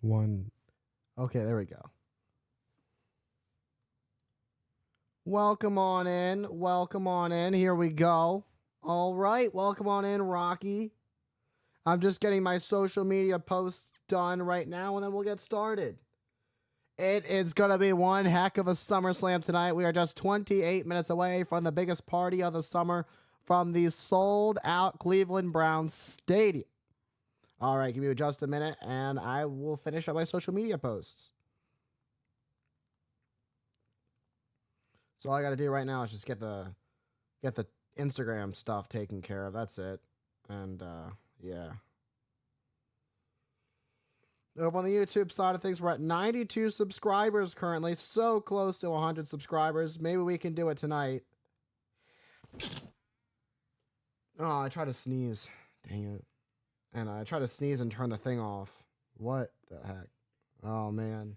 One. Okay, there we go. Welcome on in. Welcome on in. Here we go. All right. Welcome on in, Rocky. I'm just getting my social media posts done right now, and then we'll get started. It is going to be one heck of a SummerSlam tonight. We are just 28 minutes away from the biggest party of the summer from the sold-out Cleveland Browns Stadium. All right, give me just a minute, and I will finish up my social media posts. So all I got to do right now is just get the Instagram stuff taken care of. That's it. And yeah. Over on the YouTube side of things, we're at 92 subscribers currently. So close to 100 subscribers. Maybe we can do it tonight. Oh, I tried to sneeze. Dang it. And I tried to sneeze and turn the thing off. What the heck? Oh, man.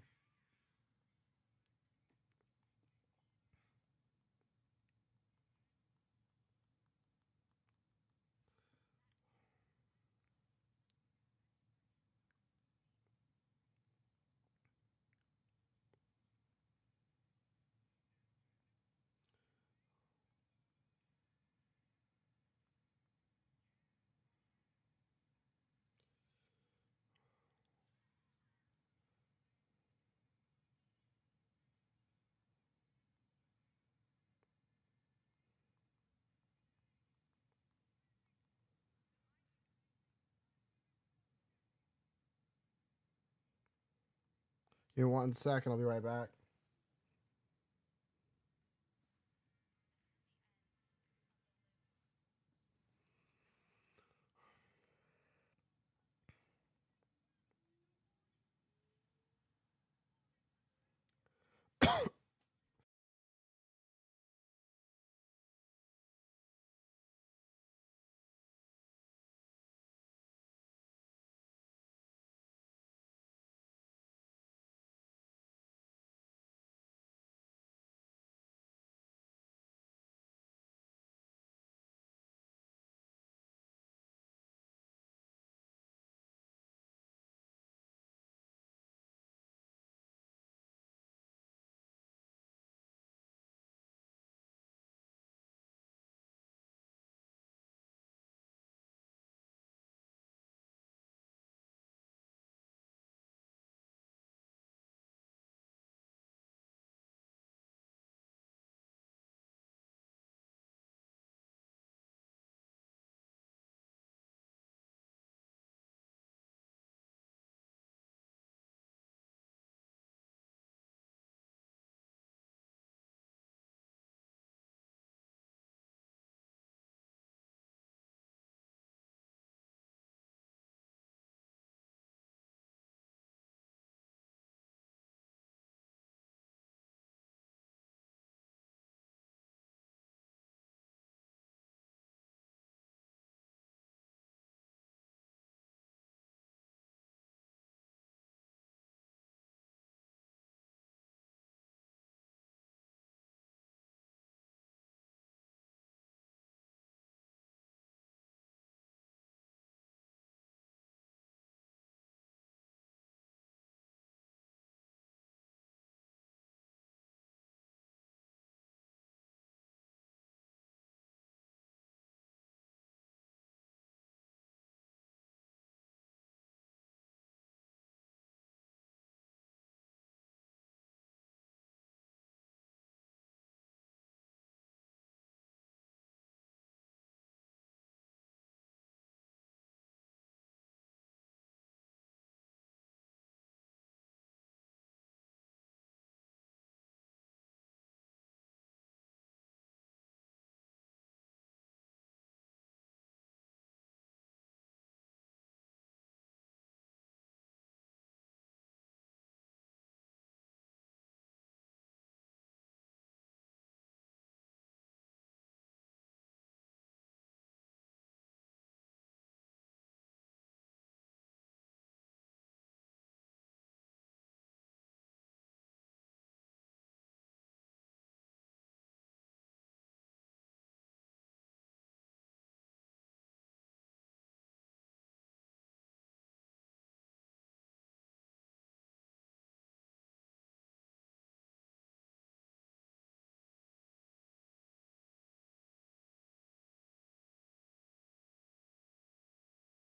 Give me 1 second. I'll be right back.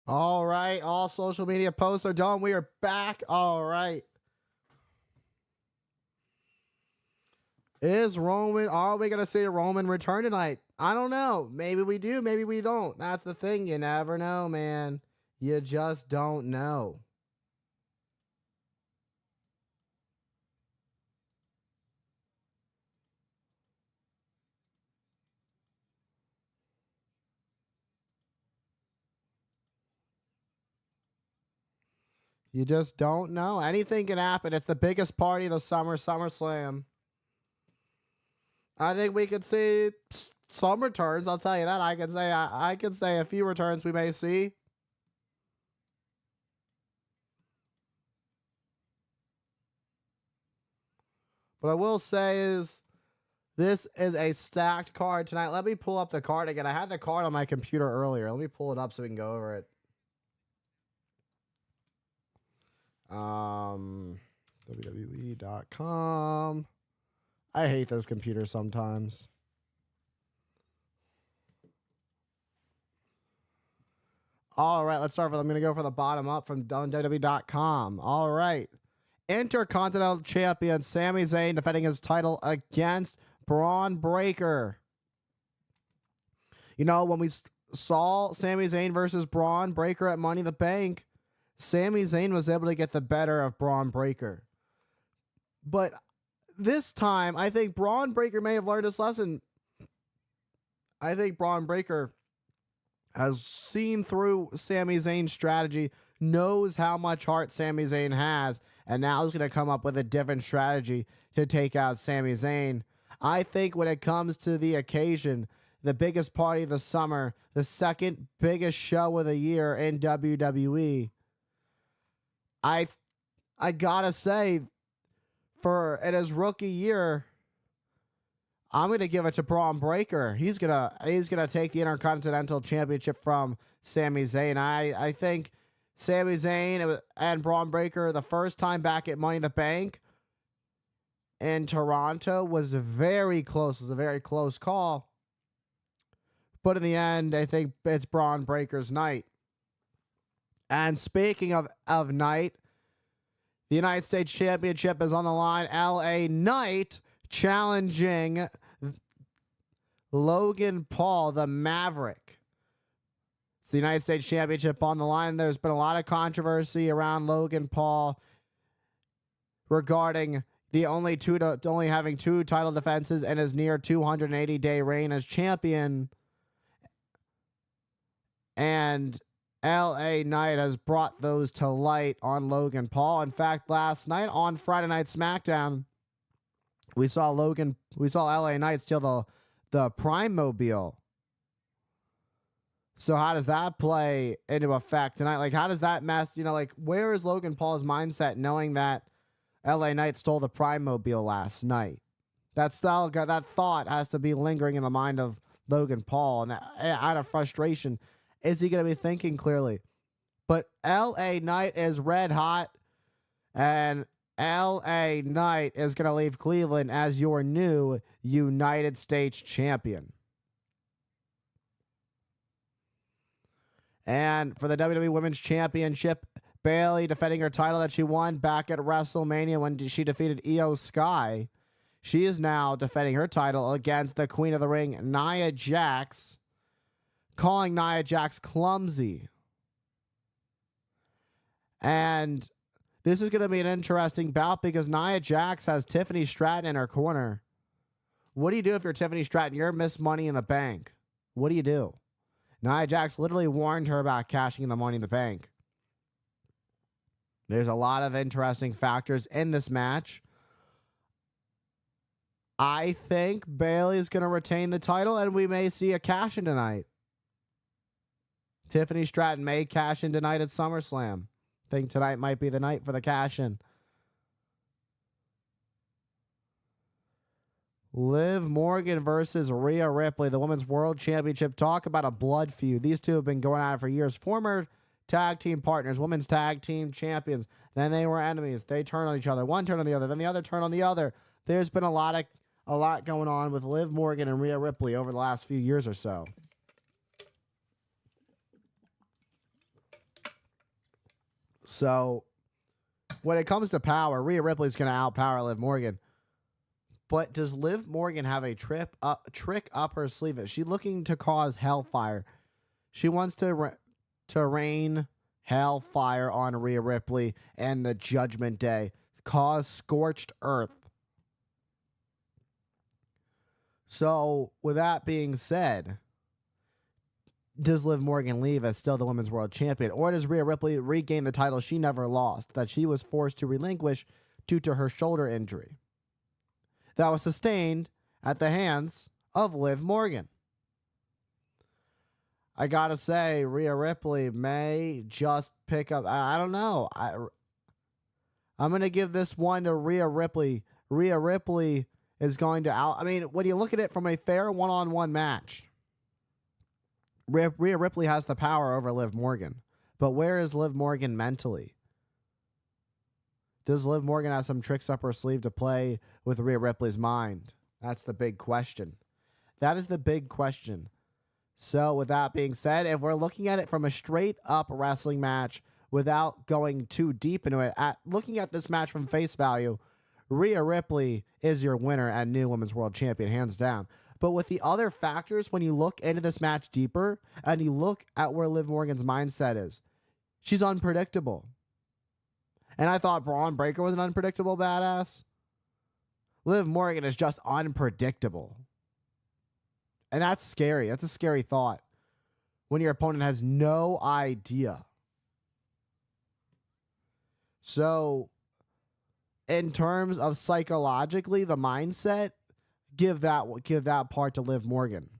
All right. All social media posts are done. We are back. All right. Are we going to see Roman return tonight? I don't know. Maybe we do. Maybe we don't. That's the thing. You never know, man. You just don't know. You just don't know. Anything can happen. It's the biggest party of the summer, SummerSlam. I think we could see some returns. I'll tell you that. I can say a few returns we may see. What I will say is this is a stacked card tonight. Let me pull up the card again. I had the card on my computer earlier. Let me pull it up so we can go over it. WWE.com. I hate those computers sometimes. All right, let's start with, I'm going to go for the bottom up from WWE.com. All right. Intercontinental Champion Sami Zayn defending his title against Braun Breaker. You know, when we saw Sami Zayn versus Braun Breaker at Money in the Bank, Sami Zayn was able to get the better of Braun Breaker. But this time, I think Braun Breaker may have learned his lesson. I think Braun Breaker has seen through Sami Zayn's strategy, knows how much heart Sami Zayn has, and now is going to come up with a different strategy to take out Sami Zayn. I think when it comes to the occasion, the biggest party of the summer, the second biggest show of the year in WWE, I gotta say, in his rookie year, I'm gonna give it to Braun Breaker. He's gonna take the Intercontinental Championship from Sami Zayn. I think Sami Zayn and Braun Breaker, the first time back at Money in the Bank in Toronto, was very close. It was a very close call. But in the end, I think it's Braun Breaker's night. And speaking of night, the United States Championship is on the line. LA Knight challenging Logan Paul, the Maverick. It's the United States Championship on the line. There's been a lot of controversy around Logan Paul regarding the only having 2 title defenses in his near 280-day reign as champion. And LA Knight has brought those to light on Logan Paul. In fact, last night on Friday Night SmackDown, we saw LA Knight steal the Prime Mobile. So how does that play into effect tonight? Like, how does that mess, where is Logan Paul's mindset knowing that LA Knight stole the Prime Mobile last night? That thought has to be lingering in the mind of Logan Paul, and out of frustration, is he going to be thinking clearly? But LA Knight is red hot, and LA Knight is going to leave Cleveland as your new United States champion. And for the WWE Women's Championship, Bayley defending her title that she won back at WrestleMania when she defeated Io Sky. She is now defending her title against the Queen of the Ring, Nia Jax, calling Nia Jax clumsy. And this is going to be an interesting bout because Nia Jax has Tiffany Stratton in her corner. What do you do if you're Tiffany Stratton? You're Miss Money in the Bank. What do you do? Nia Jax literally warned her about cashing in the Money in the Bank. There's a lot of interesting factors in this match. I think Bayley is going to retain the title, and we may see a cash-in tonight. Tiffany Stratton may cash in tonight at SummerSlam. I think tonight might be the night for the cash-in. Liv Morgan versus Rhea Ripley, the Women's World Championship. Talk about a blood feud. These two have been going at it for years. Former tag team partners, women's tag team champions. Then they were enemies. They turned on each other. One turned on the other. Then the other turned on the other. There's been a lot going on with Liv Morgan and Rhea Ripley over the last few years or so. So when it comes to power, Rhea Ripley's going to outpower Liv Morgan. But does Liv Morgan have a trick up her sleeve? Is she looking to cause hellfire? She wants to rain hellfire on Rhea Ripley and the Judgment Day. Cause scorched earth. So, with that being said, does Liv Morgan leave as still the Women's World Champion? Or does Rhea Ripley regain the title she never lost, that she was forced to relinquish due to her shoulder injury that was sustained at the hands of Liv Morgan? I gotta say, Rhea Ripley may just pick up. I don't know. I'm gonna give this one to Rhea Ripley. Rhea Ripley is going to out. I mean, when you look at it from a fair one-on-one match, Rhea Ripley has the power over Liv Morgan. But where is Liv Morgan mentally? Does Liv Morgan have some tricks up her sleeve to play with Rhea Ripley's mind? That's the big question. That is the big question. So with that being said, if we're looking at it from a straight up wrestling match without going too deep into it, looking at this match from face value, Rhea Ripley is your winner and new Women's World Champion, hands down. But with the other factors, when you look into this match deeper and you look at where Liv Morgan's mindset is, she's unpredictable. And I thought Braun Breaker was an unpredictable badass. Liv Morgan is just unpredictable. And that's scary. That's a scary thought when your opponent has no idea. So, in terms of psychologically, the mindset, give that part to Liv Morgan.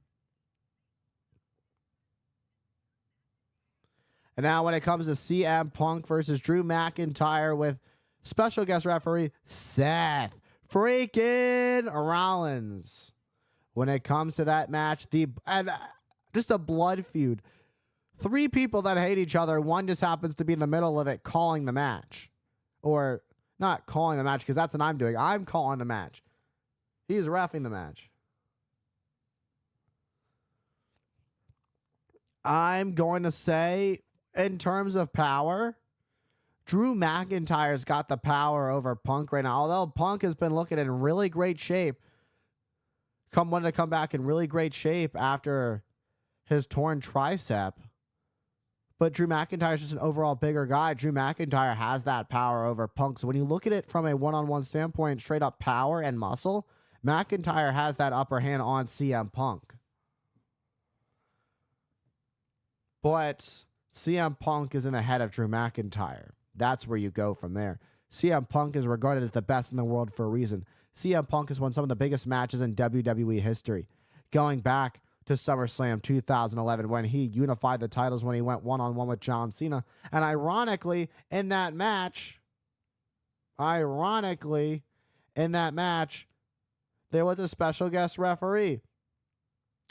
And now when it comes to CM Punk versus Drew McIntyre with special guest referee Seth freaking Rollins. When it comes to that match, just a blood feud. 3 people that hate each other. One just happens to be in the middle of it calling the match. Or not calling the match, because that's what I'm doing. I'm calling the match. He's reffing the match. I'm going to say, in terms of power, Drew McIntyre's got the power over Punk right now. Although Punk has been looking in really great shape. Wanted to come back in really great shape after his torn tricep. But Drew McIntyre's just an overall bigger guy. Drew McIntyre has that power over Punk. So when you look at it from a one-on-one standpoint, straight up power and muscle, McIntyre has that upper hand on CM Punk. But CM Punk is in the head of Drew McIntyre. That's where you go from there. CM Punk is regarded as the best in the world for a reason. CM Punk has won some of the biggest matches in WWE history. Going back to SummerSlam 2011 when he unified the titles when he went one-on-one with John Cena. And ironically, in that match, there was a special guest referee.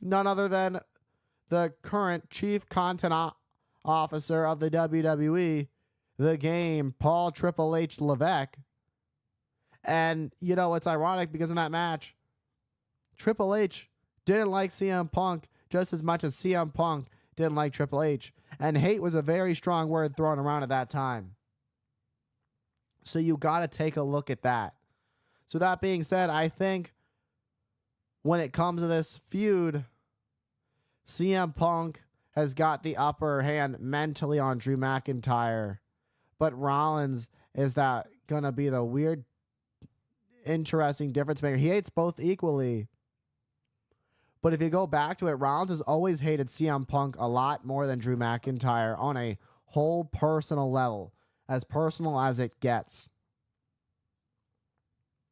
None other than the current chief content officer of the WWE, the game, Paul Triple H Levesque. And, you know, it's ironic because in that match, Triple H didn't like CM Punk just as much as CM Punk didn't like Triple H. And hate was a very strong word thrown around at that time. So you got to take a look at that. So that being said, I think when it comes to this feud, CM Punk has got the upper hand mentally on Drew McIntyre. But Rollins is that going to be the weird, interesting difference maker. He hates both equally. But if you go back to it, Rollins has always hated CM Punk a lot more than Drew McIntyre on a whole personal level. As personal as it gets.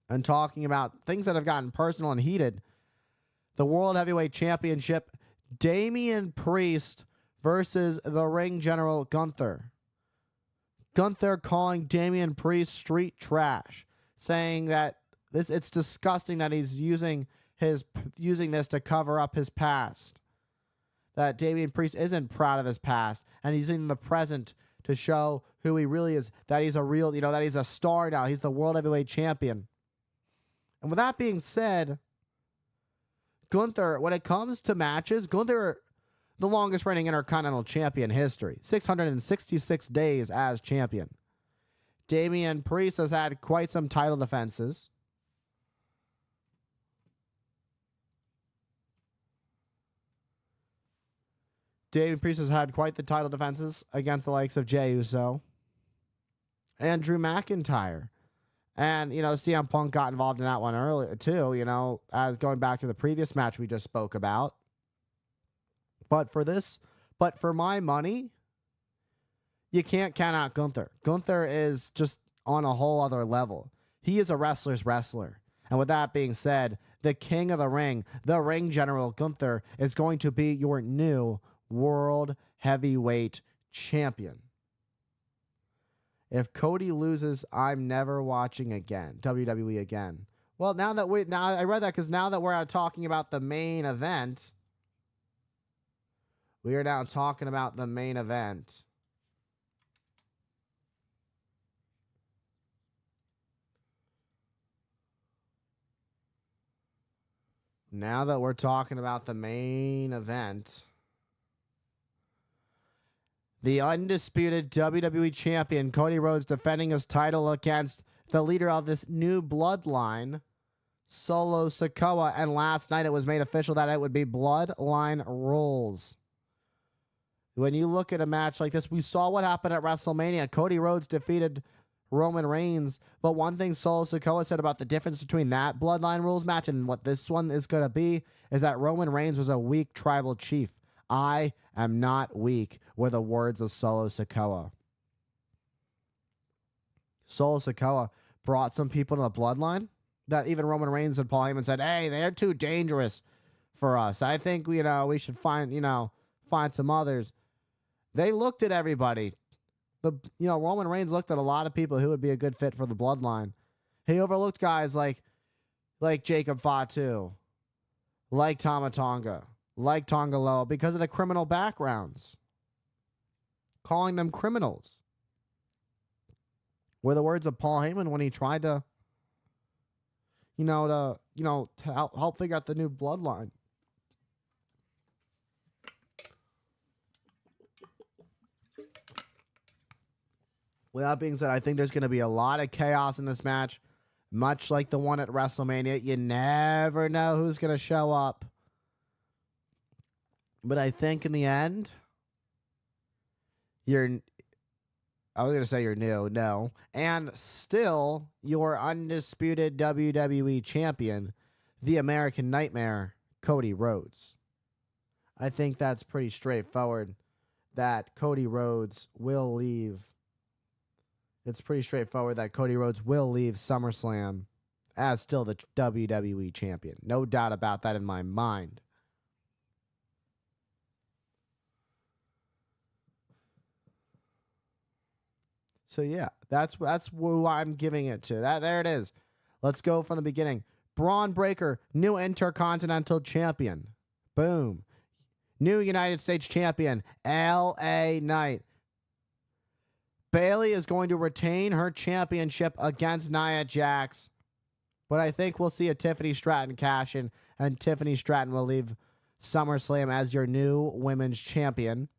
And talking about things that have gotten personal and heated. The World Heavyweight Championship, Damian Priest versus the ring general Gunther. Gunther calling Damian Priest street trash, saying that it's disgusting that he's using this to cover up his past. That Damian Priest isn't proud of his past and he's using the present to show who he really is. That he's a real, that he's a star now. He's the World Heavyweight Champion. And with that being said, Gunther, when it comes to matches, Gunther the longest reigning Intercontinental Champion in history. 666 days as champion. Damian Priest has had quite some title defenses. Damian Priest has had quite the title defenses against the likes of Jey Uso and Drew McIntyre. And, CM Punk got involved in that one earlier, too, as going back to the previous match we just spoke about. But for my money, you can't count out Gunther. Gunther is just on a whole other level. He is a wrestler's wrestler. And with that being said, the king of the ring general Gunther, is going to be your new World Heavyweight Champion. If Cody loses, I'm never watching again. WWE again. Well, now I read that because now that we're out talking about the main event, we are now talking about the main event. Now that we're talking about the main event, the undisputed WWE Champion, Cody Rhodes, defending his title against the leader of this new bloodline, Solo Sikoa. And last night it was made official that it would be Bloodline Rules. When you look at a match like this, we saw what happened at WrestleMania. Cody Rhodes defeated Roman Reigns. But one thing Solo Sikoa said about the difference between that Bloodline Rules match and what this one is going to be is that Roman Reigns was a weak tribal chief. I am not weak, were the words of Solo Sikoa. Solo Sikoa brought some people to the bloodline that even Roman Reigns and Paul Heyman said, hey, they're too dangerous for us. I think, we should find some others. They looked at everybody. Roman Reigns looked at a lot of people who would be a good fit for the bloodline. He overlooked guys like Jacob Fatu, like Tama Tonga, like Tonga Loa, because of the criminal backgrounds. Calling them criminals were the words of Paul Heyman when he tried to help figure out the new bloodline. With that being said, I think there's going to be a lot of chaos in this match, much like the one at WrestleMania. You never know who's going to show up. But I think in the end, I was going to say you're new, no. And still, your undisputed WWE champion, the American Nightmare, Cody Rhodes. I think that's pretty straightforward that Cody Rhodes will leave. It's pretty straightforward that Cody Rhodes will leave SummerSlam as still the WWE champion. No doubt about that in my mind. So yeah, that's who I'm giving it to. There it is. Let's go from the beginning. Braun Breaker, new Intercontinental Champion. Boom. New United States Champion, LA Knight. Bayley is going to retain her championship against Nia Jax. But I think we'll see a Tiffany Stratton cash in, and Tiffany Stratton will leave SummerSlam as your new women's champion.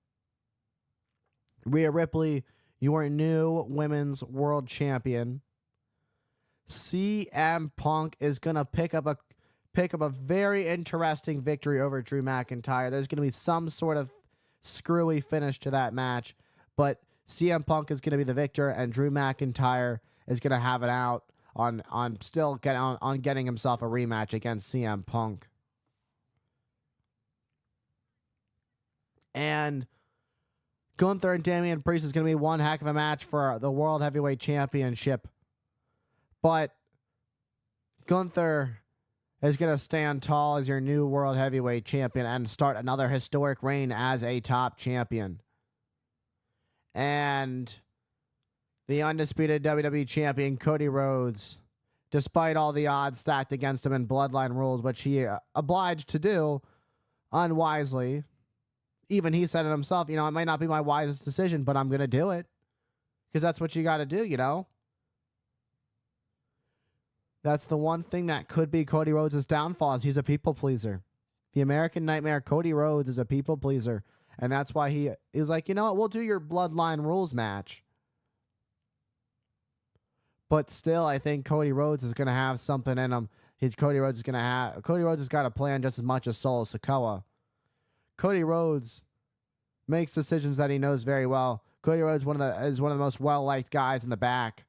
Rhea Ripley, your new women's world champion. CM Punk is going to pick up a very interesting victory over Drew McIntyre. There's going to be some sort of screwy finish to that match, but CM Punk is going to be the victor, and Drew McIntyre is going to have it out on getting himself a rematch against CM Punk. And Gunther and Damian Priest is going to be one heck of a match for the World Heavyweight Championship. But Gunther is going to stand tall as your new World Heavyweight Champion and start another historic reign as a top champion. And the undisputed WWE Champion, Cody Rhodes, despite all the odds stacked against him in Bloodline Rules, which he obliged to do unwisely. Even he said it himself, it might not be my wisest decision, but I'm going to do it. Because that's what you got to do, That's the one thing that could be Cody Rhodes' downfall, is he's a people pleaser. The American Nightmare, Cody Rhodes, is a people pleaser. And that's why he was like, you know what? We'll do your Bloodline Rules match. But still, I think Cody Rhodes is going to have something in him. Cody Rhodes has got a plan just as much as Solo Sikoa. Cody Rhodes makes decisions that he knows very well. Cody Rhodes is one of the most well-liked guys in the back.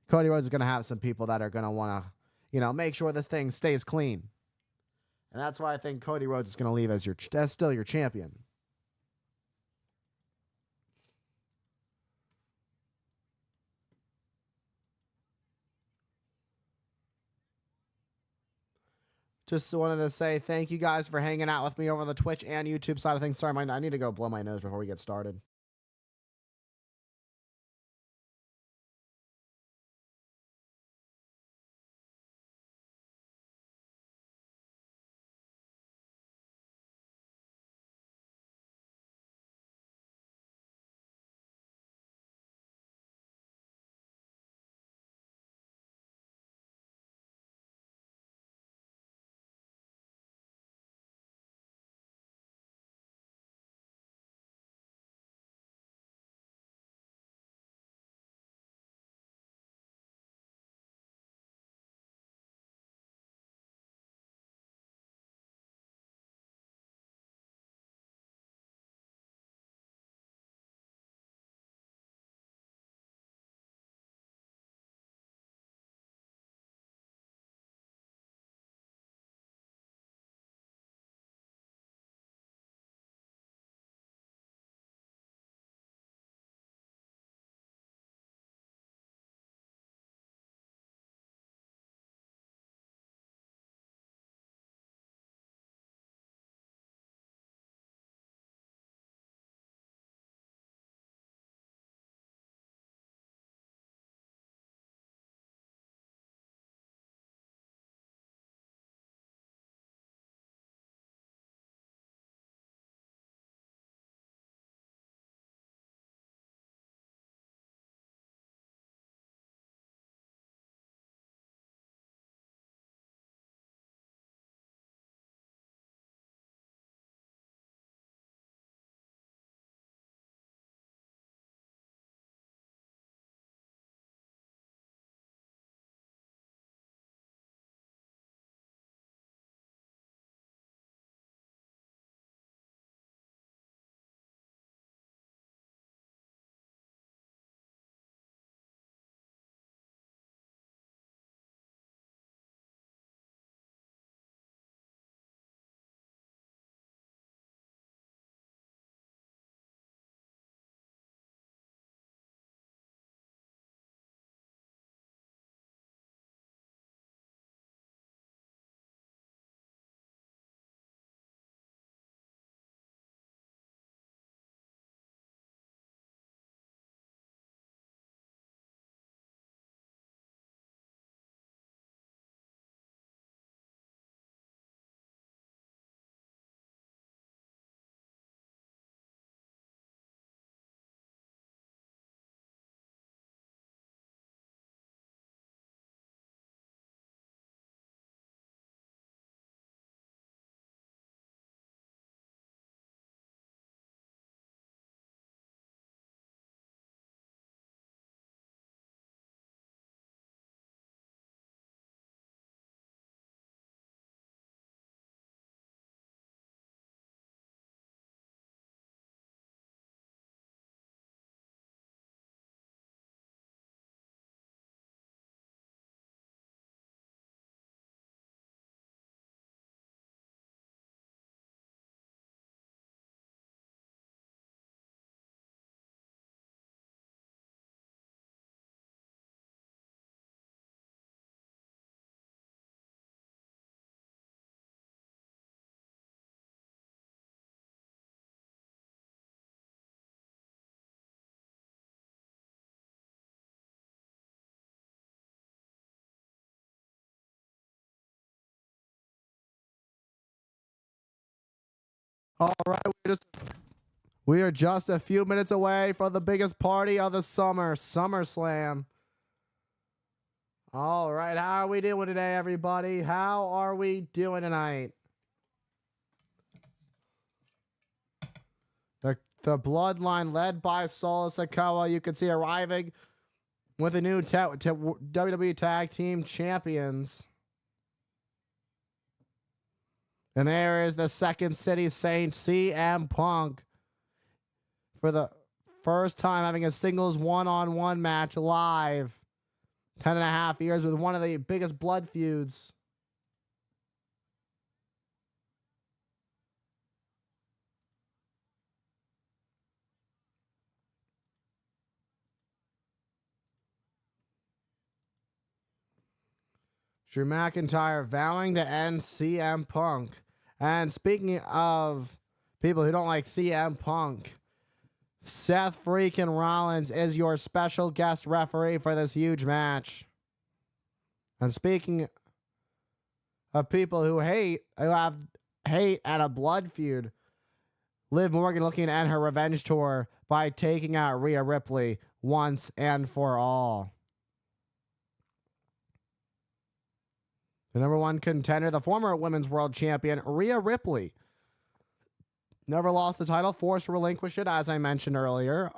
Cody Rhodes is going to have some people that are going to want to, make sure this thing stays clean. And that's why I think Cody Rhodes is going to leave as still your champion. Just wanted to say thank you guys for hanging out with me over the Twitch and YouTube side of things. Sorry, I need to go blow my nose before we get started. All right, we are just a few minutes away from the biggest party of the summer, SummerSlam. All right, how are we doing today, everybody? How are we doing tonight? The Bloodline, led by Solo Sikoa, you can see arriving with a new WWE Tag Team Champions. And there is the Second City Saint, CM Punk, for the first time having a singles one-on-one match live. 10.5 years with one of the biggest blood feuds. Drew McIntyre vowing to end CM Punk. And speaking of people who don't like CM Punk, Seth freaking Rollins is your special guest referee for this huge match. And speaking of people who have hate at a blood feud, Liv Morgan looking to end her revenge tour by taking out Rhea Ripley once and for all. The number one contender, the former women's world champion, Rhea Ripley. Never lost the title, forced to relinquish it, as I mentioned earlier.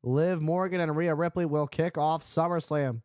Liv Morgan and Rhea Ripley will kick off SummerSlam.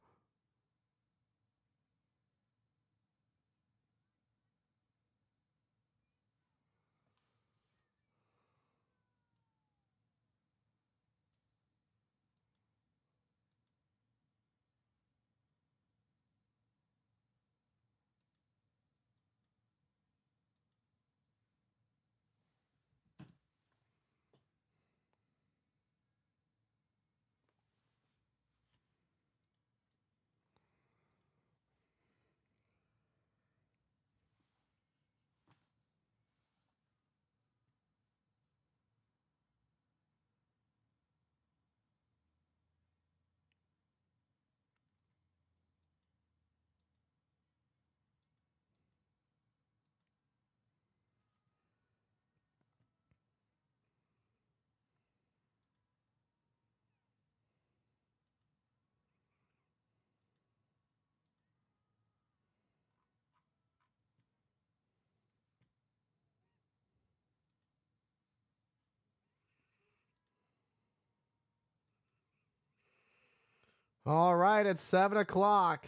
All right, it's 7 o'clock.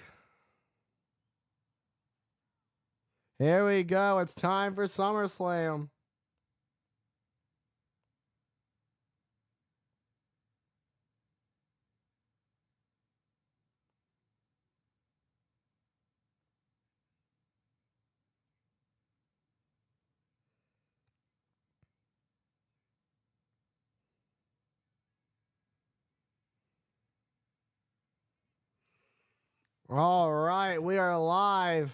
Here we go. It's time for SummerSlam. All right, we are live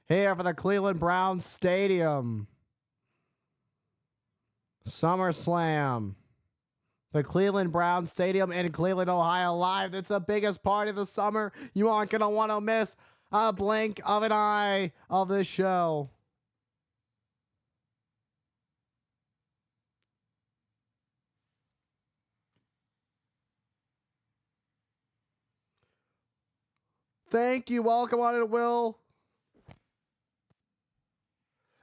here for the Cleveland Browns Stadium. SummerSlam. The Cleveland Browns Stadium in Cleveland, Ohio, live. It's the biggest party of the summer. You aren't going to want to miss a blink of an eye of this show. Thank you. Welcome on it, Will.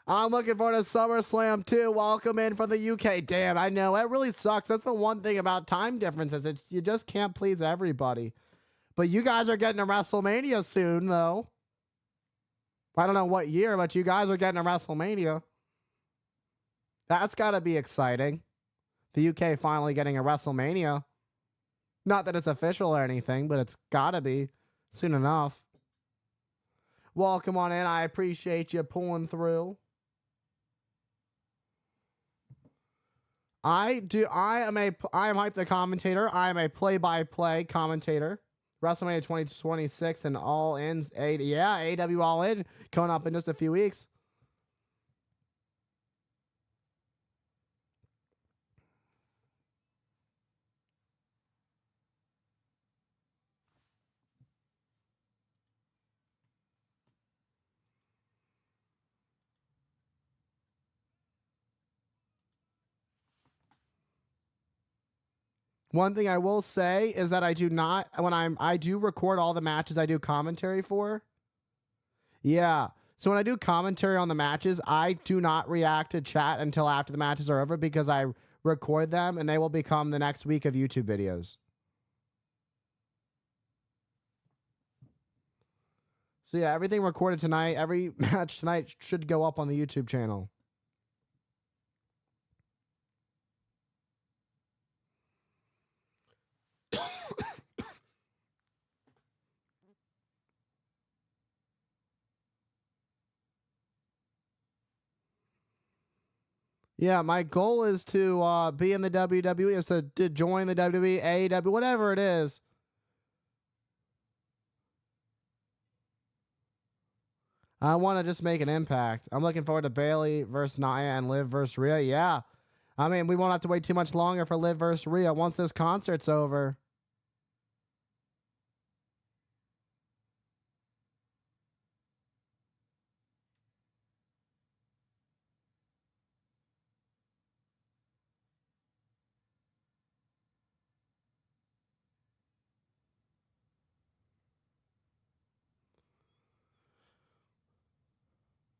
I'm looking forward to SummerSlam too. Welcome in from the UK. Damn, I know. It really sucks. That's the one thing about time differences. You just can't please everybody. But you guys are getting to WrestleMania soon, though. I don't know what year, but you guys are getting to WrestleMania. That's got to be exciting. The UK finally getting a WrestleMania. Not that it's official or anything, but it's got to be soon enough. Welcome on in. I appreciate you pulling through. I am Hype the Commentator. I am a play-by-play commentator. WrestleMania 2026 and All In's AW All In coming up in just a few weeks. One thing I will say is that I do record all the matches I do commentary for. Yeah. So when I do commentary on the matches, I do not react to chat until after the matches are over because I record them and they will become the next week of YouTube videos. So yeah, everything recorded tonight, every match tonight should go up on the YouTube channel. Yeah, my goal is to be in the WWE, is to join the WWE, AEW, whatever it is. I want to just make an impact. I'm looking forward to Bailey versus Nia and Liv versus Rhea. Yeah. I mean, we won't have to wait too much longer for Liv versus Rhea once this concert's over.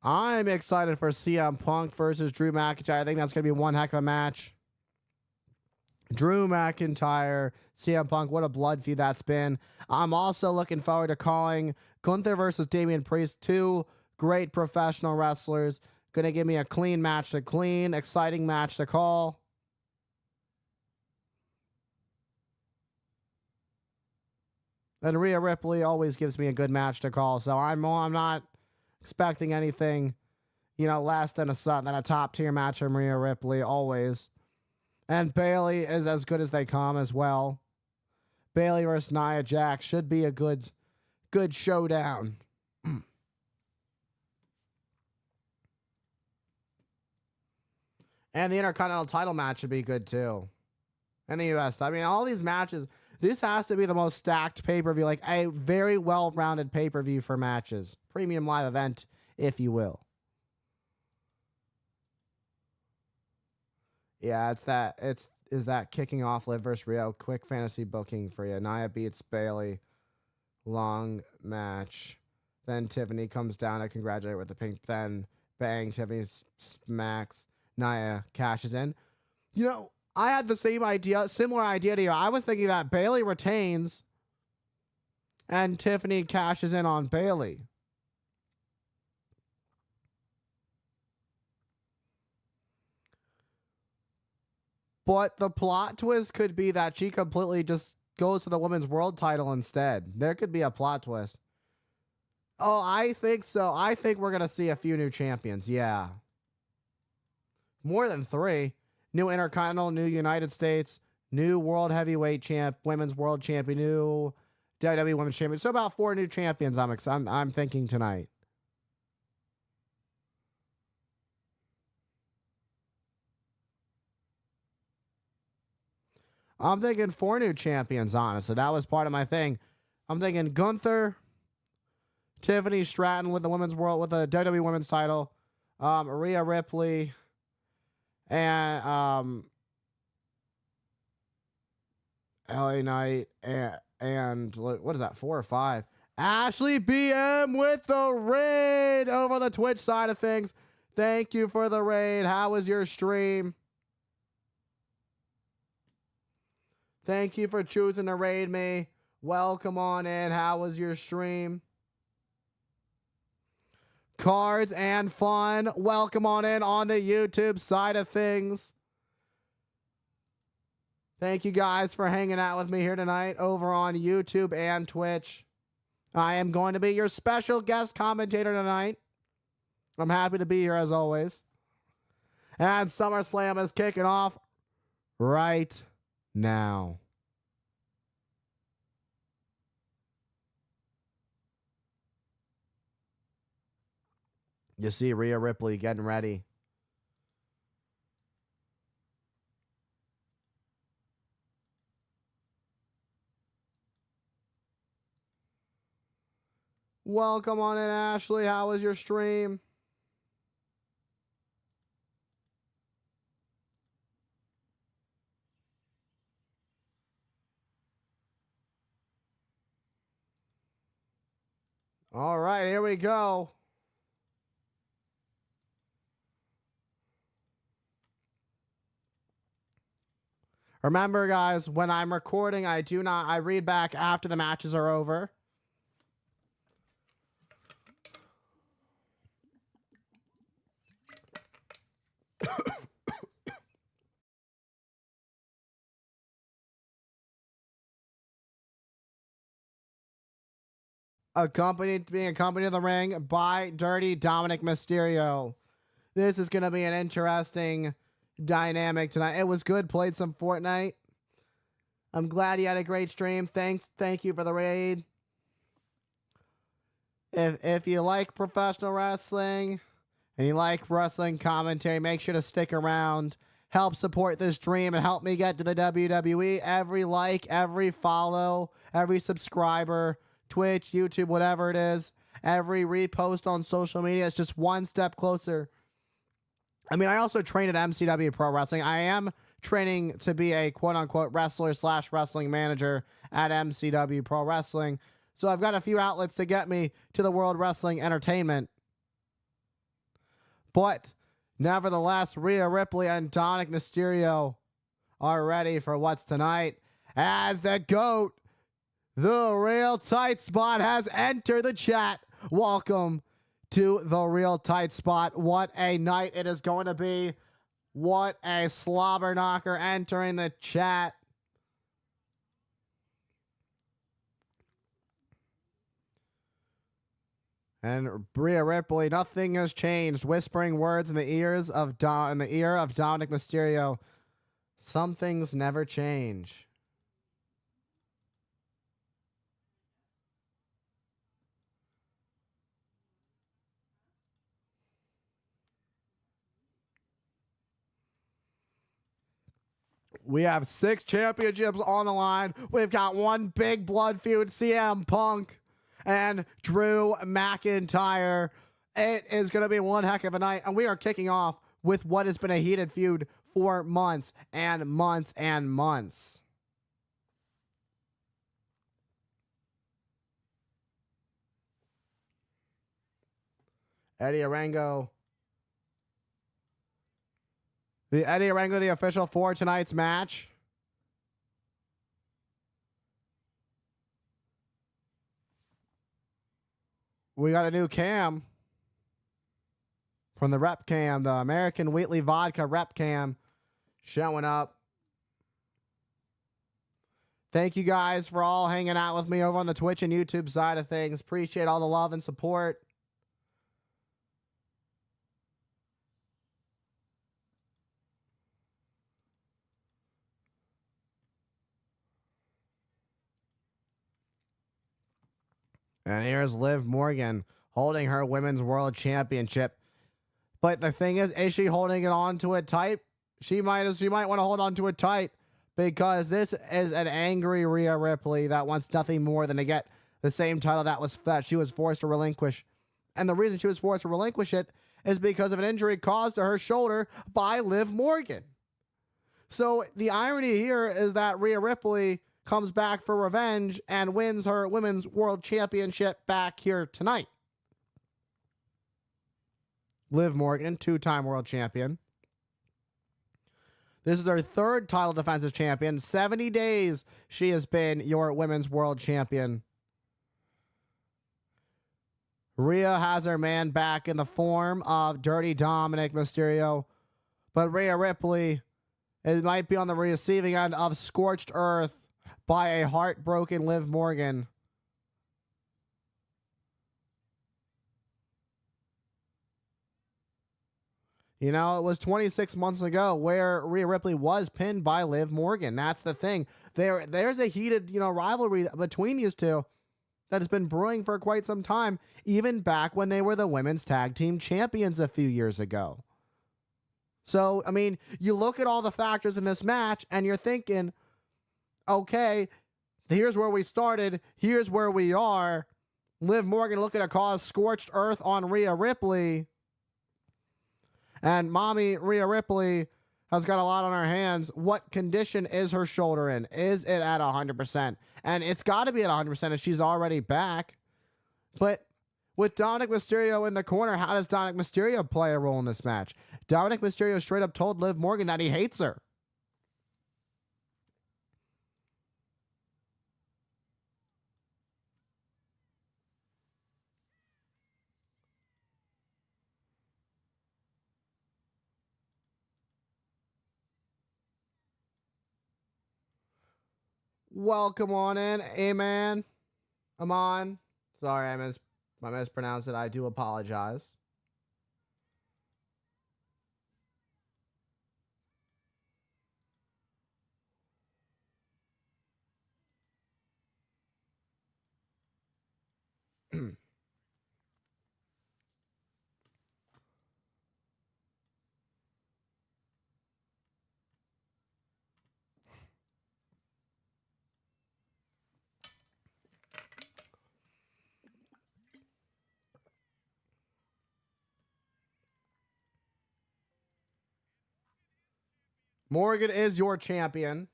I'm excited for CM Punk versus Drew McIntyre. I think that's going to be one heck of a match. Drew McIntyre, CM Punk, what a blood feud that's been. I'm also looking forward to calling Gunther versus Damian Priest, two great professional wrestlers. Going to give me a clean match to clean, exciting match to call. And Rhea Ripley always gives me a good match to call, so I'm not expecting anything, less than a top tier match from Rhea Ripley always. And Bailey is as good as they come as well. Bailey versus Nia Jax should be a good showdown. And the Intercontinental title match should be good too. In the US. I mean, all these matches, this has to be the most stacked pay-per-view, like a very well-rounded pay-per-view for matches. Premium live event, if you will. Yeah, is that kicking off Liv versus Rio. Quick fantasy booking for you. Nia beats Bailey. Long match. Then Tiffany comes down to congratulate with the pink. Then bang, Tiffany smacks. Nia cashes in. I had the similar idea to you. I was thinking that Bailey retains and Tiffany cashes in on Bailey. But the plot twist could be that she completely just goes to the women's world title instead. There could be a plot twist. Oh, I think so. I think we're going to see a few new champions. Yeah. More than 3. New Intercontinental, new United States, new World Heavyweight Champ, Women's World Champion, new WWE Women's Champion. So about 4 new champions I'm thinking tonight. I'm thinking 4 new champions, honestly. That was part of my thing. I'm thinking Gunther, Tiffany Stratton with the WWE Women's title, Rhea Ripley, and LA Knight, and what is that, 4 or 5? Ashley BM with the raid over the Twitch side of things. Thank you for the raid. How was your stream? Thank you for choosing to raid me. Welcome on in. How was your stream? Cards and fun. Welcome on in on the YouTube side of things. Thank you guys for hanging out with me here tonight over on YouTube and Twitch. I am going to be your special guest commentator tonight. I'm happy to be here as always. And SummerSlam is kicking off right now. You see Rhea Ripley getting ready. Welcome on in, Ashley. How was your stream? All right, here we go. Remember, guys, when I'm recording, I read back after the matches are over. Being accompanied to the ring by Dirty Dominic Mysterio. This is going to be an interesting dynamic tonight. It was good. Played some Fortnite. I'm glad you had a great stream. Thank you for the raid. If you like professional wrestling and you like wrestling commentary, make sure to stick around. Help support this dream and help me get to the WWE. Every like, every follow, every subscriber, Twitch, YouTube, whatever it is, every repost on social media is just one step closer. I mean, I also train at MCW Pro Wrestling. I am training to be a quote-unquote wrestler/wrestling manager at MCW Pro Wrestling. So I've got a few outlets to get me to the World Wrestling Entertainment. But nevertheless, Rhea Ripley and Dominic Mysterio are ready for what's tonight as the GOAT, the Real Tight Spot, has entered the chat. Welcome to the Real Tight Spot. What a night it is going to be. What a slobber knocker entering the chat. And Rhea Ripley, nothing has changed, whispering words in the ear of Dominic Mysterio. Some things never change. We have 6 championships on the line. We've got one big blood feud, CM Punk and Drew McIntyre. It is going to be one heck of a night, and we are kicking off with what has been a heated feud for months and months and months. Eddie Orango, the official for tonight's match. We got a new cam from the rep cam, the American Wheatley Vodka rep cam showing up. Thank you guys for all hanging out with me over on the Twitch and YouTube side of things. Appreciate all the love and support. And here's Liv Morgan holding her Women's World Championship. But the thing is she holding it on to it tight? She might want to hold on to it tight because this is an angry Rhea Ripley that wants nothing more than to get the same title that she was forced to relinquish. And the reason she was forced to relinquish it is because of an injury caused to her shoulder by Liv Morgan. So the irony here is that Rhea Ripley comes back for revenge and wins her Women's World Championship back here tonight. Liv Morgan, 2-time world champion. This is her 3rd title defense as champion. 70 days she has been your Women's World Champion. Rhea has her man back in the form of Dirty Dominic Mysterio. But Rhea Ripley might be on the receiving end of scorched earth by a heartbroken Liv Morgan. You know, it was 26 months ago where Rhea Ripley was pinned by Liv Morgan. That's the thing. There's a heated, rivalry between these two that has been brewing for quite some time, even back when they were the women's tag team champions a few years ago. So, I mean, you look at all the factors in this match and you're thinking, okay, here's where we started. Here's where we are. Liv Morgan looking to cause scorched earth on Rhea Ripley. And mommy Rhea Ripley has got a lot on her hands. What condition is her shoulder in? Is it at 100%? And it's got to be at 100% if she's already back. But with Dominic Mysterio in the corner, how does Dominic Mysterio play a role in this match? Dominic Mysterio straight up told Liv Morgan that he hates her. Welcome on in, Amen. Amon. Sorry, I mispronounced it. I do apologize. Morgan is your champion.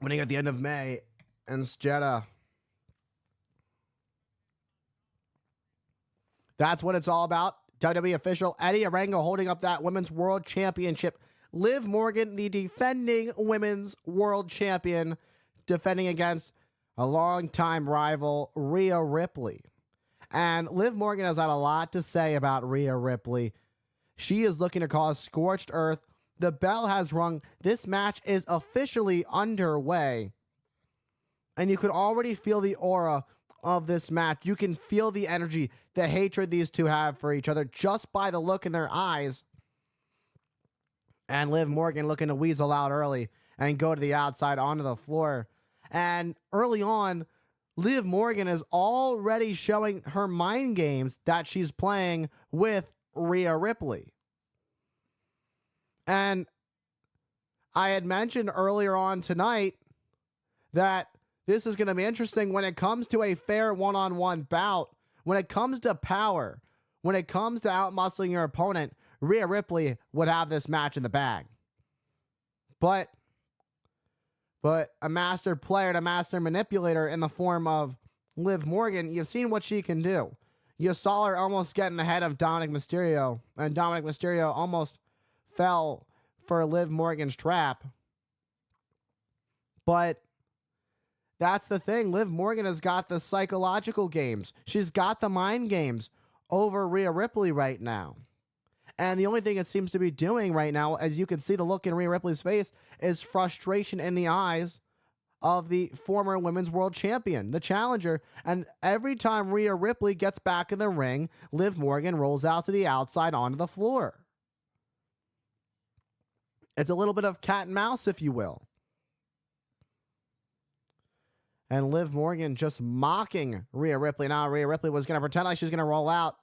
Winning at the end of May in Jeddah. That's what it's all about. WWE official Eddie Arango holding up that Women's World Championship. Liv Morgan, the defending Women's World Champion, defending against a longtime rival, Rhea Ripley. And Liv Morgan has had a lot to say about Rhea Ripley. She is looking to cause scorched earth. The bell has rung. This match is officially underway. And you can already feel the aura of this match. You can feel the energy, the hatred these two have for each other just by the look in their eyes. And Liv Morgan looking to weasel out early and go to the outside onto the floor. And early on, Liv Morgan is already showing her mind games that she's playing with Rhea Ripley. And I had mentioned earlier on tonight that this is going to be interesting when it comes to a fair one-on-one bout. When it comes to power, when it comes to outmuscling your opponent, Rhea Ripley would have this match in the bag. But a master player and a master manipulator in the form of Liv Morgan, you've seen what she can do. You saw her almost get in the head of Dominic Mysterio, and Dominic Mysterio almost fell for Liv Morgan's trap. But that's the thing. Liv Morgan has got the psychological games. She's got the mind games over Rhea Ripley right now. And the only thing it seems to be doing right now, as you can see the look in Rhea Ripley's face, is frustration in the eyes of the former Women's World Champion, the challenger. And every time Rhea Ripley gets back in the ring, Liv Morgan rolls out to the outside onto the floor. It's a little bit of cat and mouse, if you will. And Liv Morgan just mocking Rhea Ripley. Now Rhea Ripley was going to pretend like she's going to roll out.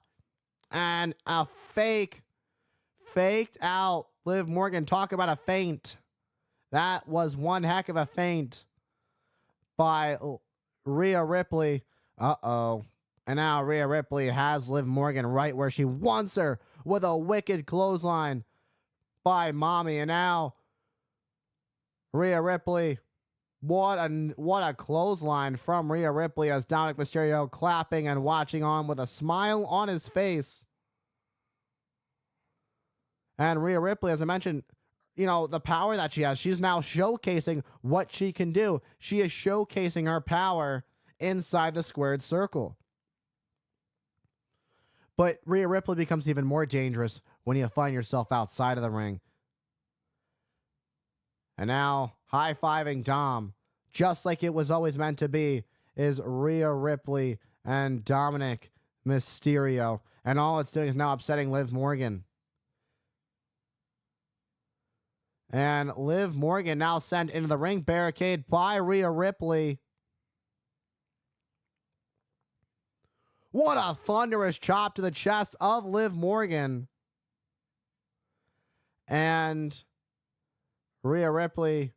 And a faked out Liv Morgan. Talk about a feint. That was one heck of a feint by Rhea Ripley. Uh-oh. And now Rhea Ripley has Liv Morgan right where she wants her with a wicked clothesline by Mommy. And now Rhea Ripley. What a clothesline from Rhea Ripley as Dominic Mysterio clapping and watching on with a smile on his face. And Rhea Ripley, as I mentioned, you know, the power that she has, she's now showcasing what she can do. She is showcasing her power inside the squared circle. But Rhea Ripley becomes even more dangerous when you find yourself outside of the ring. And now, high-fiving Dom, just like it was always meant to be, is Rhea Ripley and Dominic Mysterio. And all it's doing is now upsetting Liv Morgan. And Liv Morgan now sent into the ring barricade by Rhea Ripley. What a thunderous chop to the chest of Liv Morgan. And Rhea Ripley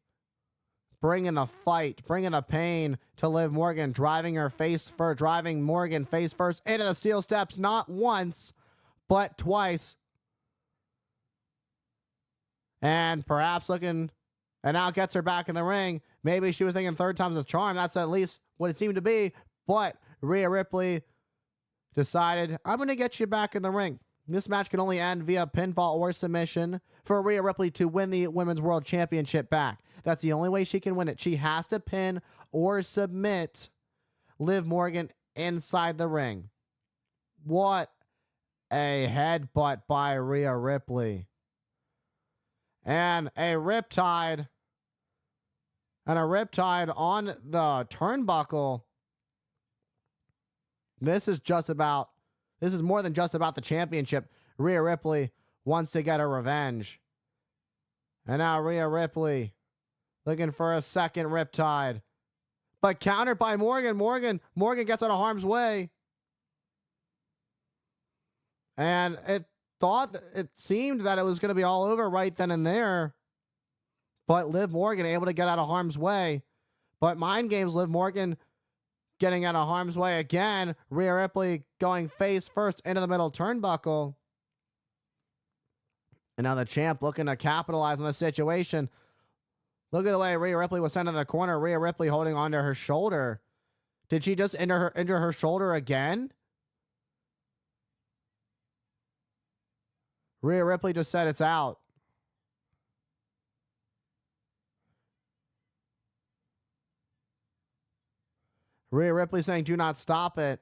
bringing the fight, bringing the pain to Liv Morgan, driving Morgan face first into the steel steps, not once, but twice. And perhaps and now gets her back in the ring. Maybe she was thinking third time's a charm. That's at least what it seemed to be. But Rhea Ripley decided, I'm going to get you back in the ring. This match can only end via pinfall or submission for Rhea Ripley to win the Women's World Championship back. That's the only way she can win it. She has to pin or submit Liv Morgan inside the ring. What a headbutt by Rhea Ripley. And a riptide And a riptide on the turnbuckle. This is more than just about the championship. Rhea Ripley wants to get her revenge. And now Rhea Ripley looking for a second riptide. But countered by Morgan. Morgan gets out of harm's way. And it seemed that it was going to be all over right then and there. But Liv Morgan able to get out of harm's way. But mind games, Liv Morgan getting out of harm's way again. Rhea Ripley going face first into the middle turnbuckle. And now the champ looking to capitalize on the situation. Look at the way Rhea Ripley was sent in the corner. Rhea Ripley holding onto her shoulder. Did she just injure her shoulder again? Rhea Ripley just said it's out. Rhea Ripley saying, do not stop it.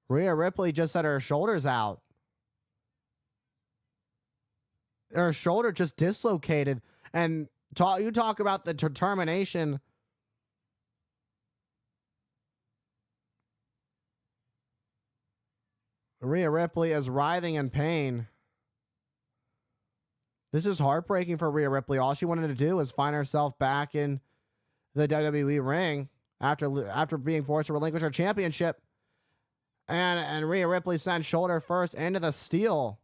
Rhea Ripley just said her shoulder's out. Her shoulder just dislocated. And you talk about the determination. Rhea Ripley is writhing in pain. This is heartbreaking for Rhea Ripley. All she wanted to do was find herself back in the WWE ring after being forced to relinquish her championship. And Rhea Ripley sent shoulder first into the steel.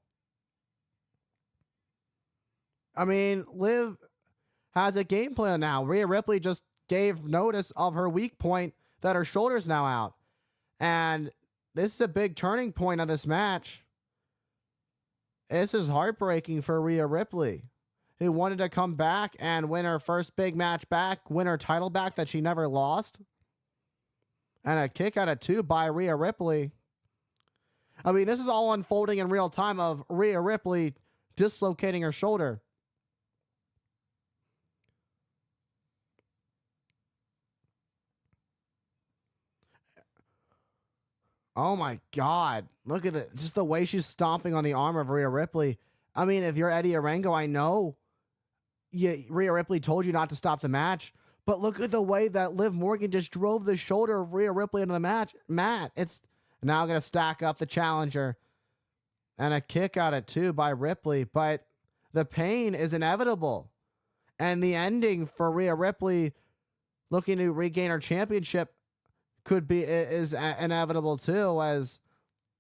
I mean, Liv has a game plan now. Rhea Ripley just gave notice of her weak point that her shoulder's now out. And this is a big turning point of this match. This is heartbreaking for Rhea Ripley, who wanted to come back and win her first big match back, win her title back that she never lost. And a kick out of 2 by Rhea Ripley. I mean, this is all unfolding in real time of Rhea Ripley dislocating her shoulder. Oh my God. Look at just the way she's stomping on the arm of Rhea Ripley. I mean, if you're Eddie Arango, I know Rhea Ripley told you not to stop the match, but look at the way that Liv Morgan just drove the shoulder of Rhea Ripley into the mat. It's now going to stack up the challenger. And a kick out at 2 by Ripley, but the pain is inevitable. And the ending for Rhea Ripley looking to regain her championship is inevitable too, as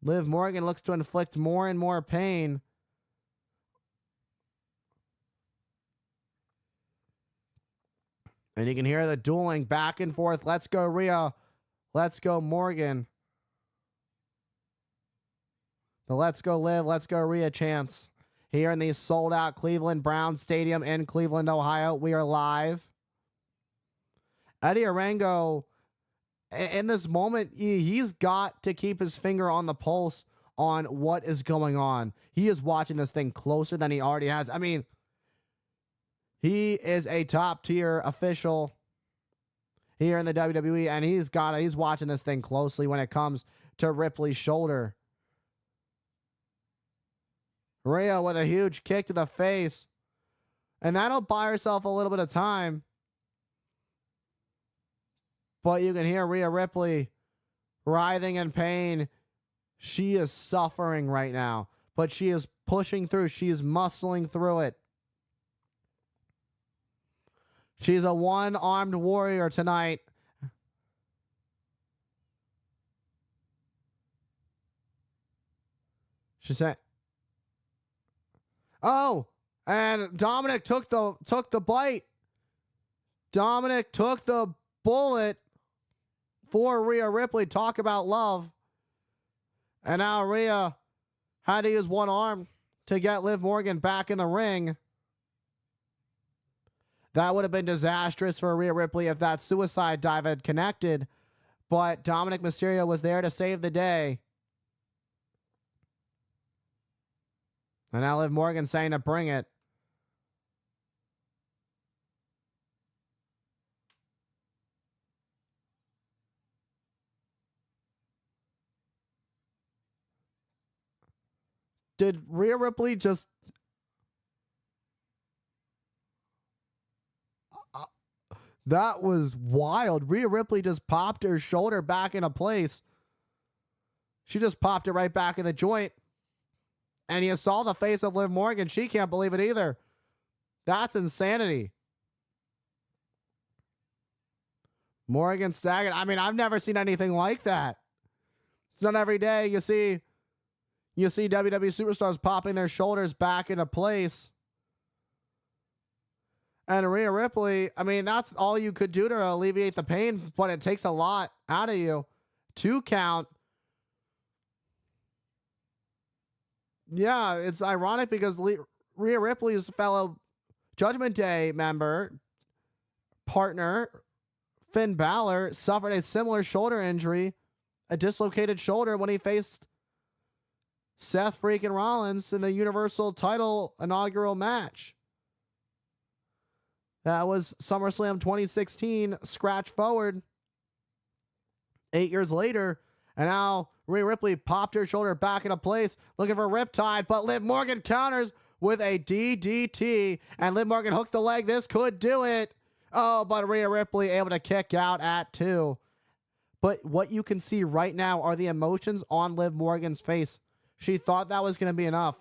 Liv Morgan looks to inflict more and more pain. And you can hear the dueling back and forth. Let's go, Rhea. Let's go, Morgan. The let's go, Liv. Let's go, Rhea chants here in the sold out Cleveland Browns Stadium in Cleveland, Ohio. We are live. Eddie Arango, in this moment, he's got to keep his finger on the pulse on what is going on. He is watching this thing closer than he already has. I mean, he is a top tier official here in the WWE, and he's watching this thing closely when it comes to Ripley's shoulder. Rhea with a huge kick to the face, and that'll buy herself a little bit of time. But you can hear Rhea Ripley writhing in pain. She is suffering right now, but she is pushing through. She is muscling through it. She's a one-armed warrior tonight. She said, "Oh, and Dominic took the bite. Dominic took the bullet for Rhea Ripley." Talk about love. And now Rhea had to use one arm to get Liv Morgan back in the ring. That would have been disastrous for Rhea Ripley if that suicide dive had connected. But Dominic Mysterio was there to save the day. And now Liv Morgan saying to bring it. Did Rhea Ripley just... That was wild. Rhea Ripley just popped her shoulder back into place. She just popped it right back in the joint. And you saw the face of Liv Morgan. She can't believe it either. That's insanity. Morgan staggered. I mean, I've never seen anything like that. It's not every day you see WWE superstars popping their shoulders back into place. And Rhea Ripley, I mean, that's all you could do to alleviate the pain, but it takes a lot out of you. 2 count. Yeah, it's ironic because Rhea Ripley's fellow Judgment Day member, partner, Finn Balor, suffered a similar shoulder injury, a dislocated shoulder, when he faced Seth freaking Rollins in the Universal title inaugural match. That was SummerSlam 2016, scratch forward 8 years later, and now Rhea Ripley popped her shoulder back into place, looking for Riptide, but Liv Morgan counters with a DDT, and Liv Morgan hooked the leg. This could do it. Oh, but Rhea Ripley able to kick out at 2. But what you can see right now are the emotions on Liv Morgan's face. She thought that was going to be enough.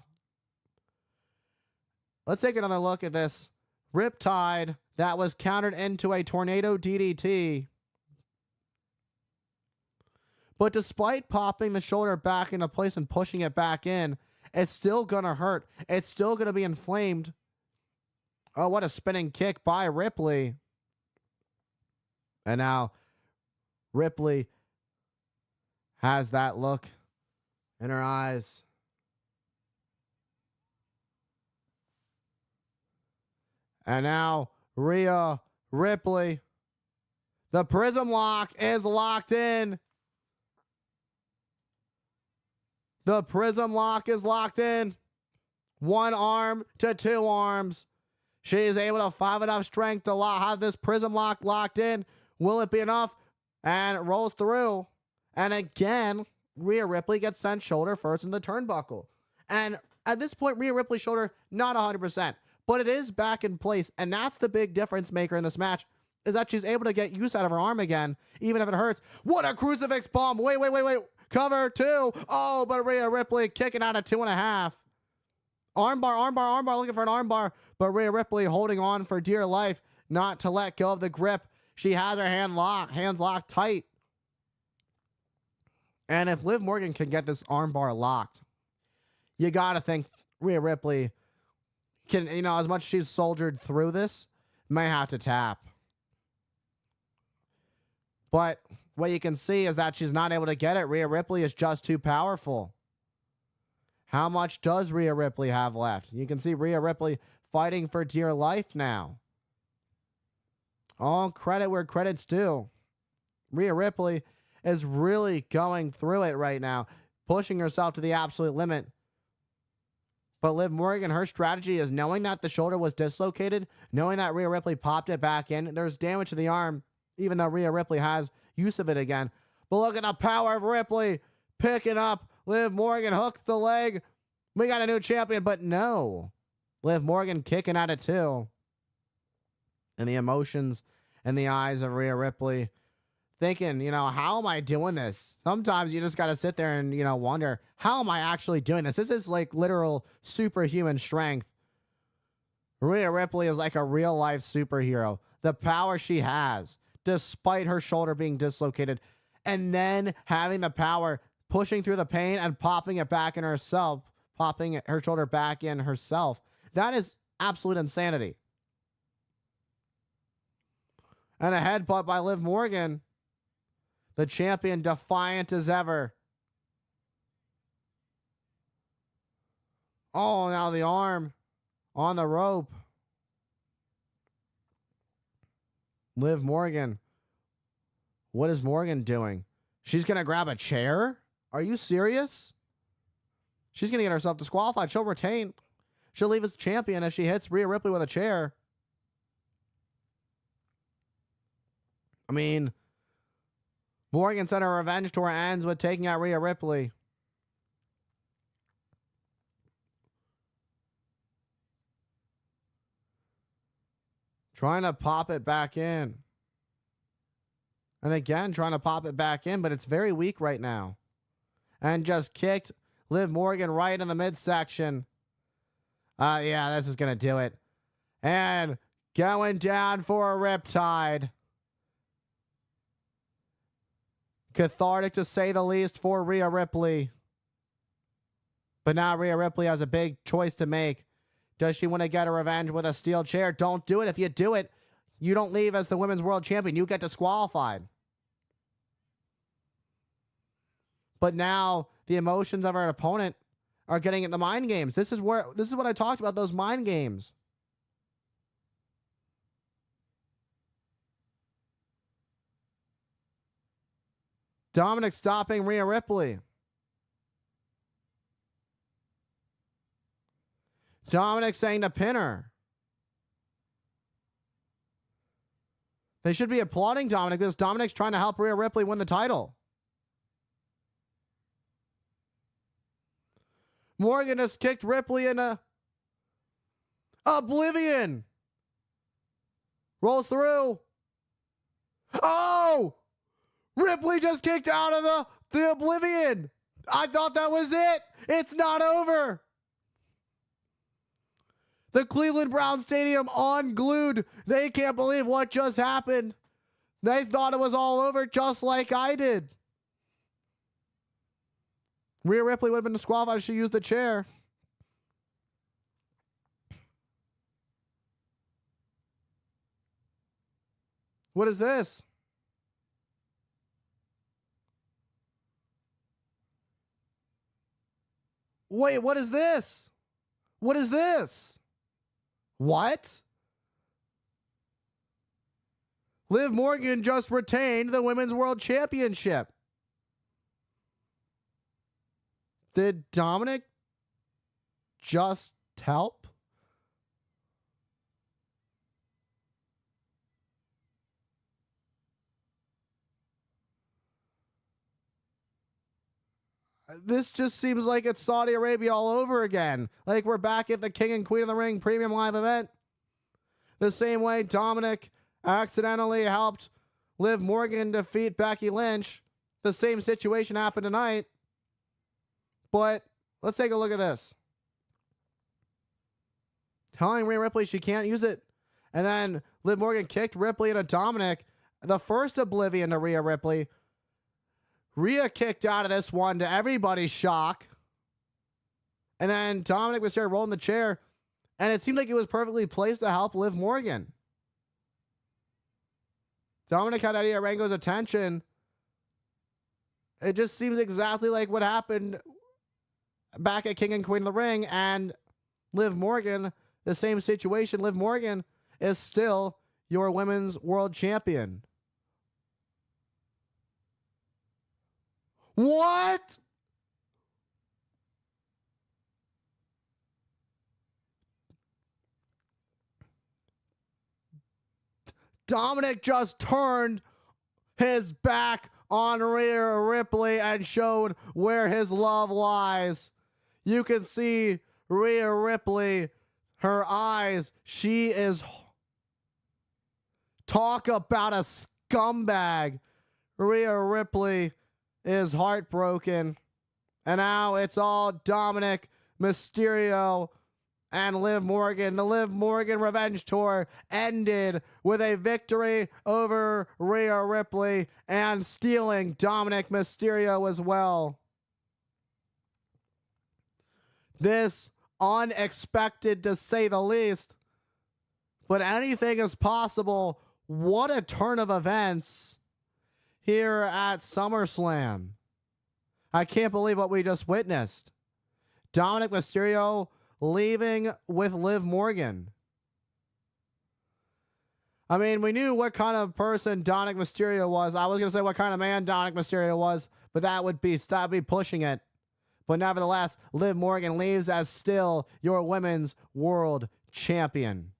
Let's take another look at this. Riptide that was countered into a tornado DDT. But despite popping the shoulder back into place and pushing it back in, it's still going to hurt. It's still going to be inflamed. Oh, what a spinning kick by Ripley. And now Ripley has that look in her eyes. And now Rhea Ripley. The Prism Lock is locked in. The Prism Lock is locked in. 1 arm to 2 arms. She is able to find enough strength to have this Prism Lock locked in. Will it be enough? And it rolls through. And again, Rhea Ripley gets sent shoulder first in the turnbuckle. And at this point, Rhea Ripley's shoulder, not 100%. But it is back in place. And that's the big difference maker in this match, is that she's able to get use out of her arm again, even if it hurts. What a crucifix bomb. Wait. Cover 2. Oh, but Rhea Ripley kicking out at 2.5. Armbar, looking for an armbar. But Rhea Ripley holding on for dear life, not to let go of the grip. She has her hands locked tight. And if Liv Morgan can get this armbar locked, you got to think Rhea Ripley can, as much as she's soldiered through this, may have to tap. But what you can see is that she's not able to get it. Rhea Ripley is just too powerful. How much does Rhea Ripley have left? You can see Rhea Ripley fighting for dear life now. All credit where credit's due. Rhea Ripley is really going through it right now, pushing herself to the absolute limit. But Liv Morgan, her strategy is knowing that the shoulder was dislocated, knowing that Rhea Ripley popped it back in. There's damage to the arm, even though Rhea Ripley has use of it again. But look at the power of Ripley picking up. Liv Morgan hooked the leg. We got a new champion, but no. Liv Morgan kicking at it too. And the emotions in the eyes of Rhea Ripley, thinking, how am I doing this? Sometimes you just got to sit there and, wonder, how am I actually doing this? This is like literal superhuman strength. Rhea Ripley is like a real life superhero. The power she has, despite her shoulder being dislocated, and then having the power, pushing through the pain and popping it back in herself, popping her shoulder back in herself. That is absolute insanity. And a headbutt by Liv Morgan. The champion defiant as ever. Oh, now the arm on the rope. Liv Morgan. What is Morgan doing? She's going to grab a chair? Are you serious? She's going to get herself disqualified. She'll retain. She'll leave as champion if she hits Rhea Ripley with a chair. I mean, Morgan said her revenge tour ends with taking out Rhea Ripley. Trying to pop it back in. And again, trying to pop it back in, but it's very weak right now. And just kicked Liv Morgan right in the midsection. Yeah, this is going to do it. And going down for a riptide. Cathartic to say the least for Rhea Ripley. But now Rhea Ripley has a big choice to make. Does she want to get a revenge with a steel chair? Don't do it. If you do it, you don't leave as the women's world champion. You get disqualified. But now the emotions of our opponent are getting at the mind games. This is what I talked about, those mind games. Dominic stopping Rhea Ripley. Dominic saying to pin her. They should be applauding Dominic because Dominic's trying to help Rhea Ripley win the title. Morgan has kicked Ripley into oblivion. Rolls through. Oh! Ripley just kicked out of the oblivion. I thought that was it. It's not over. The Cleveland Brown Stadium unglued. They can't believe what just happened. They thought it was all over just like I did. Rhea Ripley would have been disqualified if she used the chair. What is this? Wait, what is this? What is this? What? Liv Morgan just retained the Women's World Championship. Did Dominic just help? This just seems like it's Saudi Arabia all over again. Like we're back at the King and Queen of the Ring premium live event. The same way Dominic accidentally helped Liv Morgan defeat Becky Lynch. The same situation happened tonight. But let's take a look at this. Telling Rhea Ripley she can't use it. And then Liv Morgan kicked Ripley into Dominic. The first oblivion to Rhea Ripley. Rhea kicked out of this one to everybody's shock. And then Dominic was there rolling the chair. And it seemed like it was perfectly placed to help Liv Morgan. Dominic had Eddie Arango's attention. It just seems exactly like what happened back at King and Queen of the Ring. And Liv Morgan, the same situation. Liv Morgan is still your women's world champion. What? Dominic just turned his back on Rhea Ripley and showed where his love lies. You can see Rhea Ripley, her eyes. She is... Talk about a scumbag. Rhea Ripley is heartbroken. And now it's all Dominic Mysterio and Liv Morgan. The Liv Morgan Revenge Tour ended with a victory over Rhea Ripley and stealing Dominic Mysterio as well. This unexpected to say the least, but anything is possible. What a turn of events here at SummerSlam. I can't believe what we just witnessed. Dominic Mysterio leaving with Liv Morgan. I mean, we knew what kind of person Dominic Mysterio was. I was going to say what kind of man Dominic Mysterio was, but that would be pushing it. But nevertheless, Liv Morgan leaves as still your women's world champion.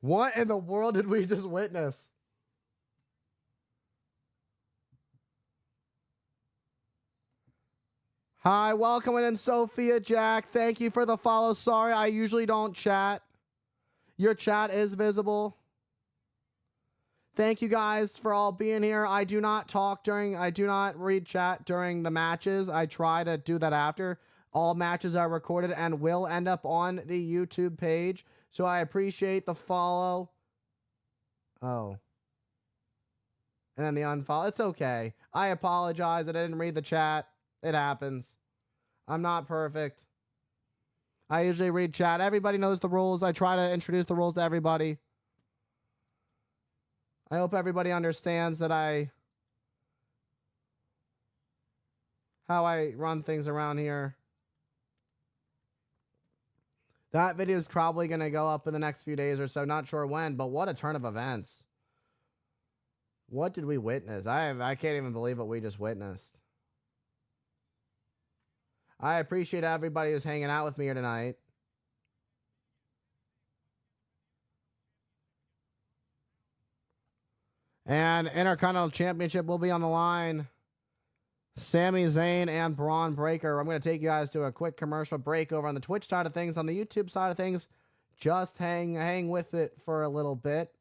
What in the world did we just witness? Hi, welcome in Sophia Jack. Thank you for the follow. Sorry, I usually don't chat. Your chat is visible. Thank you guys for all being here. I do not read chat during the matches. I try to do that after. All matches are recorded and will end up on the YouTube page. So I appreciate the follow. Oh. And then the unfollow. It's okay. I apologize that I didn't read the chat. It happens. I'm not perfect. I usually read chat. Everybody knows the rules. I try to introduce the rules to everybody. I hope everybody understands that how I run things around here. That video is probably going to go up in the next few days or so. Not sure when, but what a turn of events. What did we witness? I can't even believe what we just witnessed. I appreciate everybody who's hanging out with me here tonight. And Intercontinental Championship will be on the line. Sami Zayn and Braun Breaker. I'm going to take you guys to a quick commercial break over on the Twitch side of things. On the YouTube side of things, just hang with it for a little bit.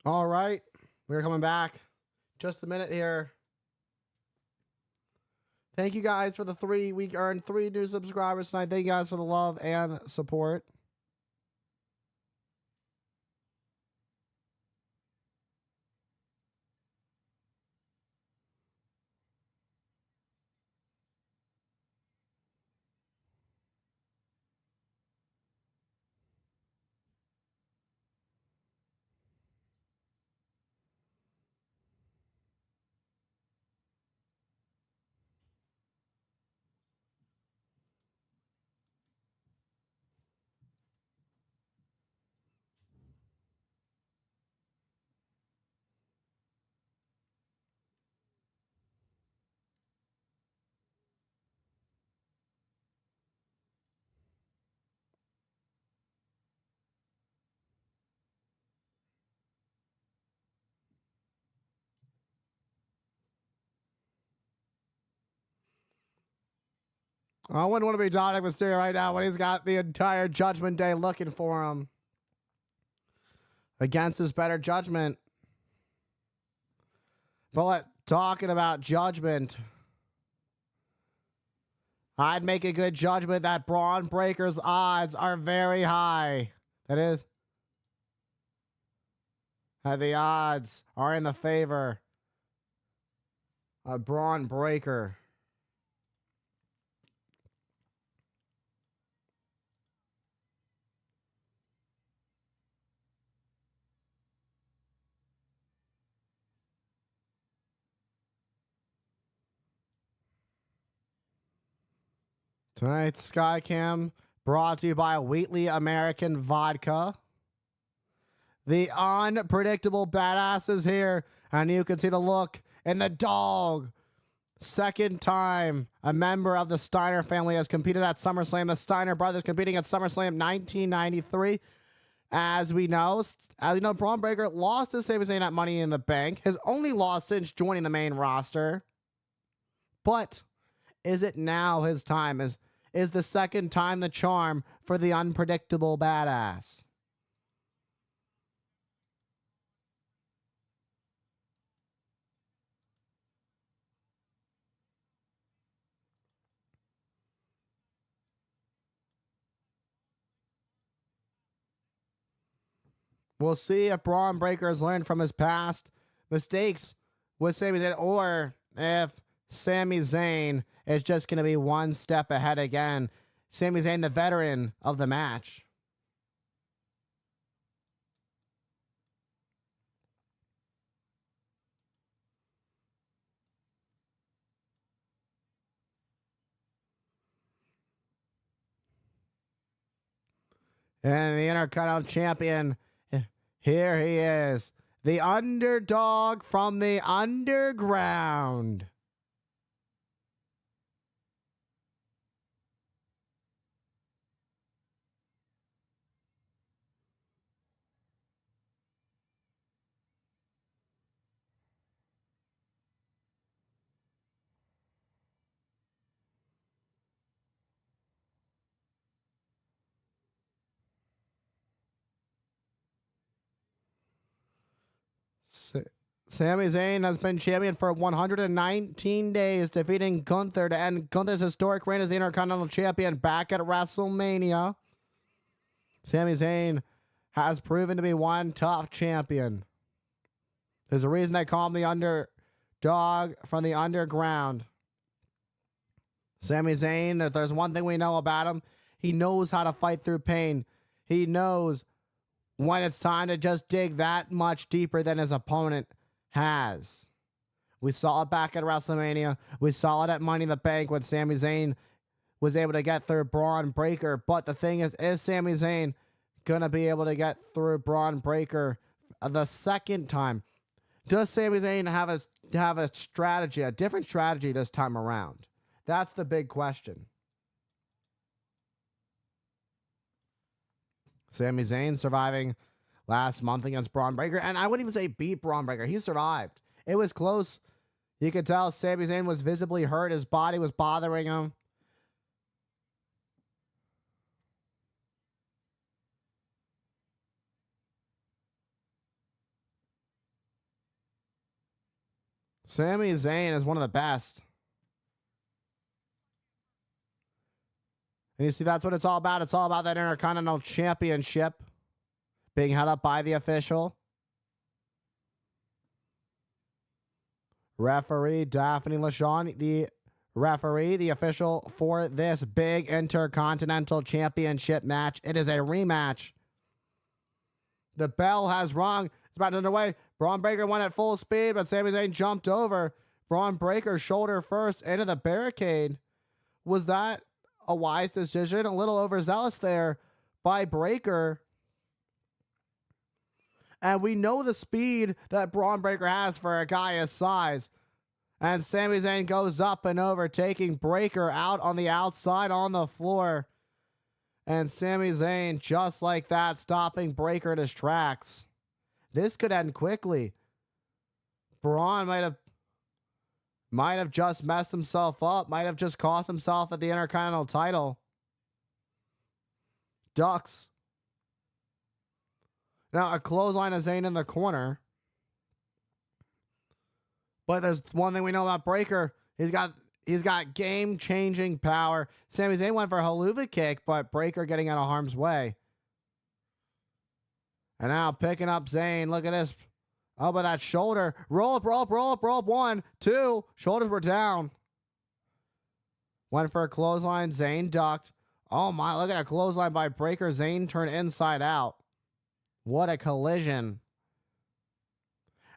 All right. We're coming back. Just a minute here. Thank you guys for the 3. We earned 3 new subscribers tonight. Thank you guys for the love and support. I wouldn't want to be Dominic Mysterio right now when he's got the entire Judgment Day looking for him against his better judgment. But talking about judgment, I'd make a good judgment that Braun Breaker's odds are very high. That is, the odds are in the favor of Braun Breaker. Tonight's Skycam brought to you by Wheatley American Vodka. The unpredictable badass is here, and you can see the look in the dog. Second time a member of the Steiner family has competed at SummerSlam. The Steiner brothers competing at SummerSlam 1993. As we know, Braun Breaker lost to Sami Zayn at Money in the Bank. His only loss since joining the main roster. But is it now his time? Is the second time the charm for the unpredictable badass? We'll see if Braun Breaker has learned from his past mistakes with Sami Zayn, or if Sami Zayn is just going to be one step ahead again. Sami Zayn, the veteran of the match. And the Intercontinental Champion, here he is. The underdog from the underground. Sami Zayn has been champion for 119 days, defeating Gunther to end Gunther's historic reign as the Intercontinental Champion back at WrestleMania. Sami Zayn has proven to be one tough champion. There's a reason they call him the underdog from the underground. Sami Zayn, if there's one thing we know about him, he knows how to fight through pain. He knows when it's time to just dig that much deeper than his opponent has. We saw it back at WrestleMania. We saw it at Money in the Bank when Sami Zayn was able to get through Braun Breaker. But the thing is Sami Zayn going to be able to get through Braun Breaker the second time? Does Sami Zayn have a strategy, a different strategy this time around? That's the big question. Sami Zayn surviving last month against Braun Breaker, and I wouldn't even say beat Braun Breaker. He survived. It was close. You could tell Sami Zayn was visibly hurt. His body was bothering him. Sami Zayn is one of the best. And you see, that's what it's all about. It's all about that Intercontinental Championship being held up by the official. Referee Daphne LaShawn, the referee, the official for this big Intercontinental Championship match. It is a rematch. The bell has rung. It's about underway. Braun Breaker went at full speed, but Sami Zayn jumped over. Braun Breaker shoulder first into the barricade. Was that a wise decision? A little overzealous there by Breaker. And we know the speed that Braun Breaker has for a guy his size. And Sami Zayn goes up and over, taking Breaker out on the outside on the floor. And Sami Zayn, just like that, stopping Breaker in his tracks. This could end quickly. Braun might have just messed himself up, might have just cost himself at the Intercontinental title. Ducks. Now, a clothesline of Zayn in the corner. But there's one thing we know about Breaker. He's got game-changing power. Sami Zayn went for a haluva kick, but Breaker getting out of harm's way. And now picking up Zayn. Look at this. Oh, but that shoulder. Roll up, roll up, roll up, roll up. 1, 2. Shoulders were down. Went for a clothesline. Zayn ducked. Oh, my. Look at a clothesline by Breaker. Zayn turned inside out. What a collision.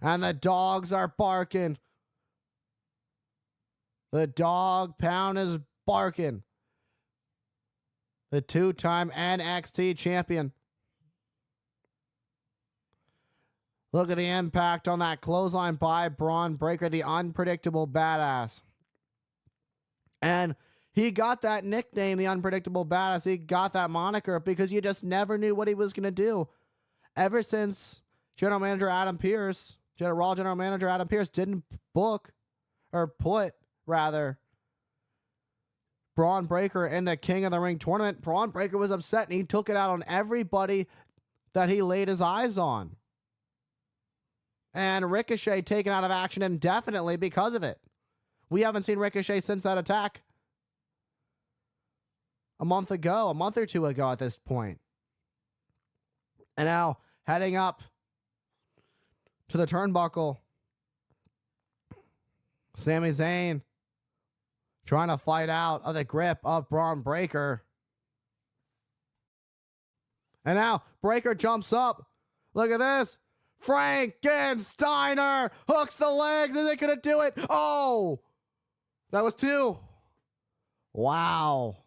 And the dogs are barking. The dog pound is barking. The 2-time NXT champion. Look at the impact on that clothesline by Braun Breaker, the unpredictable badass. And he got that nickname, the unpredictable badass. He got that moniker because you just never knew what he was going to do. Ever since Raw General Manager Adam Pearce didn't put Braun Breaker in the King of the Ring tournament, Braun Breaker was upset and he took it out on everybody that he laid his eyes on. And Ricochet taken out of action indefinitely because of it. We haven't seen Ricochet since that attack a month or two ago at this point. And now heading up to the turnbuckle, Sami Zayn trying to fight out of the grip of Braun Breaker. And now Breaker jumps up. Look at this. Frankensteiner hooks the legs. Is it going to do it? Oh, that was 2. Wow.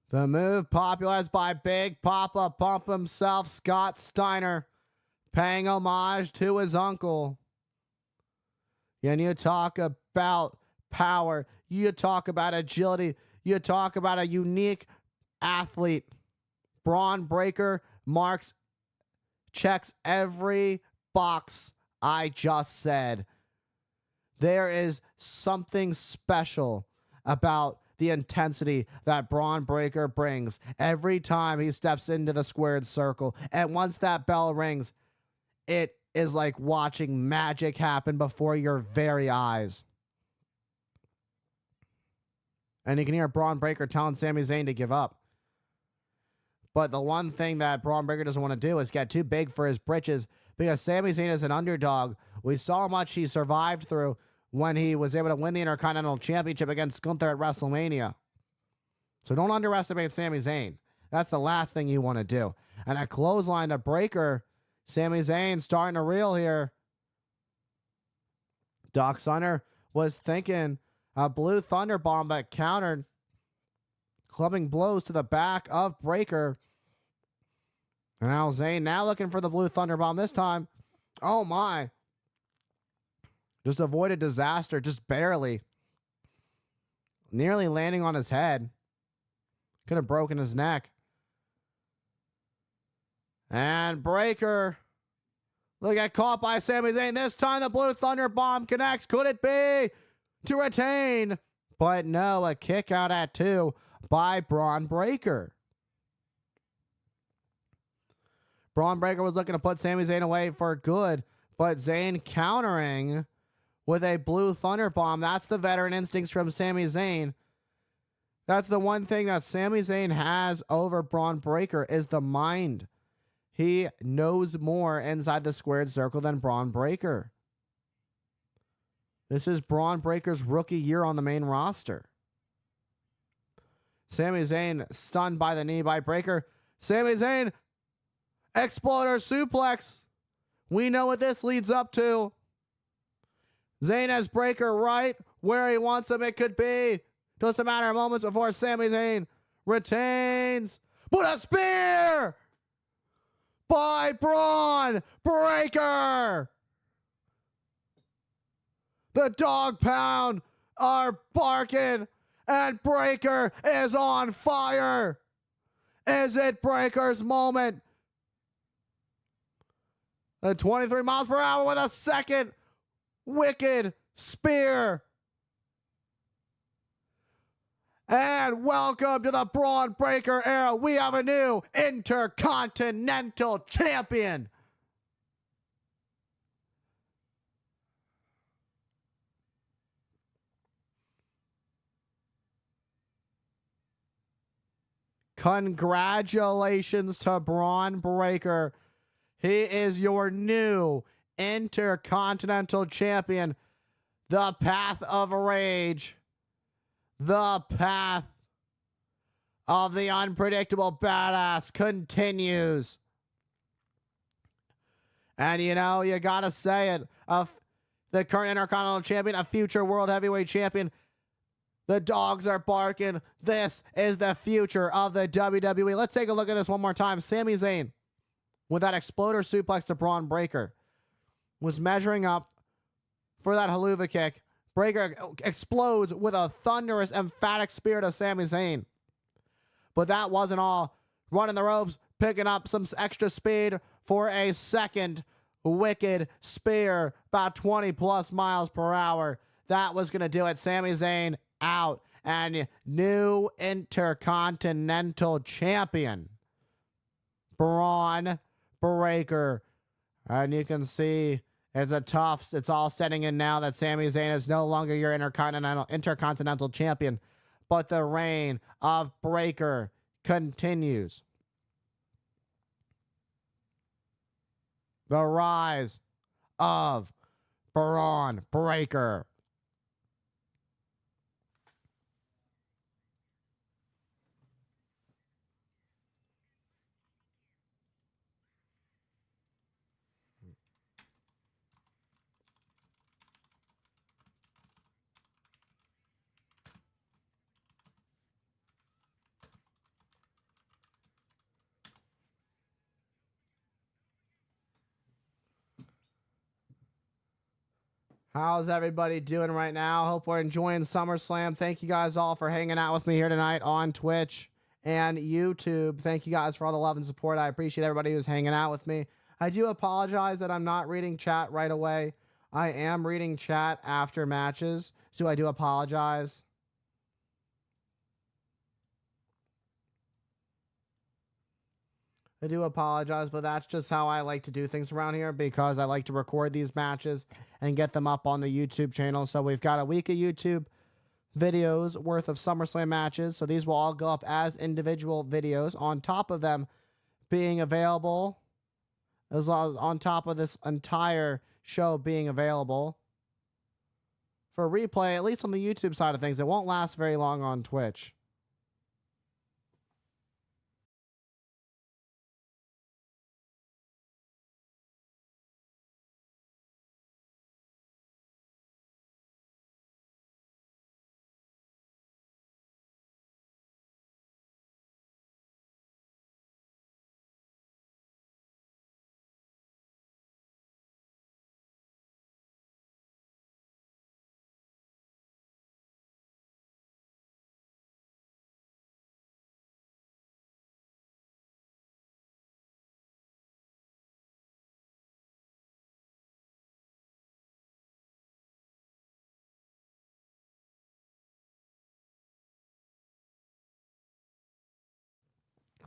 The move popularized by Big Papa Pump himself, Scott Steiner, paying homage to his uncle. And you talk about power. You talk about agility. You talk about a unique athlete. Braun Breaker checks every box I just said. There is something special about the intensity that Braun Breaker brings every time he steps into the squared circle. And once that bell rings, it is like watching magic happen before your very eyes. And you can hear Braun Breaker telling Sami Zayn to give up. But the one thing that Braun Breaker doesn't want to do is get too big for his britches, because Sami Zayn is an underdog. We saw how much he survived through when he was able to win the Intercontinental Championship against Gunther at WrestleMania. So don't underestimate Sami Zayn. That's the last thing you want to do. And a clothesline to Breaker. Sami Zayn starting to reel here. Doc Sunner was thinking a Blue Thunder Bomb, but countered, clubbing blows to the back of Breaker. Now Zayn now looking for the Blue Thunder Bomb this time. Oh my. Just avoided disaster, just barely. Nearly landing on his head. Could have broken his neck. And Breaker. Look at caught by Sami Zayn. This time the Blue Thunder Bomb connects. Could it be to retain? But no, a kick out at 2 by Braun Breaker. Braun Breaker was looking to put Sami Zayn away for good, but Zayn countering with a blue thunder bomb. That's the veteran instincts from Sami Zayn. That's the one thing that Sami Zayn has over Braun Breaker is the mind. He knows more inside the squared circle than Braun Breaker. This is Braun Breaker's rookie year on the main roster. Sami Zayn stunned by the knee by Breaker. Sami Zayn, exploder suplex. We know what this leads up to. Zayn has Breaker right where he wants him. It could be just a matter of moments before Sami Zayn retains. But a spear by Braun Breaker. The dog pound are barking, and Breaker is on fire. Is it Breaker's moment? At 23 miles per hour with a second wicked spear. And welcome to the Braun Breaker era. We have a new Intercontinental Champion. Congratulations to Braun Breaker. He is your new Intercontinental Champion. The path of rage. The path of the unpredictable badass continues. And you know, you gotta say it. The current Intercontinental Champion, a future World Heavyweight Champion. The dogs are barking. This is the future of the WWE. Let's take a look at this one more time. Sami Zayn, with that exploder suplex to Braun Breaker, was measuring up for that haluva kick. Breaker explodes with a thunderous, emphatic spear to Sami Zayn. But that wasn't all. Running the ropes, picking up some extra speed for a second wicked spear, about 20 plus miles per hour. That was going to do it. Sami Zayn out, and new Intercontinental Champion, Braun Breaker. And you can see it's all setting in now that Sami Zayn is no longer your Intercontinental Champion, but the reign of Breaker continues. The rise of Braun Breaker. How's everybody doing right now? Hope we're enjoying SummerSlam. Thank you guys all for hanging out with me here tonight on Twitch and YouTube. Thank you guys for all the love and support. I appreciate everybody who's hanging out with me. I do apologize that I'm not reading chat right away. I am reading chat after matches, so I do apologize. I do apologize, but that's just how I like to do things around here, because I like to record these matches and get them up on the YouTube channel. So we've got a week of YouTube videos worth of SummerSlam matches. So these will all go up as individual videos on top of them being available, as well as on top of this entire show being available for replay, at least on the YouTube side of things. It won't last very long on Twitch.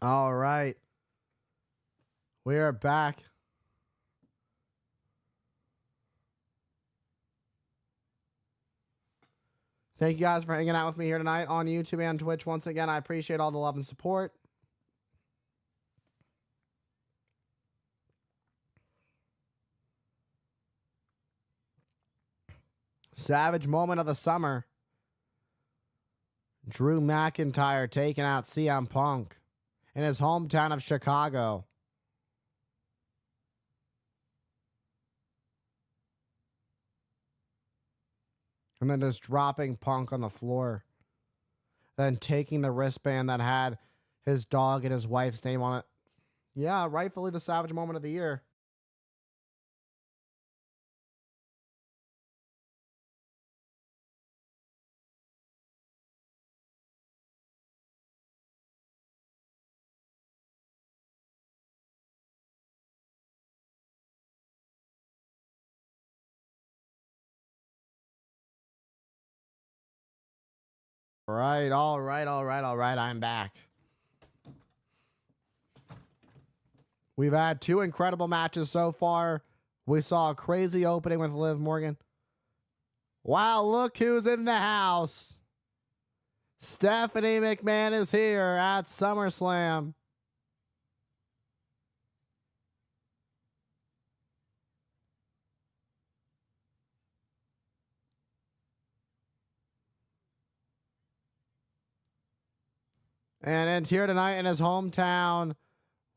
All right. We are back. Thank you guys for hanging out with me here tonight on YouTube and Twitch. Once again, I appreciate all the love and support. Savage moment of the summer. Drew McIntyre taking out CM Punk in his hometown of Chicago. And then just dropping Punk on the floor. Then taking the wristband that had his dog and his wife's name on it. Yeah, rightfully the Savage moment of the year. All right. I'm back. We've had 2 incredible matches so far. We saw a crazy opening with Liv Morgan. Wow, look who's in the house. Stephanie McMahon is here at SummerSlam. And here tonight in his hometown,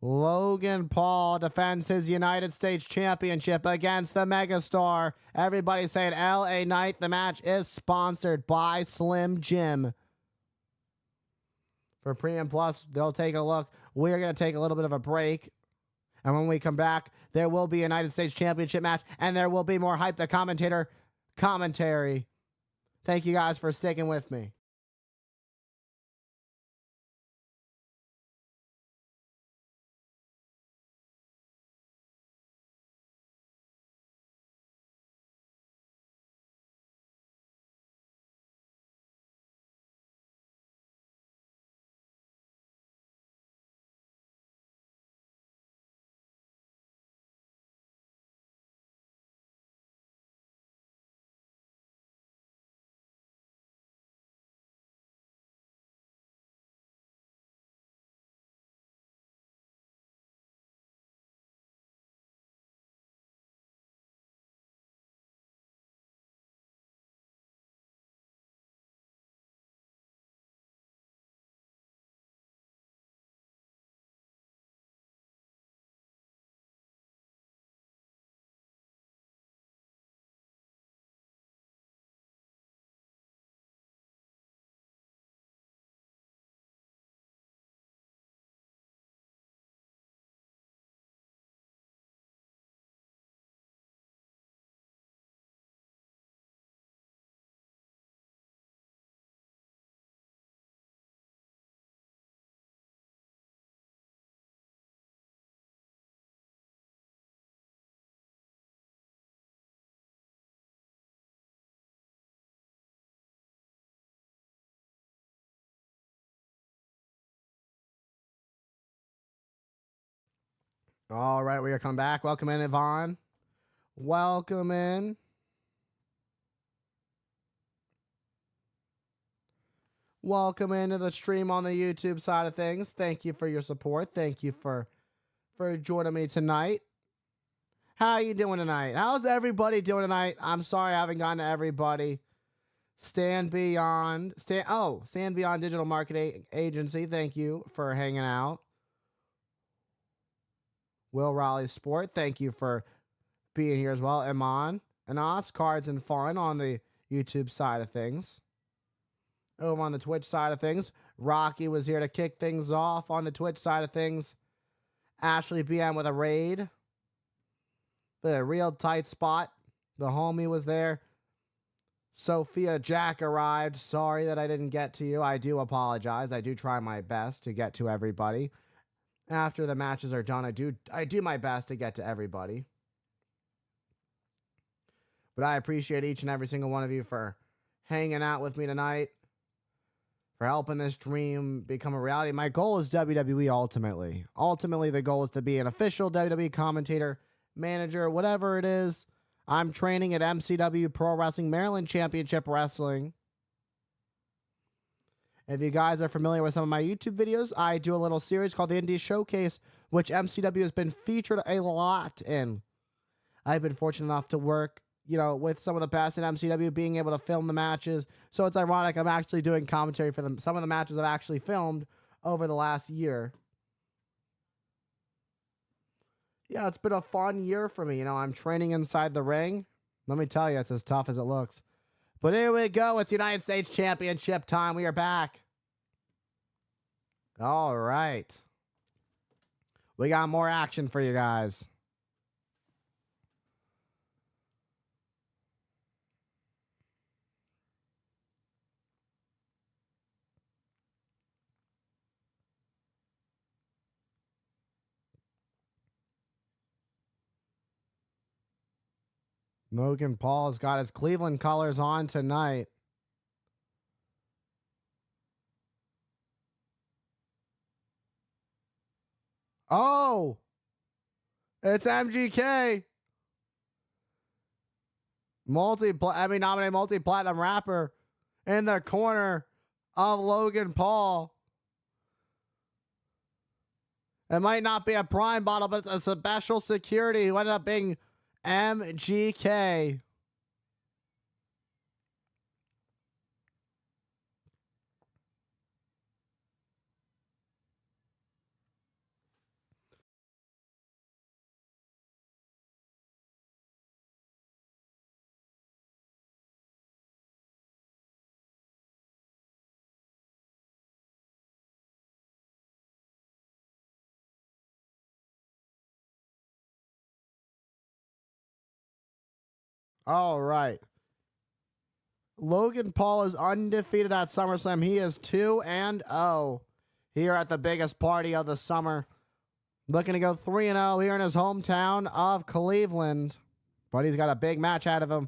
Logan Paul defends his United States Championship against the megastar. Everybody saying LA Knight. The match is sponsored by Slim Jim. For Premium Plus, they'll take a look. We're going to take a little bit of a break. And when we come back, there will be a United States Championship match. And there will be more Hype the Commentator commentary. Thank you guys for sticking with me. All right, we are coming back. Welcome in, Yvonne. Welcome in. Welcome into the stream on the YouTube side of things. Thank you for your support. Thank you for joining me tonight. How you doing tonight? How's everybody doing tonight? I'm sorry I haven't gotten to everybody. Stand Beyond Digital Marketing Agency. Thank you for hanging out. Will Raleigh Sport, thank you for being here as well. Iman, Anas, Cards and Fun on the YouTube side of things. Over on the Twitch side of things, Rocky was here to kick things off on the Twitch side of things. Ashley BM with a raid. The real tight spot. The homie was there. Sophia Jack arrived. Sorry that I didn't get to you. I do apologize. I do try my best to get to everybody. After the matches are done, I do my best to get to everybody. But I appreciate each and every single one of you for hanging out with me tonight, for helping this dream become a reality. My goal is WWE ultimately. Ultimately, the goal is to be an official WWE commentator, manager, whatever it is. I'm training at MCW Pro Wrestling, Maryland Championship Wrestling. If you guys are familiar with some of my YouTube videos, I do a little series called the Indie Showcase, which MCW has been featured a lot in. I've been fortunate enough to work, with some of the best in MCW, being able to film the matches. So it's ironic I'm actually doing commentary for them. Some of the matches I've actually filmed over the last year. Yeah, it's been a fun year for me. I'm training inside the ring. Let me tell you, it's as tough as it looks. But here we go. It's United States Championship time. We are back. All right. We got more action for you guys. Logan Paul's got his Cleveland colors on tonight. Oh, it's MGK. Nominated multi-platinum rapper in the corner of Logan Paul. It might not be a prime bottle, but it's a special security who ended up being MGK. All right. Logan Paul is undefeated at SummerSlam. He is 2-0 here at the biggest party of the summer. Looking to go 3-0 here in his hometown of Cleveland. But he's got a big match out of him.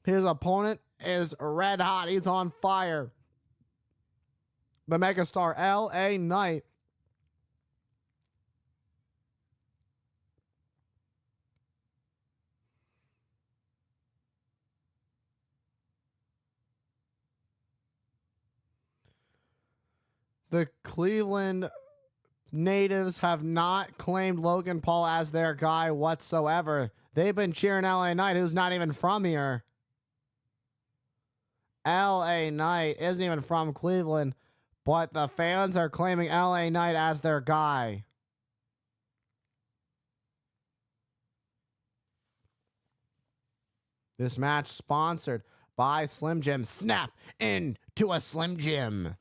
His opponent is red hot. He's on fire. The megastar LA Knight. The Cleveland natives have not claimed Logan Paul as their guy whatsoever. They've been cheering LA Knight, who's not even from here. LA Knight isn't even from Cleveland, but the fans are claiming LA Knight as their guy. This match sponsored by Slim Jim. Snap into a Slim Jim.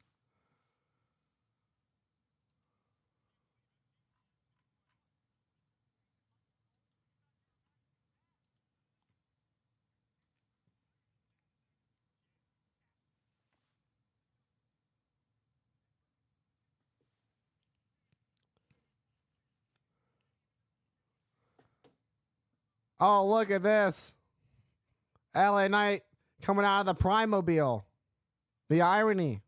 Oh, look at this. LA Knight coming out of the Primobile. The irony.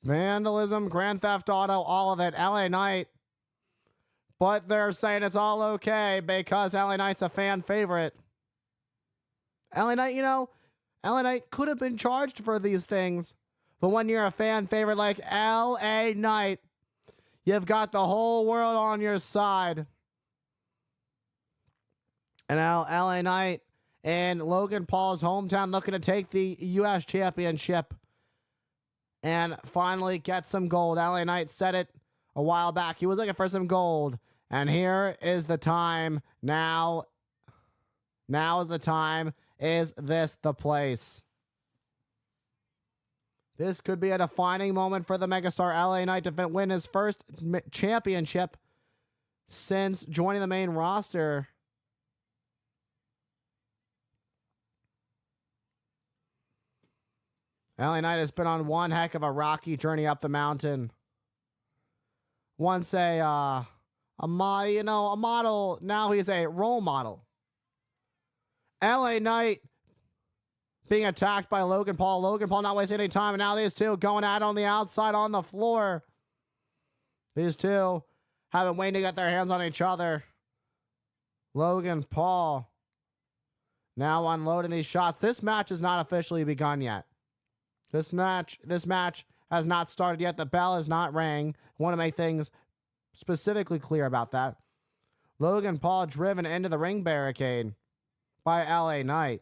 Vandalism, Grand Theft Auto, all of it. LA Knight. But they're saying it's all okay because LA Knight's a fan favorite. LA Knight, LA Knight could have been charged for these things. But when you're a fan favorite like LA Knight, you've got the whole world on your side. And now LA Knight in Logan Paul's hometown looking to take the U.S. Championship and finally get some gold. LA Knight said it a while back. He was looking for some gold. And here is the time. Now is the time. Is this the place? This could be a defining moment for the megastar LA Knight to win his first championship since joining the main roster. LA Knight has been on one heck of a rocky journey up the mountain. Once a model, now he's a role model. LA Knight being attacked by Logan Paul. Logan Paul not wasting any time, and now these two going at it on the outside on the floor. These two have been waiting to get their hands on each other. Logan Paul now unloading these shots. This match has not officially begun yet. This match has not started yet. The bell is not rang. I want to make things specifically clear about that. Logan Paul driven into the ring barricade by LA Knight.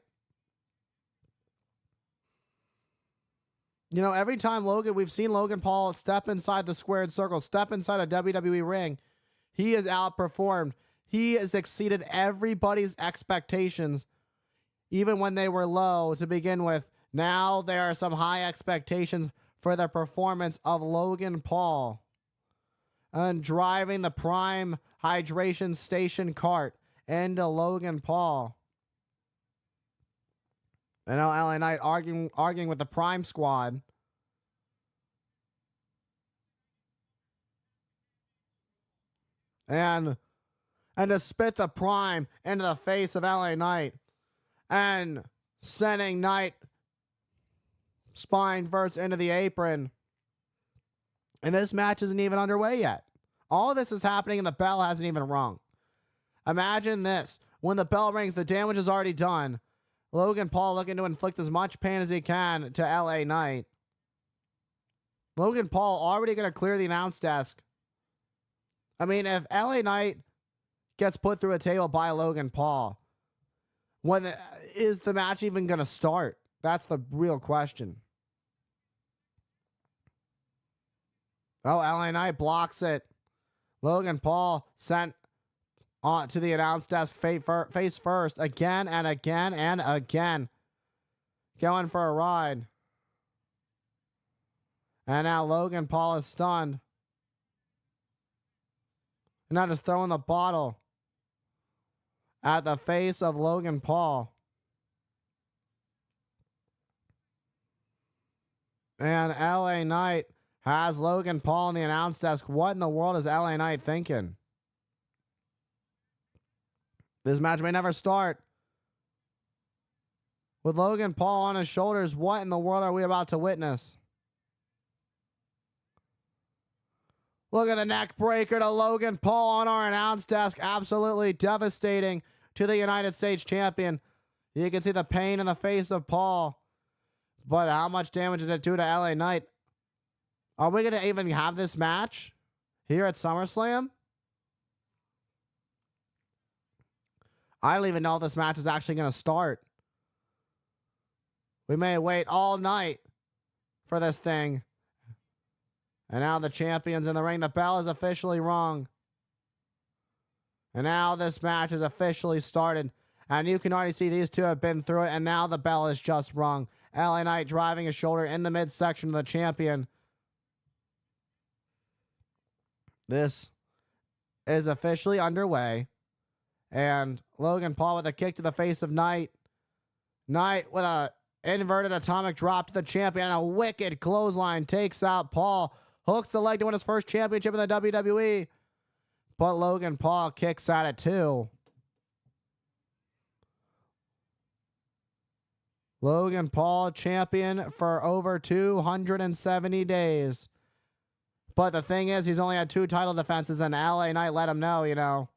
You know, every time we've seen Logan Paul step inside the squared circle, step inside a WWE ring, he has outperformed. He has exceeded everybody's expectations, even when they were low to begin with. Now there are some high expectations for the performance of Logan Paul. And driving the Prime Hydration Station cart into Logan Paul. And now LA Knight arguing with the Prime Squad. And to spit the Prime into the face of LA Knight. And sending Knight spine first into the apron. And this match isn't even underway yet. All of this is happening and the bell hasn't even rung. Imagine this. When the bell rings, the damage is already done. Logan Paul looking to inflict as much pain as he can to LA Knight. Logan Paul already going to clear the announce desk. I mean, if LA Knight gets put through a table by Logan Paul, is the match even going to start? That's the real question. Oh, LA Knight blocks it. Logan Paul sent on to the announce desk face first again and again and again. Going for a ride. And now Logan Paul is stunned. And now just throwing the bottle at the face of Logan Paul. And LA Knight has Logan Paul on the announce desk. What in the world is LA Knight thinking? This match may never start. With Logan Paul on his shoulders, what in the world are we about to witness? Look at the neck breaker to Logan Paul on our announce desk. Absolutely devastating to the United States champion. You can see the pain in the face of Paul. But how much damage did it do to LA Knight? Are we going to even have this match here at SummerSlam? I don't even know if this match is actually going to start. We may wait all night for this thing. And now the champion's in the ring. The bell is officially rung. And now this match is officially started. And you can already see these two have been through it. And now the bell is just rung. LA Knight driving his shoulder in the midsection of the champion. This is officially underway. And Logan Paul with a kick to the face of Knight. Knight with a inverted atomic drop to the champion. And a wicked clothesline takes out Paul. Hooks the leg to win his first championship in the WWE. But Logan Paul kicks at it too. Logan Paul champion for over 270 days. But the thing is, he's only had 2 title defenses, and LA Knight let him know,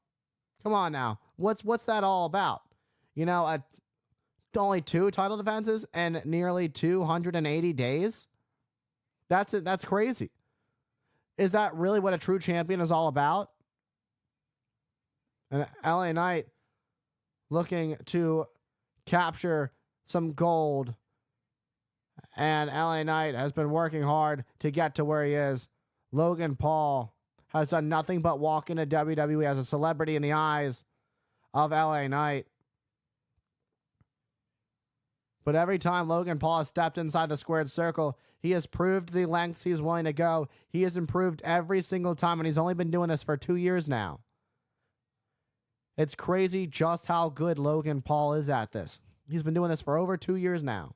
Come on now. What's that all about? Only 2 title defenses and nearly 280 days? That's it. That's crazy. Is that really what a true champion is all about? And LA Knight looking to capture some gold. And LA Knight has been working hard to get to where he is. Logan Paul has done nothing but walk into WWE as a celebrity in the eyes of LA Knight. But every time Logan Paul has stepped inside the squared circle, he has proved the lengths he's willing to go. He has improved every single time, and he's only been doing this for 2 years now. It's crazy just how good Logan Paul is at this. He's been doing this for over 2 years now.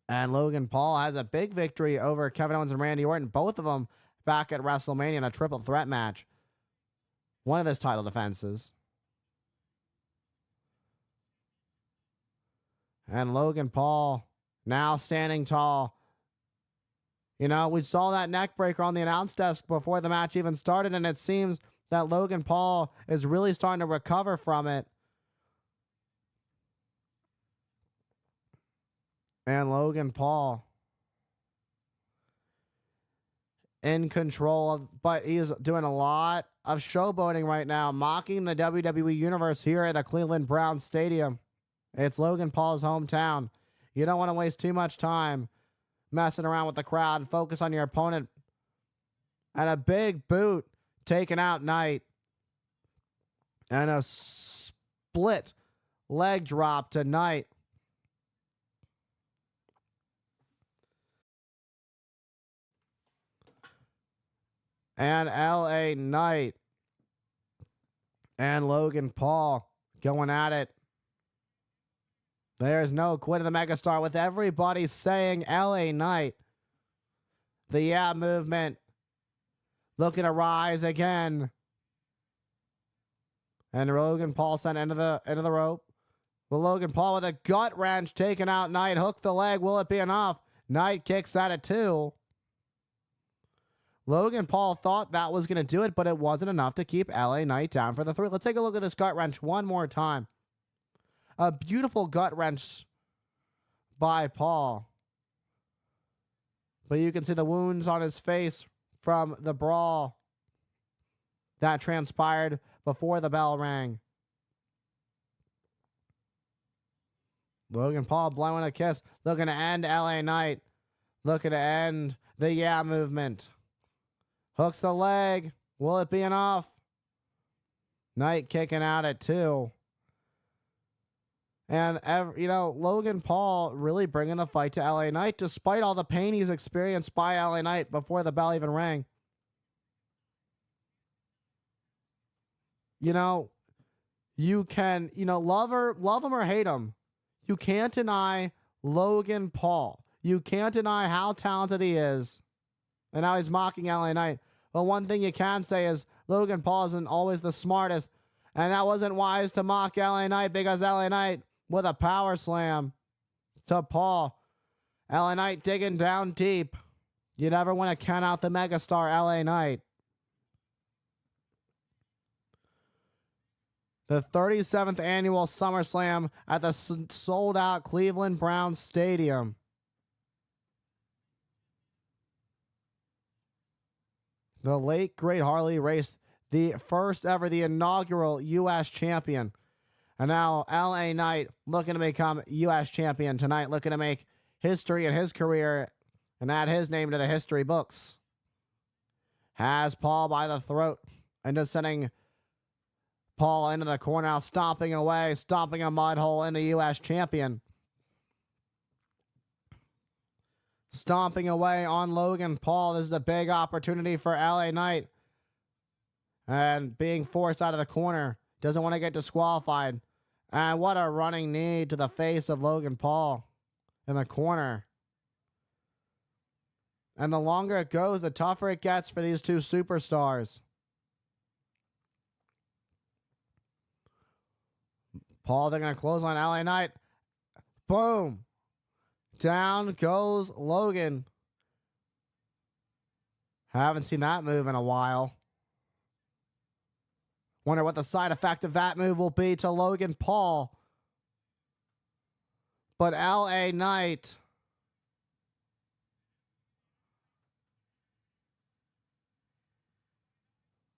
And Logan Paul has a big victory over Kevin Owens and Randy Orton, both of them back at WrestleMania in a triple threat match. One of his title defenses. And Logan Paul now standing tall. You know, we saw that neck breaker on the announce desk before the match even started, and it seems that Logan Paul is really starting to recover from it. And Logan Paul in control of, but he is doing a lot of showboating right now, mocking the WWE Universe here at the Cleveland Browns Stadium. It's Logan Paul's hometown. You don't want to waste too much time messing around with the crowd. Focus on your opponent. And a big boot taking out Knight. And a split leg drop to Knight. And LA Knight and Logan Paul going at it. There's no quit of the megastar with everybody saying LA Knight. The yeah movement looking to rise again. And Logan Paul sent into the rope. Well, Logan Paul with a gut wrench taking out Knight. Hook the leg. Will it be enough? Knight kicks out at 2. Logan Paul thought that was going to do it, but it wasn't enough to keep LA Knight down for the 3. Let's take a look at this gut wrench one more time. A beautiful gut wrench by Paul. But you can see the wounds on his face from the brawl that transpired before the bell rang. Logan Paul blowing a kiss, looking to end LA Knight. Looking to end the yeah movement. Hooks the leg. Will it be enough? Knight kicking out at 2. And, you know, Logan Paul really bringing the fight to LA Knight despite all the pain he's experienced by LA Knight before the bell even rang. You know, you can, you know, love him or hate him. You can't deny Logan Paul. You can't deny how talented he is. And now he's mocking LA Knight. But one thing you can say is Logan Paul isn't always the smartest. And that wasn't wise to mock LA Knight because LA Knight with a power slam to Paul. LA Knight digging down deep. You never want to count out the megastar LA Knight. The 37th annual SummerSlam at the sold-out Cleveland Browns Stadium. The late, great Harley Race, the first ever, the inaugural U.S. champion. And now LA Knight looking to become U.S. champion tonight, looking to make history in his career and add his name to the history books. Has Paul by the throat and just sending Paul into the corner now, stomping away, stomping a mud hole in the U.S. champion. Stomping away on Logan Paul. This is a big opportunity for LA Knight. And being forced out of the corner. Doesn't want to get disqualified. And what a running knee to the face of Logan Paul in the corner. And the longer it goes, the tougher it gets for these two superstars. Paul, they're going to close on LA Knight. Boom. Down goes Logan. Haven't seen that move in a while. Wonder what the side effect of that move will be to Logan Paul. But LA Knight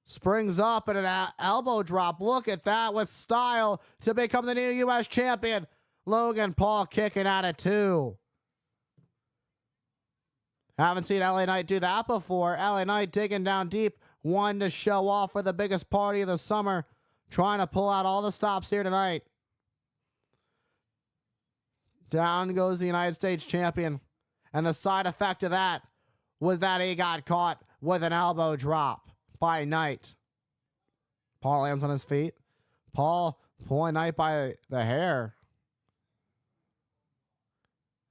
springs up and an elbow drop. Look at that with style to become the new U.S. champion. Logan Paul kicking out at 2. Haven't seen LA Knight do that before. LA Knight digging down deep. One to show off for the biggest party of the summer. Trying to pull out all the stops here tonight. Down goes the United States champion. And the side effect of that was that he got caught with an elbow drop. by Knight. Paul lands on his feet. Paul pulling Knight by the hair.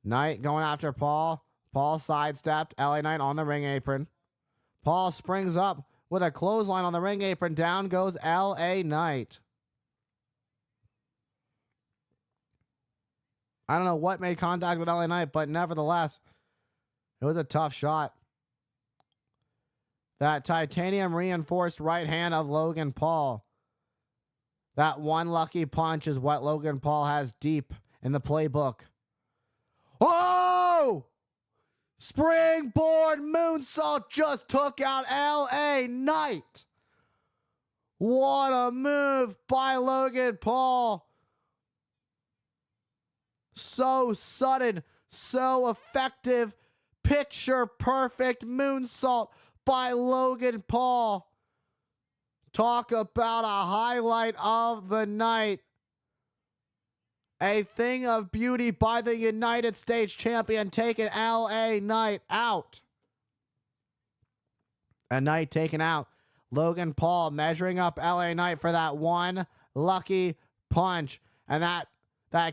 Knight going after Paul. Paul sidestepped. LA Knight on the ring apron. Paul springs up with a clothesline on the ring apron. Down goes LA Knight. I don't know what made contact with LA Knight, but nevertheless, it was a tough shot. That titanium reinforced right hand of Logan Paul. That one lucky punch is what Logan Paul has deep in the playbook. Oh! Springboard moonsault just took out LA Knight. What a move by Logan Paul. So sudden, so effective, picture perfect moonsault by Logan Paul. Talk about a highlight of the night. A thing of beauty by the United States champion, taking LA Knight out. And Knight taken out. Logan Paul measuring up LA Knight for that one lucky punch. And that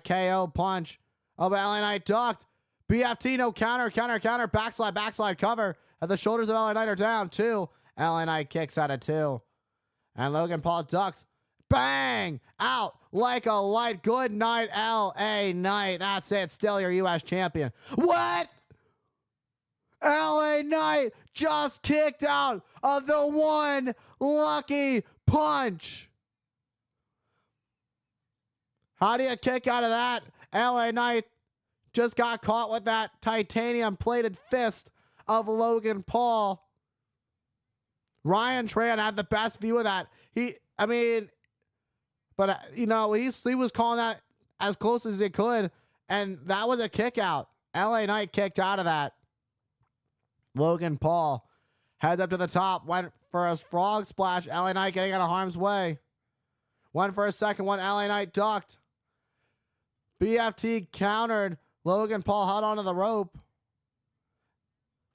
KO punch. Oh, but LA Knight ducked. BFT, no counter, backslide, cover. As the shoulders of LA Knight are down, 2. LA Knight kicks out of 2. And Logan Paul ducks. Bang! Out like a light. Good night, LA Knight. That's it. Still your U.S. champion. What? LA Knight just kicked out of the one lucky punch. How do you kick out of that? LA Knight just got caught with that titanium plated fist of Logan Paul. Ryan Tran had the best view of that. He was calling that as close as he could, and that was a kick out. LA Knight kicked out of that. Logan Paul heads up to the top, went for a frog splash. LA Knight getting out of harm's way. Went for a second one. LA Knight ducked. BFT countered. Logan Paul held onto the rope.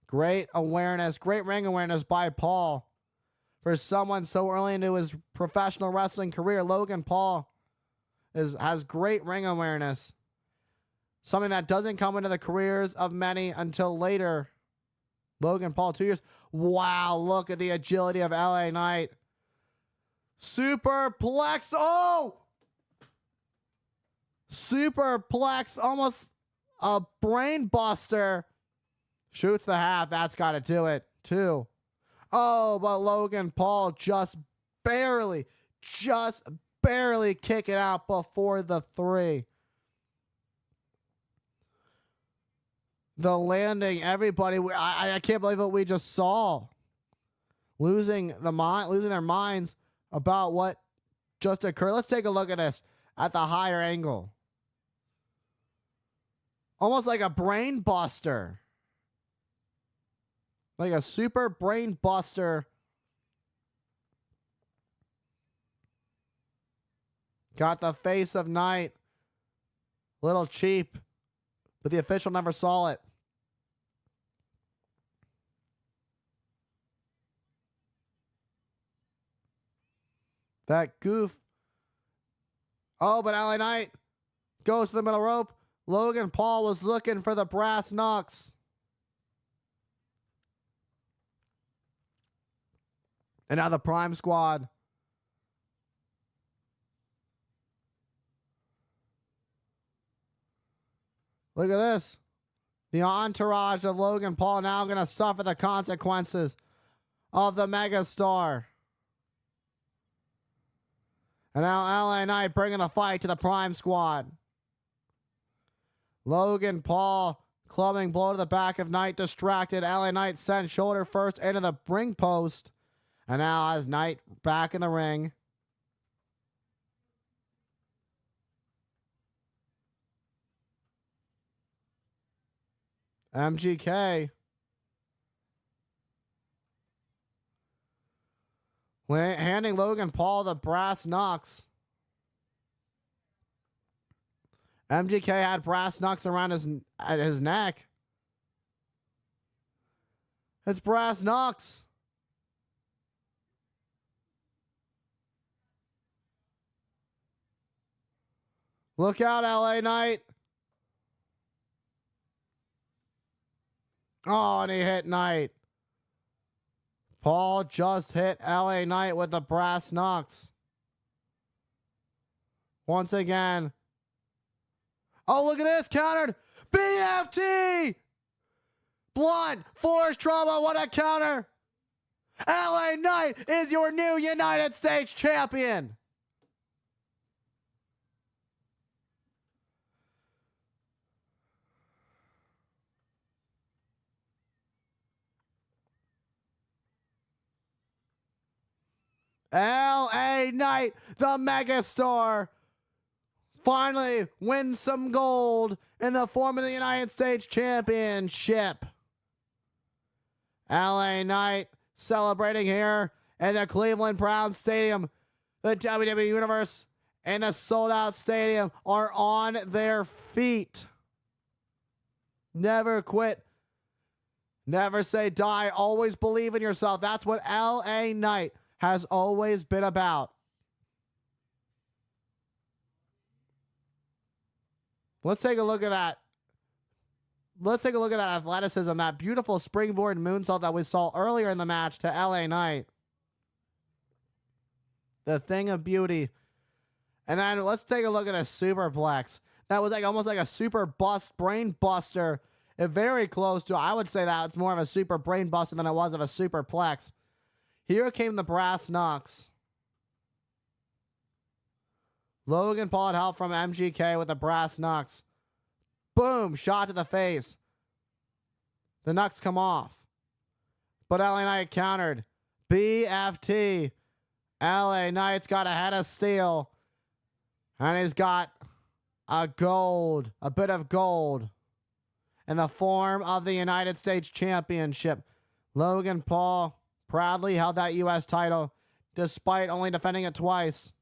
Great awareness, great ring awareness by Paul. For someone so early into his professional wrestling career, Logan Paul has great ring awareness. Something that doesn't come into the careers of many until later. Logan Paul, 2 years. Wow, look at the agility of LA Knight. Superplex. Oh! Superplex, almost a brain buster. Shoots the half. That's got to do it. 2. Oh, but Logan Paul just barely kick it out before the 3. The landing, everybody, I can't believe what we just saw. Losing their minds about what just occurred. Let's take a look at this at the higher angle. Almost like a brain buster. Like a super brain buster. Got the face of Knight. Little cheap. But the official never saw it. That goof. Oh, but LA Knight goes to the middle rope. Logan Paul was looking for the brass knucks. And now the Prime Squad. Look at this. The entourage of Logan Paul now going to suffer the consequences of the megastar. And now LA Knight bringing the fight to the Prime Squad. Logan Paul clubbing blow to the back of Knight, distracted. LA Knight sent shoulder first into the ring post. And now has Knight back in the ring. MGK. Handing Logan Paul the brass knucks. MGK had brass knucks around his neck. It's brass knucks. Look out, LA Knight. Oh, and he hit Knight. Paul just hit LA Knight with the brass knucks. Once again. Oh, look at this. Countered. BFT. Blunt. Force trauma. What a counter. LA Knight is your new United States champion. LA Knight, the megastar, finally wins some gold in the form of the United States Championship. LA Knight celebrating here in the Cleveland Browns Stadium. The WWE Universe and the sold-out stadium are on their feet. Never quit. Never say die. Always believe in yourself. That's what LA Knight has always been about. Let's take a look at that. Let's take a look at that athleticism, that beautiful springboard moonsault that we saw earlier in the match to LA Knight. The thing of beauty. And then let's take a look at the superplex. That was like almost like a super bust, brain buster. Very close to, I would say that it's more of a super brain buster than it was of a superplex. Here came the brass knucks. Logan Paul had help from MGK with the brass knucks. Boom, shot to the face. The knucks come off. But LA Knight countered. BFT. LA Knight's got a head of steel. And he's got a bit of gold in the form of the United States Championship. Logan Paul proudly held that U.S. title despite only defending it twice.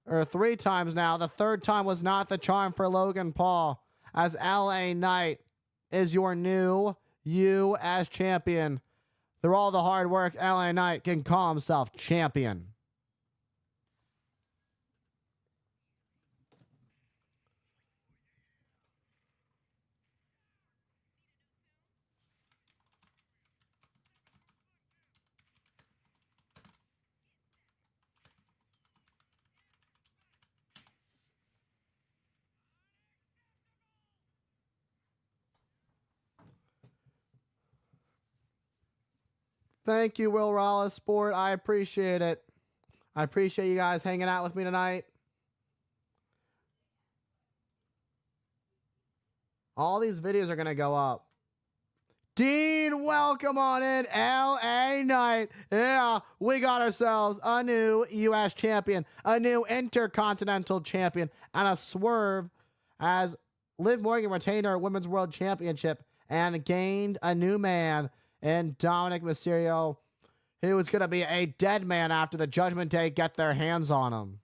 Or 3 times now. The 3rd time was not the charm for Logan Paul, as LA Knight is your new U.S. champion. Through all the hard work, LA Knight can call himself champion. Thank you, Will Rallis Sport. I appreciate it. I appreciate you guys hanging out with me tonight. All these videos are going to go up. Dean, welcome on in. LA Knight. Yeah, we got ourselves a new U.S. champion, a new Intercontinental champion, and a swerve as Liv Morgan retained our Women's World Championship and gained a new man in Dominic Mysterio, who was going to be a dead man after the Judgment Day get their hands on him.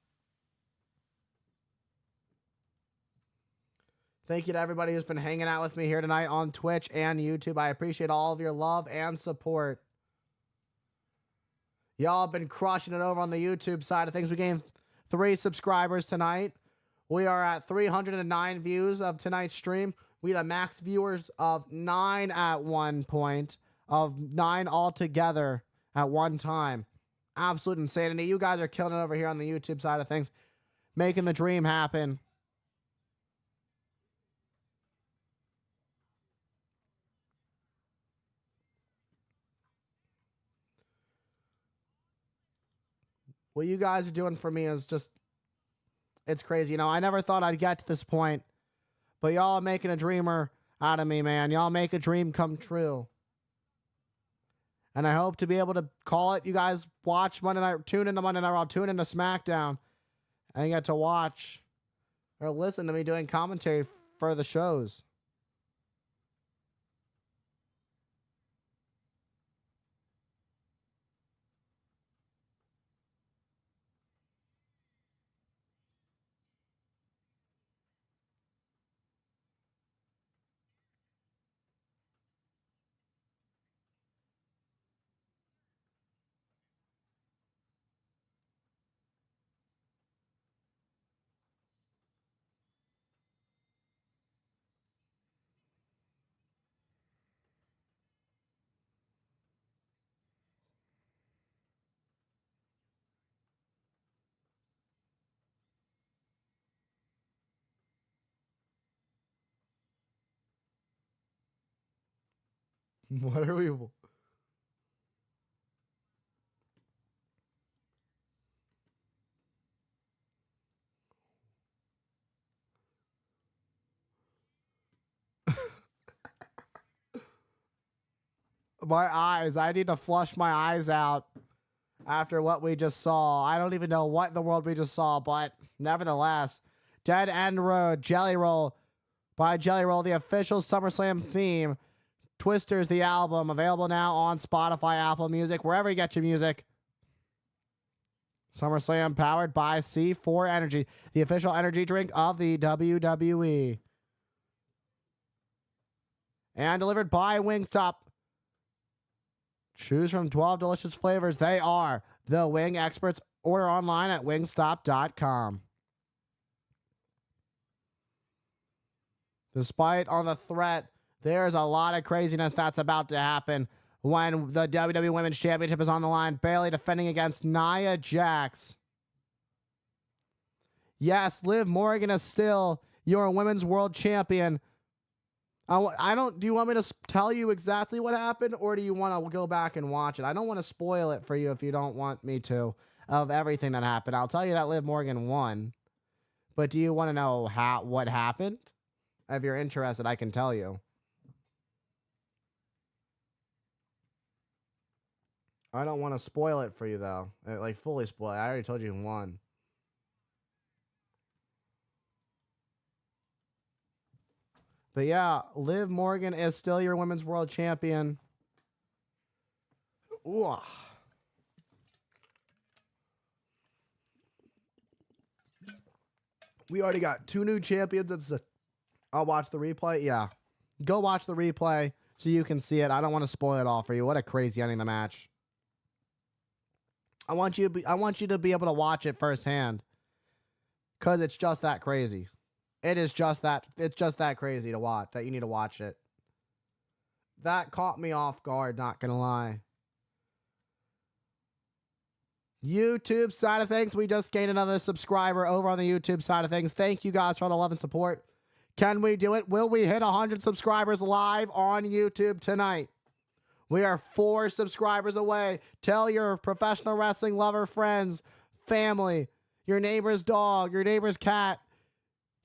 Thank you to everybody who's been hanging out with me here tonight on Twitch and YouTube. I appreciate all of your love and support. Y'all have been crushing it over on the YouTube side of things. We gained 3 subscribers tonight. We are at 309 views of tonight's stream. We had a max viewers of 9 at one point, of 9 altogether at one time. Absolute insanity. You guys are killing it over here on the YouTube side of things, making the dream happen. What you guys are doing for me is just, it's crazy. You know, I never thought I'd get to this point, but y'all are making a dreamer out of me, man. Y'all make a dream come true. And I hope to be able to call it. You guys watch Monday Night, tune into Monday Night Raw, tune into SmackDown, and you get to watch or listen to me doing commentary for the shows. What are we? My eyes. I need to flush my eyes out after what we just saw. I don't even know what in the world we just saw, but nevertheless, Dead End Road, Jelly Roll by Jelly Roll, the official SummerSlam theme. Twisters, the album, available now on Spotify, Apple Music, wherever you get your music. SummerSlam powered by C4 Energy, the official energy drink of the WWE. And delivered by Wingstop. Choose from 12 delicious flavors. They are the wing experts. Order online at wingstop.com. Despite all the threat, there's a lot of craziness that's about to happen when the WWE Women's Championship is on the line. Bayley defending against Nia Jax. Yes, Liv Morgan is still your Women's World Champion. I don't. Do you want me to tell you exactly what happened, or do you want to go back and watch it? I don't want to spoil it for you if you don't want me to, of everything that happened. I'll tell you that Liv Morgan won, but do you want to know what happened? If you're interested, I can tell you. I don't want to spoil it for you though, like fully spoil it. I already told you who won. But yeah, Liv Morgan is still your Women's World Champion. Ooh. We already got 2 new champions. I'll watch the replay. Yeah. Go watch the replay so you can see it. I don't want to spoil it all for you. What a crazy ending of the match. I want you to be able to watch it firsthand. Because it's just that crazy. It's just that crazy to watch, that you need to watch it. That caught me off guard, not gonna lie. YouTube side of things, we just gained another subscriber over on the YouTube side of things. Thank you guys for all the love and support. Can we do it? Will we hit 100 subscribers live on YouTube tonight? We are 4 subscribers away. Tell your professional wrestling lover friends, family, your neighbor's dog, your neighbor's cat,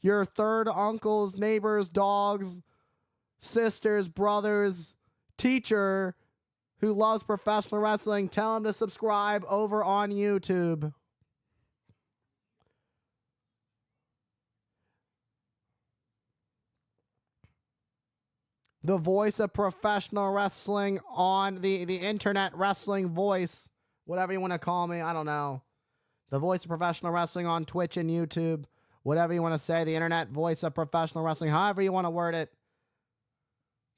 your third uncles, neighbors, dogs, sisters, brothers, teacher who loves professional wrestling. Tell them to subscribe over on YouTube. The voice of professional wrestling on the internet wrestling voice, whatever you want to call me, I don't know. The voice of professional wrestling on Twitch and YouTube, whatever you want to say, the internet voice of professional wrestling, however you want to word it.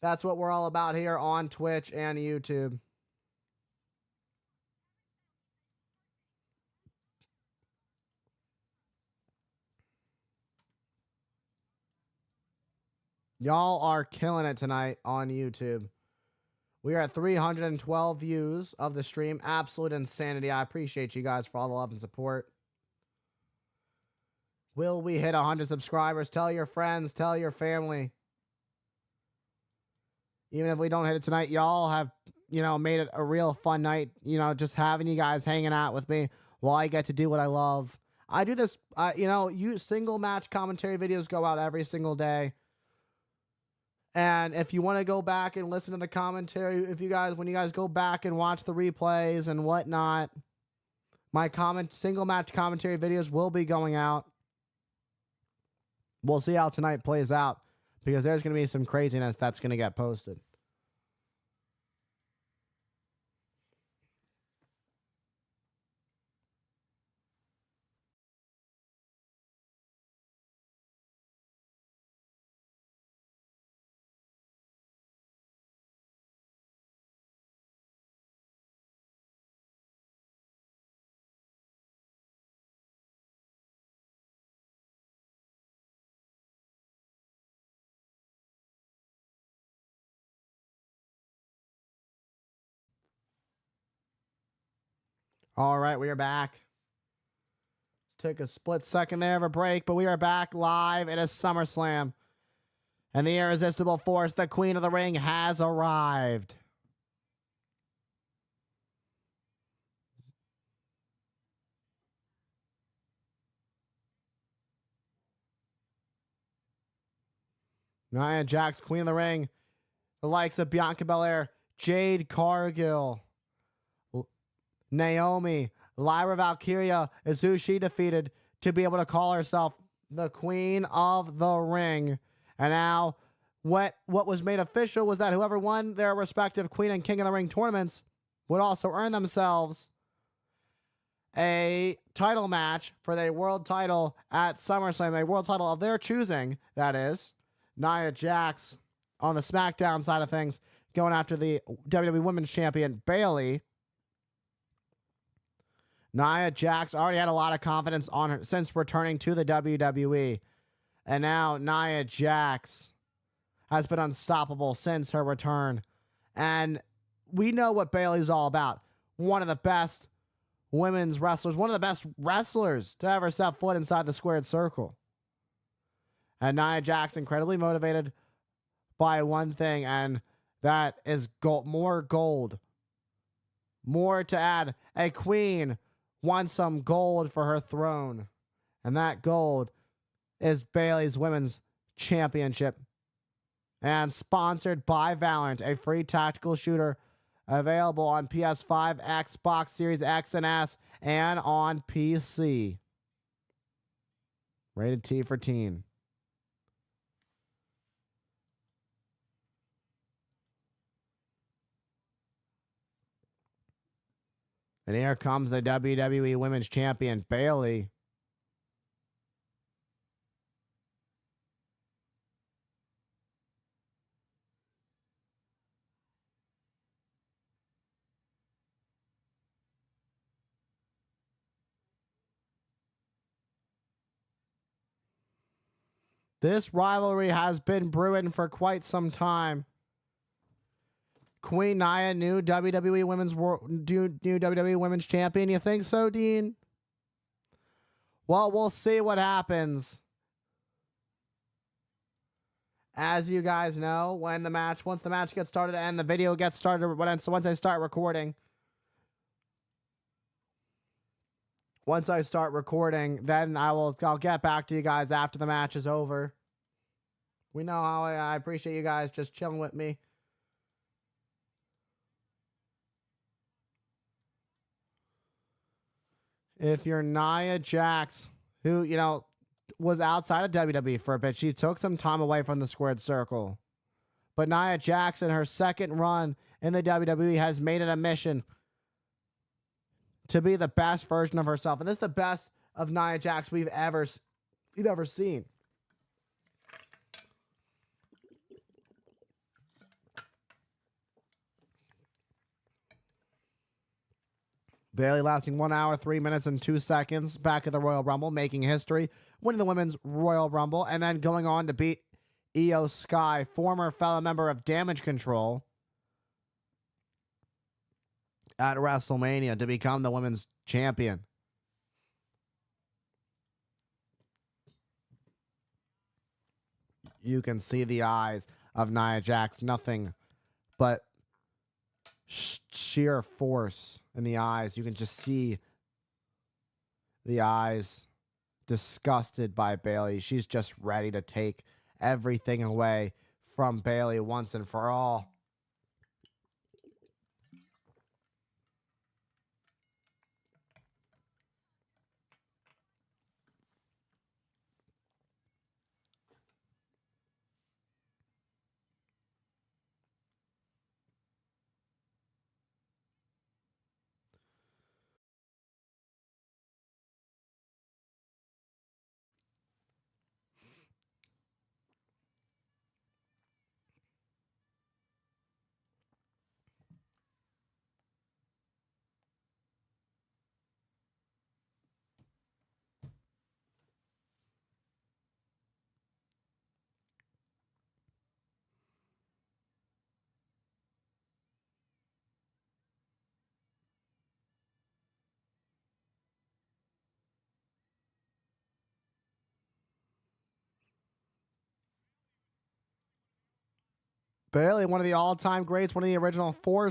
That's what we're all about here on Twitch and YouTube. Y'all are killing it tonight on YouTube. We are at 312 views of the stream. Absolute insanity. I appreciate you guys for all the love and support. Will we hit 100 subscribers? Tell your friends. Tell your family. Even if we don't hit it tonight, y'all have, made it a real fun night. Just having you guys hanging out with me while I get to do what I love. I do this, single match commentary videos go out every single day. And if you want to go back and listen to the commentary, when you guys go back and watch the replays and whatnot, my single match commentary videos will be going out. We'll see how tonight plays out because there's going to be some craziness that's going to get posted. All right, we are back. Took a split second there of a break, but we are back live. It is SummerSlam. And the irresistible force, the Queen of the Ring, has arrived. Nia Jax, Queen of the Ring, the likes of Bianca Belair, Jade Cargill, Naomi, Lyra Valkyria is who she defeated to be able to call herself the Queen of the Ring. And now what was made official was that whoever won their respective Queen and King of the Ring tournaments would also earn themselves a title match for the world title at SummerSlam, a world title of their choosing, that is. Nia Jax on the SmackDown side of things going after the WWE Women's Champion, Bayley. Nia Jax already had a lot of confidence on her since returning to the WWE. And now Nia Jax has been unstoppable since her return. And we know what Bayley's all about. One of the best women's wrestlers, one of the best wrestlers to ever step foot inside the squared circle. And Nia Jax incredibly motivated by one thing, and that is gold, more gold. More to add. A queen wants some gold for her throne. And that gold is Bayley's Women's Championship. And sponsored by Valorant, a free tactical shooter available on PS5, Xbox Series X and S, and on PC. Rated T for teen. And here comes the WWE Women's Champion, Bayley. This rivalry has been brewing for quite some time. Queen Nia, new WWE Women's Champion. You think so, Dean? Well, we'll see what happens. As you guys know, once the match gets started and the video gets started, once I start recording. Once I start recording, then I'll get back to you guys after the match is over. We know how I appreciate you guys just chilling with me. If you're Nia Jax, who, was outside of WWE for a bit, she took some time away from the squared circle. But Nia Jax, in her second run in the WWE, has made it a mission to be the best version of herself. And this is the best of Nia Jax we've ever seen. Bayley lasting 1 hour, 3 minutes, and 2 seconds back at the Royal Rumble, making history, winning the Women's Royal Rumble, and then going on to beat Io Sky, former fellow member of Damage Control, at WrestleMania to become the Women's Champion. You can see the eyes of Nia Jax, nothing but sheer force in the eyes. You can just see the eyes disgusted by Bayley. She's just ready to take everything away from Bayley once and for all. Bayley, one of the all-time greats, one of the original four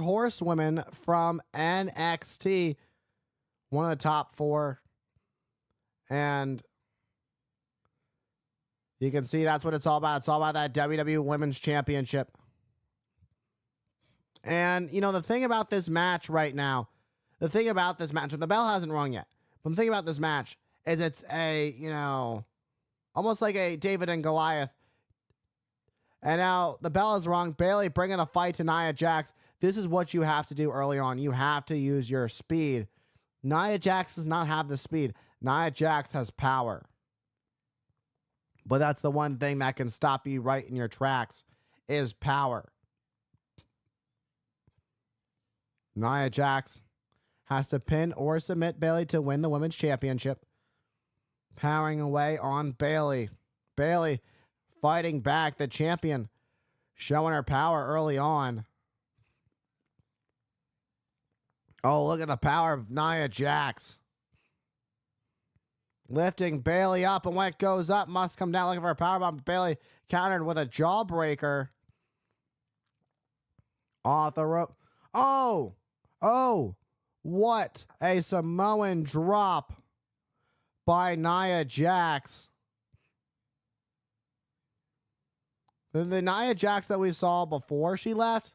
horsewomen from NXT. One of the top four. And you can see that's what it's all about. It's all about that WWE Women's Championship. And, you know, the thing about this match right now, the bell hasn't rung yet, but the thing about this match is it's a, you know, almost like a David and Goliath. And now the bell is rung. Bayley bringing the fight to Nia Jax. This is what you have to do early on. You have to use your speed. Nia Jax does not have the speed. Nia Jax has power. But that's the one thing that can stop you right in your tracks is power. Nia Jax has to pin or submit Bayley to win the Women's Championship. Powering away on Bayley. Bayley fighting back, the champion, showing her power early on. Oh, look at the power of Nia Jax. Lifting Bayley up, and when it goes up, must come down looking for a power bomb. Bayley countered with a jawbreaker. Off the rope. Oh, what a Samoan drop by Nia Jax. The Nia Jax that we saw before she left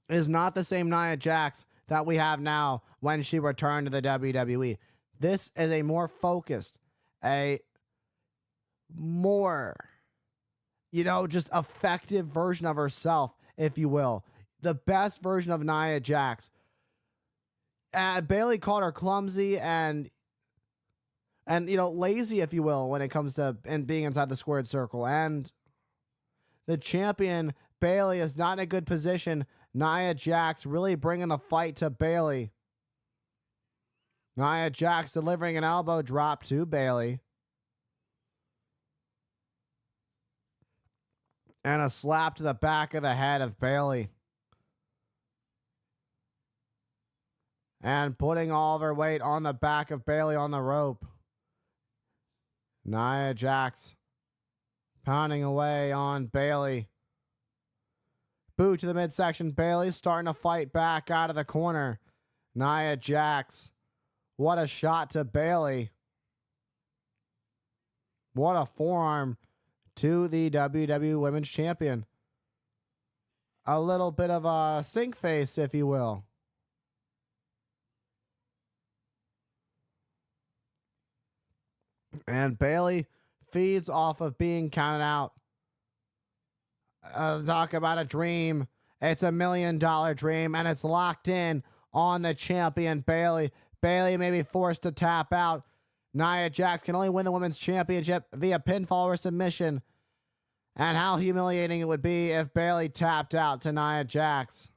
is not the same Nia Jax that we have now when she returned to the WWE. This is a more focused, a more, you know, just effective version of herself, if you will. The best version of Nia Jax. Bayley called her clumsy and you know, lazy, if you will, when it comes to being inside the squared circle. And the champion, Bayley, is not in a good position. Nia Jax really bringing the fight to Bayley. Nia Jax delivering an elbow drop to Bayley. And a slap to the back of the head of Bayley. And putting all of her weight on the back of Bayley on the rope. Nia Jax pounding away on Bayley. Boot to the midsection. Bayley starting to fight back out of the corner. Nia Jax. What a shot to Bayley. What a forearm to the WWE Women's Champion. A little bit of a stink face, if you will. And Bayley feeds off of being counted out. Talk about a dream. It's $1 million dream, and it's locked in on the champion, Bayley. Bayley may be forced to tap out. Nia Jax can only win the Women's Championship via pinfall or submission. And how humiliating it would be if Bayley tapped out to Nia Jax.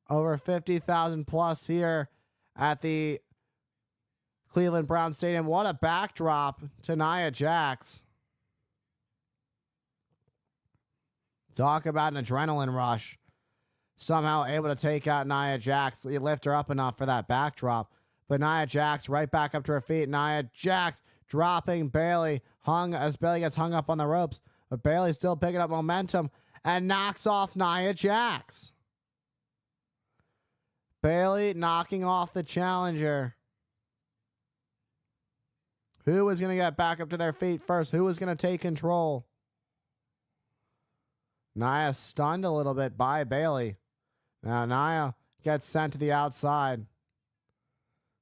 Over 50,000 plus here at the Cleveland Browns Stadium. What a backdrop to Nia Jax. Talk about an adrenaline rush. Somehow able to take out Nia Jax. You lift her up enough for that backdrop. But Nia Jax right back up to her feet. Nia Jax dropping Bayley. Hung as Bayley gets hung up on the ropes. But Bayley still picking up momentum and knocks off Nia Jax. Bayley knocking off the challenger. Who is going to get back up to their feet first? Who is going to take control? Nia stunned a little bit by Bayley. Now Nia gets sent to the outside.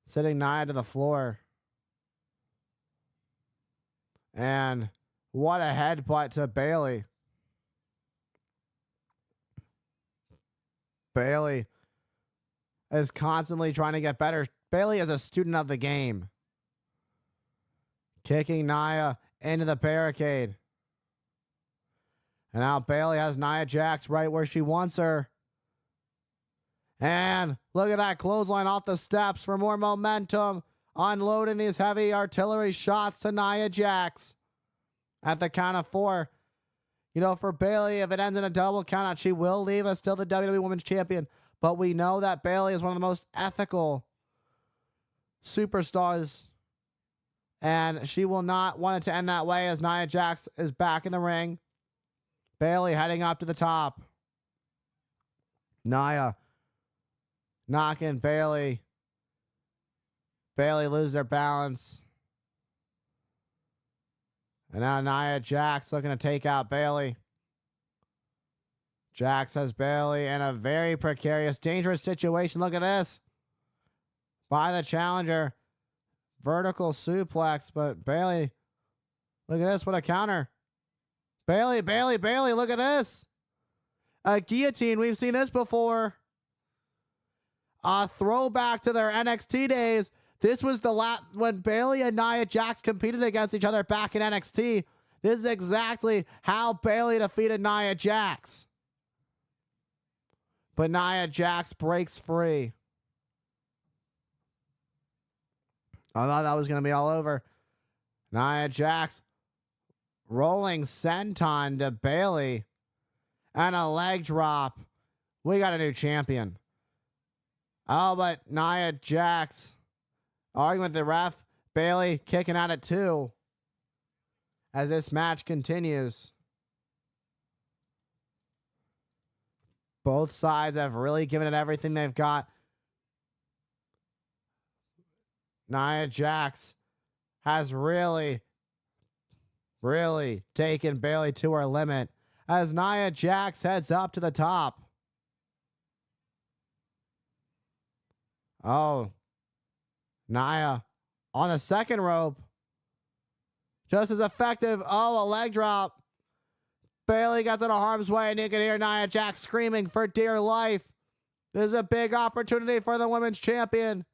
Sitting Nia to the floor. And what a headbutt to Bayley. Bayley is constantly trying to get better. Bayley is a student of the game. Kicking Nia into the barricade. And now Bayley has Nia Jax right where she wants her. And look at that clothesline off the steps for more momentum. Unloading these heavy artillery shots to Nia Jax. At the count of 4. You know, for Bayley, if it ends in a double countout, she will leave us still the WWE Women's Champion. But we know that Bayley is one of the most ethical superstars And she will not want it to end that way as Nia Jax is back in the ring. Bayley heading up to the top. Nia knocking Bayley. Bayley loses her balance. And now Nia Jax looking to take out Bayley. Jax has Bayley in a very precarious, dangerous situation. Look at this. By the challenger. Vertical suplex, but Bayley, look at this. What a counter. Bayley, look at this. A guillotine. We've seen this before. A throwback to their NXT days. This was the when Bayley and Nia Jax competed against each other back in NXT. This is exactly how Bayley defeated Nia Jax. But Nia Jax breaks free. I thought that was going to be all over. Nia Jax rolling senton to Bayley. And a leg drop. We got a new champion. Oh, but Nia Jax arguing with the ref. Bayley kicking out at 2. As this match continues. Both sides have really given it everything they've got. Nia Jax has really taken Bayley to her limit as Nia Jax heads up to the top. Oh, Nia on the second rope. Just as effective. Oh, a leg drop. Bayley gets out of harm's way, and you can hear Nia Jax screaming for dear life. This is a big opportunity for the women's champion.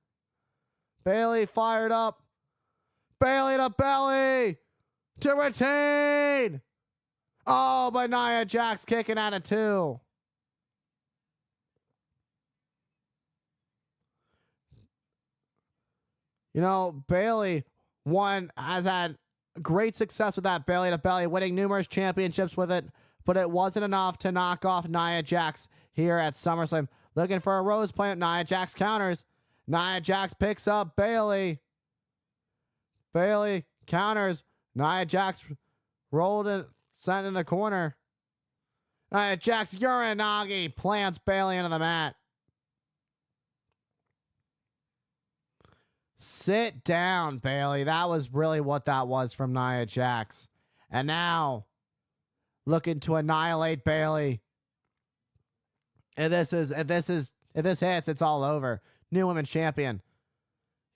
Bayley fired up. Bayley to belly to retain. Oh, but Nia Jax kicking out of 2. You know, Bayley has had great success with that Bayley to belly, winning numerous championships with it, but it wasn't enough to knock off Nia Jax here at SummerSlam. Looking for a rose plant. Nia Jax counters. Nia Jax picks up Bayley. Bayley counters. Nia Jax rolled and sent in the corner. Nia Jax Uranagi plants Bayley into the mat. Sit down, Bayley. That was really what that was from Nia Jax. And now, looking to annihilate Bayley. If this hits, it's all over. New women's champion.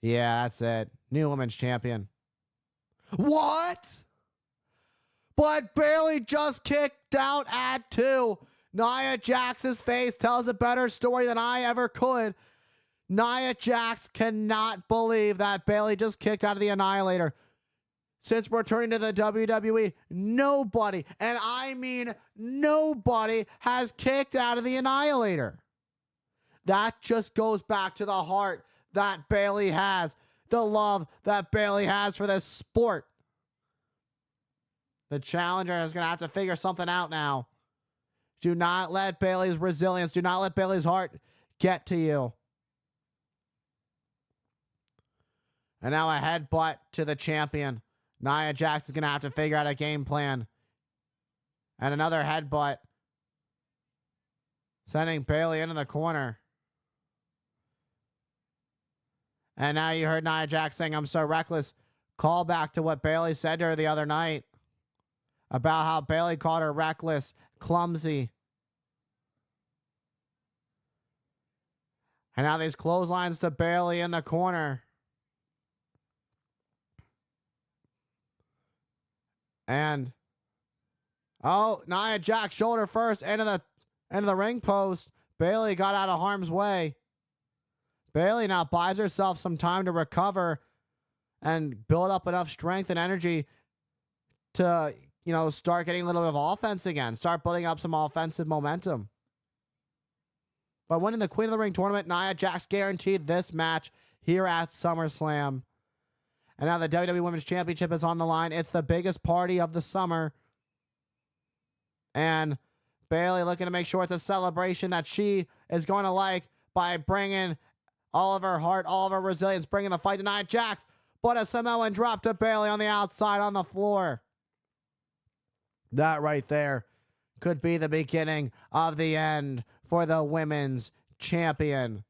Yeah, that's it. New women's champion. What? But Bayley just kicked out at 2. Nia Jax's face tells a better story than I ever could. Nia Jax cannot believe that Bayley just kicked out of the Annihilator. Since returning to the WWE, nobody, and I mean nobody, has kicked out of the Annihilator. That just goes back to the heart that Bayley has, the love that Bayley has for this sport. The challenger is going to have to figure something out now. Do not let Bayley's resilience, do not let Bayley's heart get to you. And now a headbutt to the champion. Nia Jax is going to have to figure out a game plan. And another headbutt. Sending Bayley into the corner. And now you heard Nia Jax saying, "I'm so reckless." Call back to what Bayley said to her the other night. About how Bayley called her reckless, clumsy. And now these clotheslines to Bayley in the corner. And Nia Jax shoulder first into the ring post. Bayley got out of harm's way. Bayley now buys herself some time to recover and build up enough strength and energy to, start getting a little bit of offense again. Start building up some offensive momentum. By winning the Queen of the Ring tournament, Nia Jax guaranteed this match here at SummerSlam. And now the WWE Women's Championship is on the line. It's the biggest party of the summer. And Bayley looking to make sure it's a celebration that she is going to like by bringing all of her heart, all of her resilience, bringing the fight to Nia Jax. but a Samoan drop to Bayley on the outside on the floor. That right there could be the beginning of the end for the women's champion.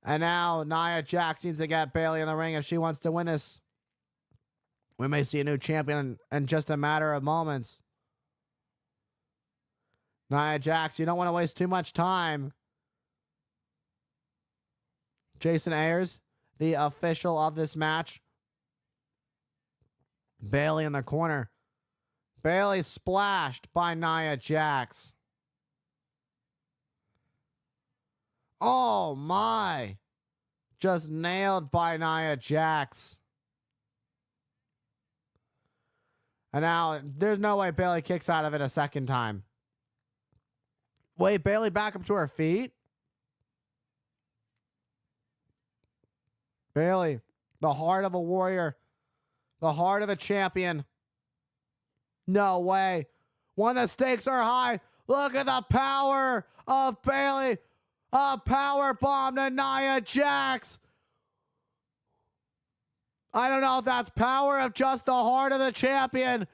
And now Nia Jax needs to get Bayley in the ring if she wants to win this. We may see a new champion in just a matter of moments. Nia Jax, you don't want to waste too much time. Jason Ayers, the official of this match. Bayley in the corner. Bayley splashed by Nia Jax. Oh my. Just nailed by Nia Jax. And now there's no way Bayley kicks out of it a second time. Wait, Bayley back up to her feet? Bayley, the heart of a warrior. The heart of a champion. No way. When the stakes are high, look at the power of Bayley. A power bomb to Nia Jax. I don't know if that's power of just the heart of the champion.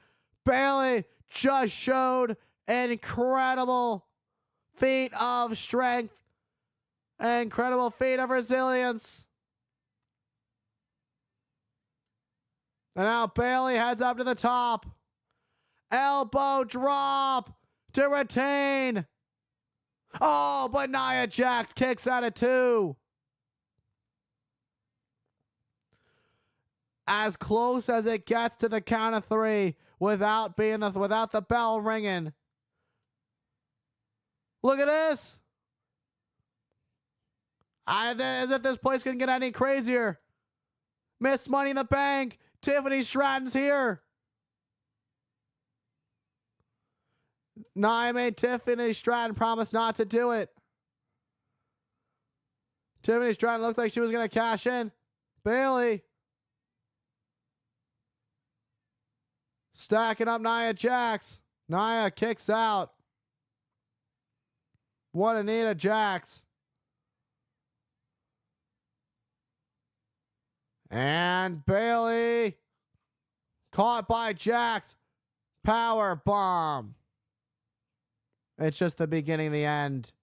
Bayley just showed an incredible feat of strength. An incredible feat of resilience. And now Bayley heads up to the top. Elbow drop to retain. Oh, but Nia Jax kicks out of 2. As close as it gets to the count of 3 without the bell ringing. Look at this. As if this place can get any crazier. Miss Money in the Bank. Tiffany Stratton's here. Nia made Tiffany Stratton promise not to do it. Tiffany Stratton looked like she was going to cash in. Bayley stacking up Nia Jax. Nia kicks out. What a Nia Jax. And Bayley caught by Jax. Power bomb. It's just the beginning of the end.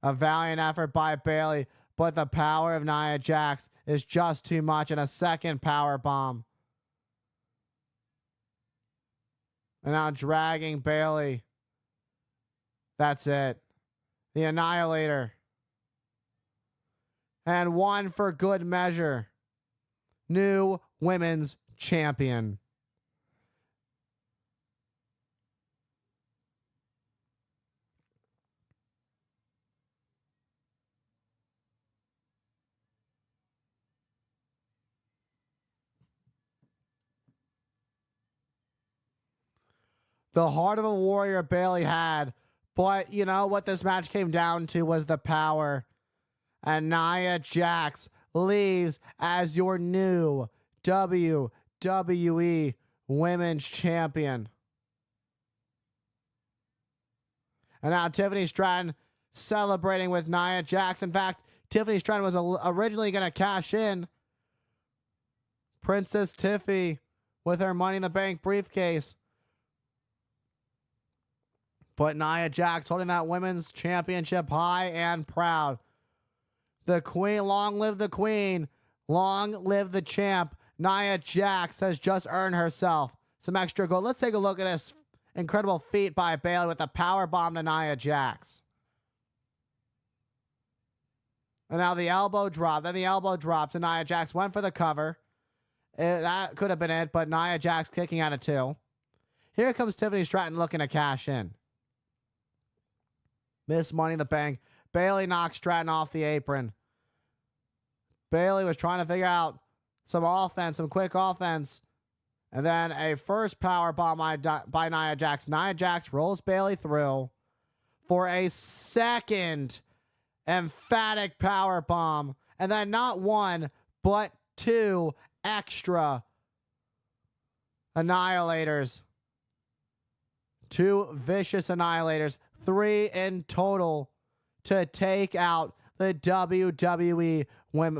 A valiant effort by Bayley, but the power of Nia Jax is just too much. And a second power bomb. And now dragging Bayley. That's it. The Annihilator. And one for good measure. New women's champion. The heart of a warrior Bayley had, but you know what this match came down to was the power. And Nia Jax leaves as your new WWE Women's Champion. And now Tiffany Stratton celebrating with Nia Jax. In fact, Tiffany Stratton was originally going to cash in. Princess Tiffy with her Money in the Bank briefcase. But Nia Jax holding that women's championship high and proud. The queen, long live the queen. Long live the champ. Nia Jax has just earned herself some extra gold. Let's take a look at this incredible feat by Bayley with a power bomb to Nia Jax. And now the elbow drop. Then the elbow drop to Nia Jax. Went for the cover. That could have been it, but Nia Jax kicking out of 2. Here comes Tiffany Stratton looking to cash in. Miss Money in the Bank. Bayley knocks Stratton off the apron. Bayley was trying to figure out some offense, some quick offense. And then a first power bomb by Nia Jax. Nia Jax rolls Bayley through for a second emphatic power bomb. And then not 1, but 2 extra annihilators. 2 vicious annihilators. 3 in total to take out the WWE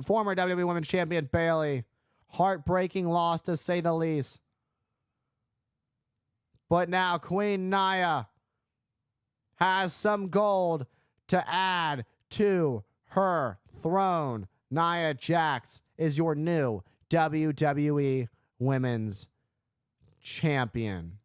former WWE Women's Champion Bayley. Heartbreaking loss, to say the least. But now Queen Nia has some gold to add to her throne. Nia Jax is your new WWE Women's Champion.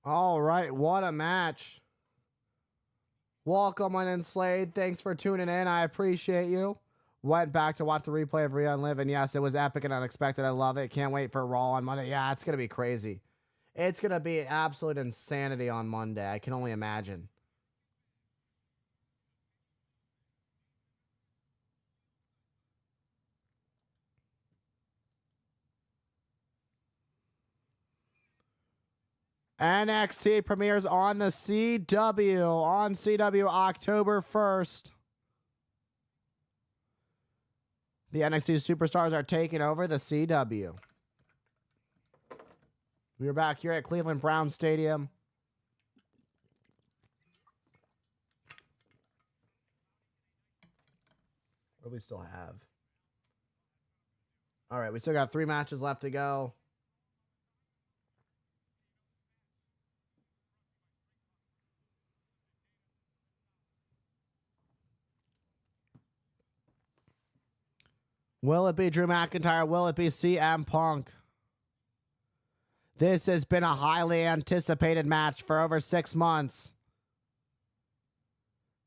All right, what a match. Welcome on Slade. Thanks for tuning in. I appreciate you. Went back to watch the replay of Rhea and Liv, and yes, it was epic and unexpected. I love it. Can't wait for Raw on Monday. Yeah, it's going to be crazy. It's going to be absolute insanity on Monday. I can only imagine. NXT premieres on the CW. On CW October 1st. The NXT superstars are taking over the CW. We are back here at Cleveland Brown Stadium. What do we still have? All right, we still got 3 matches left to go. Will it be Drew McIntyre? Will it be CM Punk? This has been a highly anticipated match for over 6 months.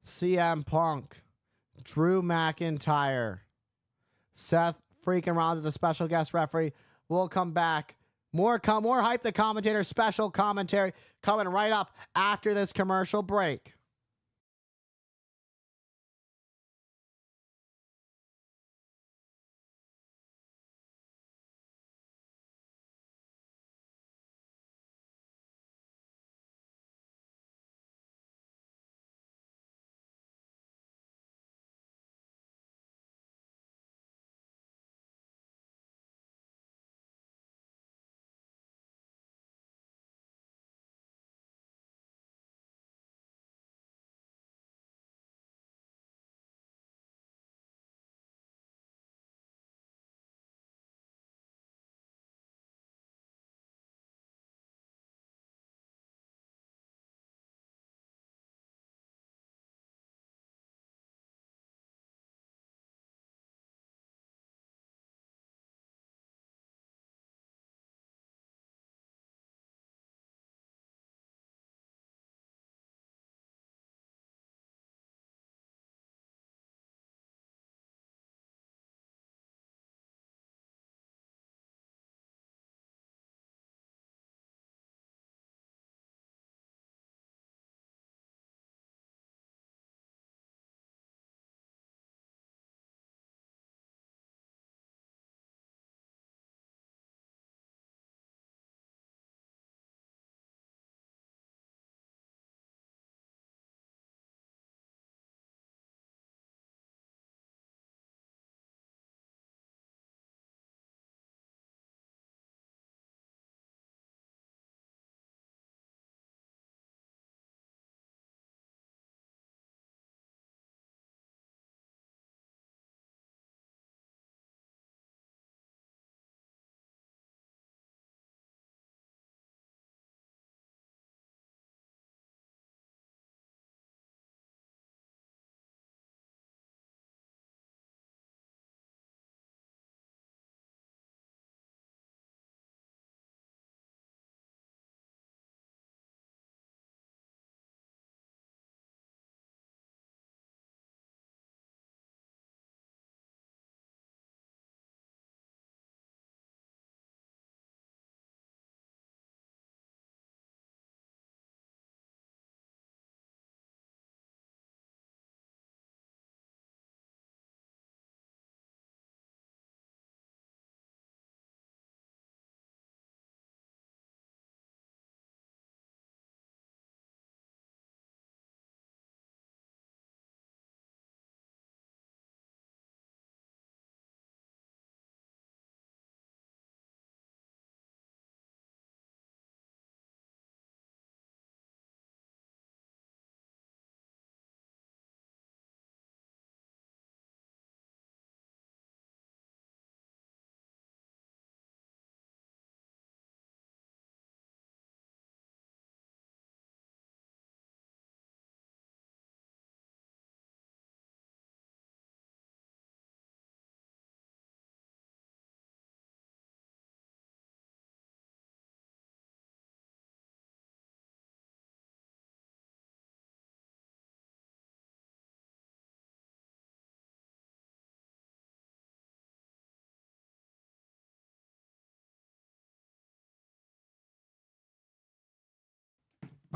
CM Punk, Drew McIntyre, Seth freaking Rollins, the special guest referee. We'll come back. More hype, the commentator, special commentary coming right up after this commercial break.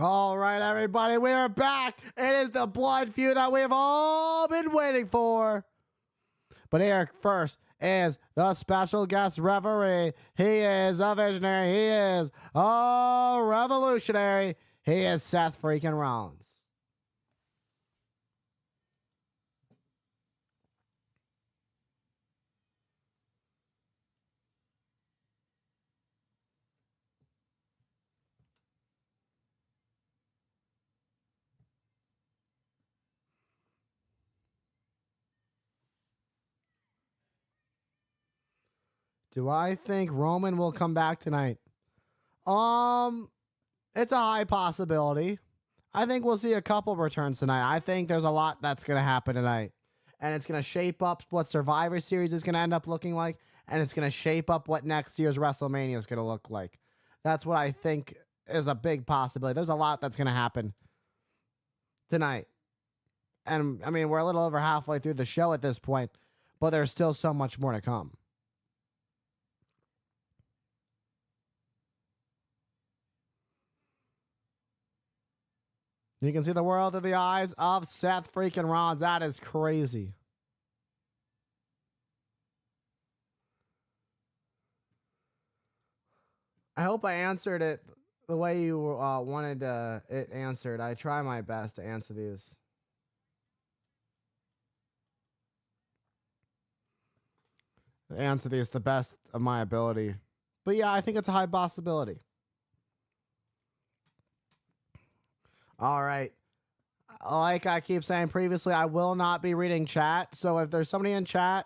All right, everybody, we are back. It is the blood feud that we've all been waiting for. But here first is the special guest referee. He is a visionary. He is a revolutionary. He is Seth freaking Rollins. Do I think Roman will come back tonight? It's a high possibility. I think we'll see a couple returns tonight. I think there's a lot that's going to happen tonight. And it's going to shape up what Survivor Series is going to end up looking like. And it's going to shape up what next year's WrestleMania is going to look like. That's what I think is a big possibility. There's a lot that's going to happen tonight. And, I mean, we're a little over halfway through the show at this point. But there's still so much more to come. You can see the world through the eyes of Seth freaking Rollins. That is crazy. I hope I answered it the way you wanted it answered. I try my best to answer these. Answer these the best of my ability. But yeah, I think it's a high possibility. All right. Like I keep saying previously, I will not be reading chat. So if there's somebody in chat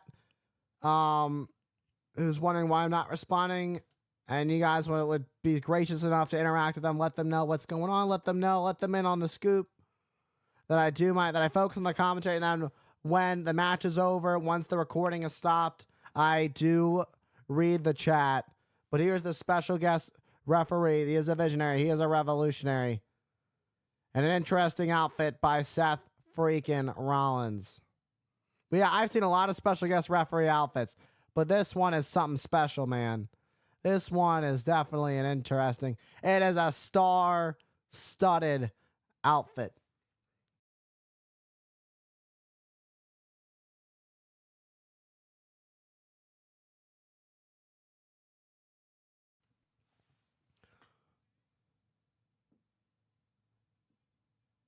who's wondering why I'm not responding, and you guys would be gracious enough to interact with them, let them know what's going on, let them know, let them in on the scoop that I focus on the commentary, and then when the match is over, once the recording is stopped, I do read the chat. But here's the special guest referee. He is a visionary. He is a revolutionary. And an interesting outfit by Seth freaking Rollins. But yeah, I've seen a lot of special guest referee outfits. But this one is something special, man. This one is definitely an interesting. It is a star-studded outfit.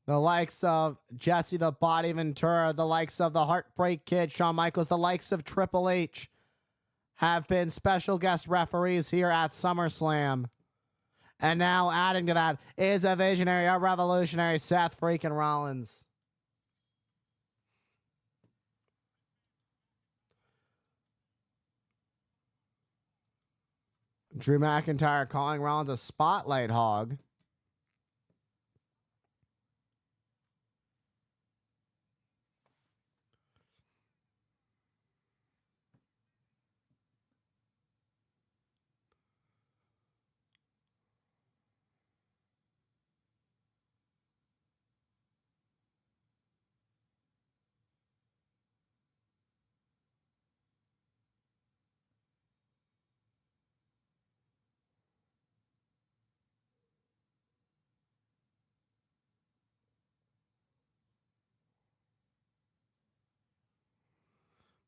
The likes of Jesse the Body Ventura, the likes of the Heartbreak Kid, Shawn Michaels, the likes of Triple H have been special guest referees here at SummerSlam. And now adding to that is a visionary, a revolutionary, Seth freaking Rollins. Drew McIntyre calling Rollins a spotlight hog.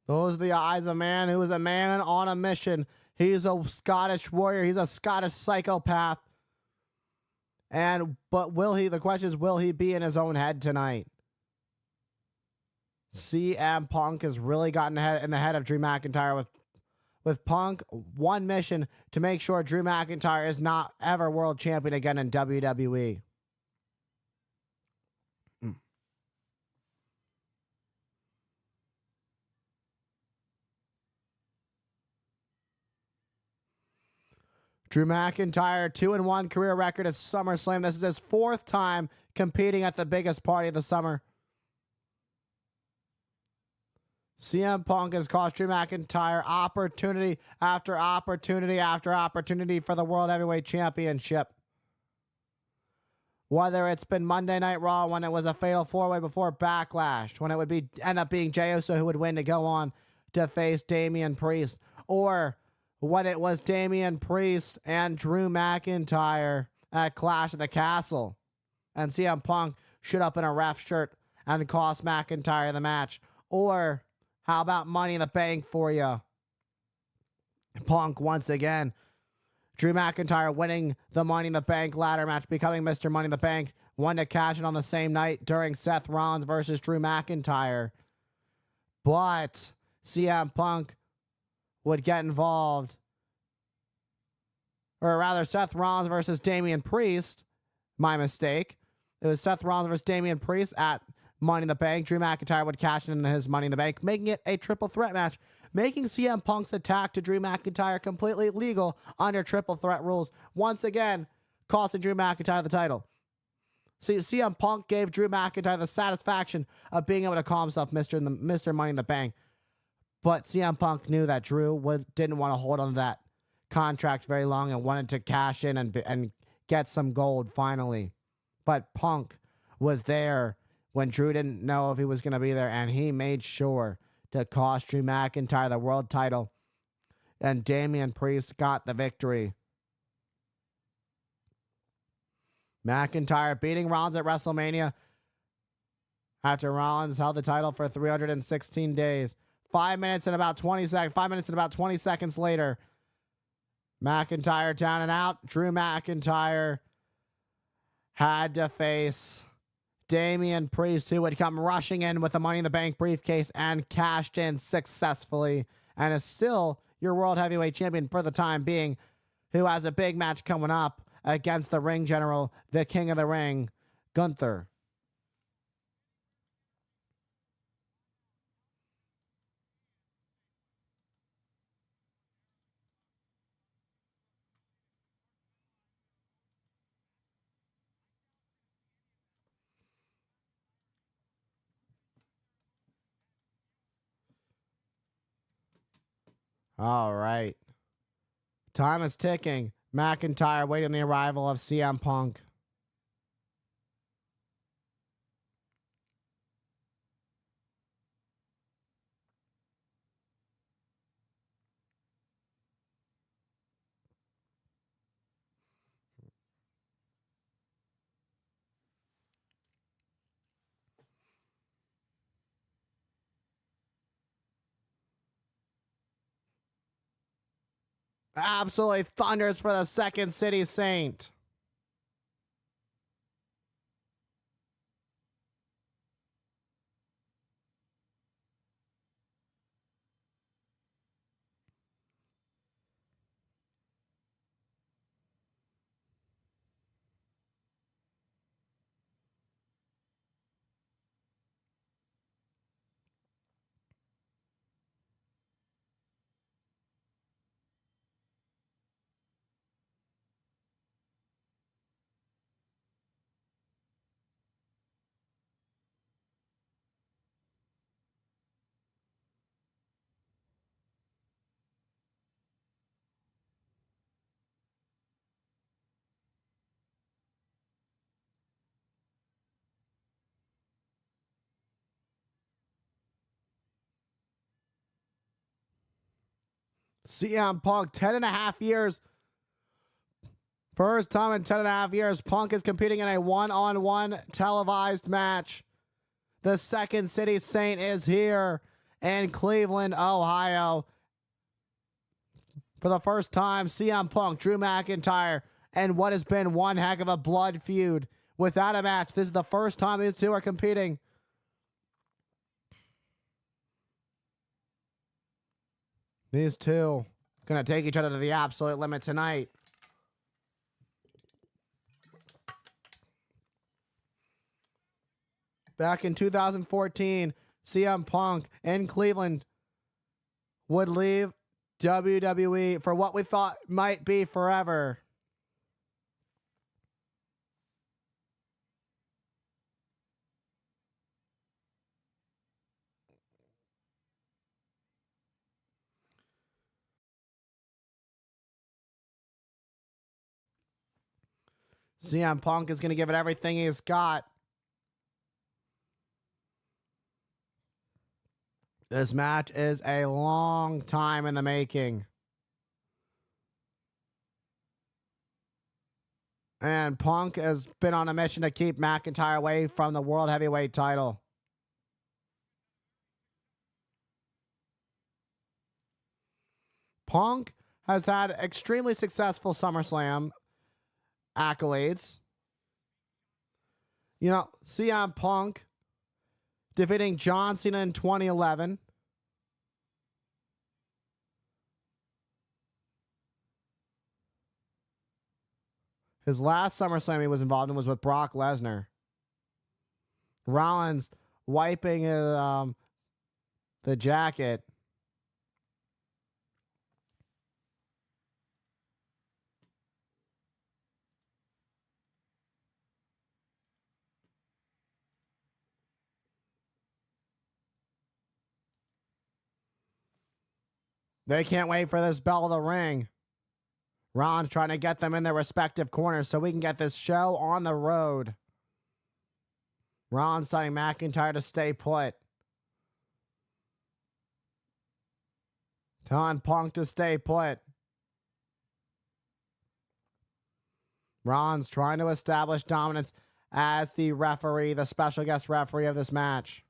Those are the eyes of a man who is a man on a mission. He's a Scottish warrior. He's a Scottish psychopath. But the question is, will he be in his own head tonight? CM Punk has really gotten in the head of Drew McIntyre with Punk one mission to make sure Drew McIntyre is not ever world champion again in WWE. Drew McIntyre, 2-1 career record at SummerSlam. This is his 4th time competing at the biggest party of the summer. CM Punk has cost Drew McIntyre opportunity after opportunity after opportunity for the World Heavyweight Championship. Whether it's been Monday Night Raw when it was a fatal 4-way before Backlash, when it would end up being Jey Uso who would win to go on to face Damian Priest, or when it was Damian Priest and Drew McIntyre at Clash at the Castle. and CM Punk shoot up in a ref shirt and cost McIntyre the match? Or how about Money in the Bank for you? Punk once again. Drew McIntyre winning the Money in the Bank ladder match, becoming Mr. Money in the Bank. One to cash in on the same night during Seth Rollins versus Drew McIntyre. But CM Punk would get involved. Or rather, Seth Rollins versus Damian Priest. My mistake. It was Seth Rollins versus Damian Priest at Money in the Bank. Drew McIntyre would cash in his Money in the Bank, making it a triple threat match, making CM Punk's attack to Drew McIntyre completely legal under triple threat rules. Once again, costing Drew McIntyre the title. See, CM Punk gave Drew McIntyre the satisfaction of being able to call himself Mr. Money in the Bank. But CM Punk knew that Drew didn't want to hold on to that contract very long and wanted to cash in and get some gold finally. But Punk was there when Drew didn't know if he was going to be there, and he made sure to cost Drew McIntyre the world title. And Damian Priest got the victory. McIntyre beating Rollins at WrestleMania after Rollins held the title for 316 days. 5 minutes and about 20 seconds later, McIntyre down and out. Drew McIntyre had to face Damian Priest, who would come rushing in with the Money in the Bank briefcase and cashed in successfully, and is still your World Heavyweight Champion for the time being, who has a big match coming up against the Ring General, the King of the Ring, Gunther. All right. Time is ticking. McIntyre waiting the arrival of CM Punk. Absolutely thunders for the Second City Saint. CM Punk, 10.5 years. First time in 10.5 years, Punk is competing in a one-on-one televised match. The Second City Saint is here in Cleveland, Ohio. For the first time, CM Punk, Drew McIntyre, and what has been one heck of a blood feud without a match. This is the first time these two are competing. These two going to take each other to the absolute limit tonight. Back in 2014, CM Punk in Cleveland would leave WWE for what we thought might be forever. CM Punk is going to give it everything he's got. This match is a long time in the making. And Punk has been on a mission to keep McIntyre away from the World Heavyweight title. Punk has had extremely successful SummerSlam accolades. You know, CM Punk defeating John Cena in 2011. His last SummerSlam he was involved in was with Brock Lesnar. Rollins wiping the jacket. They can't wait for this bell to ring. Ron's trying to get them in their respective corners so we can get this show on the road. Ron's telling McIntyre to stay put. Telling Punk to stay put. Ron's trying to establish dominance as the referee, the special guest referee of this match.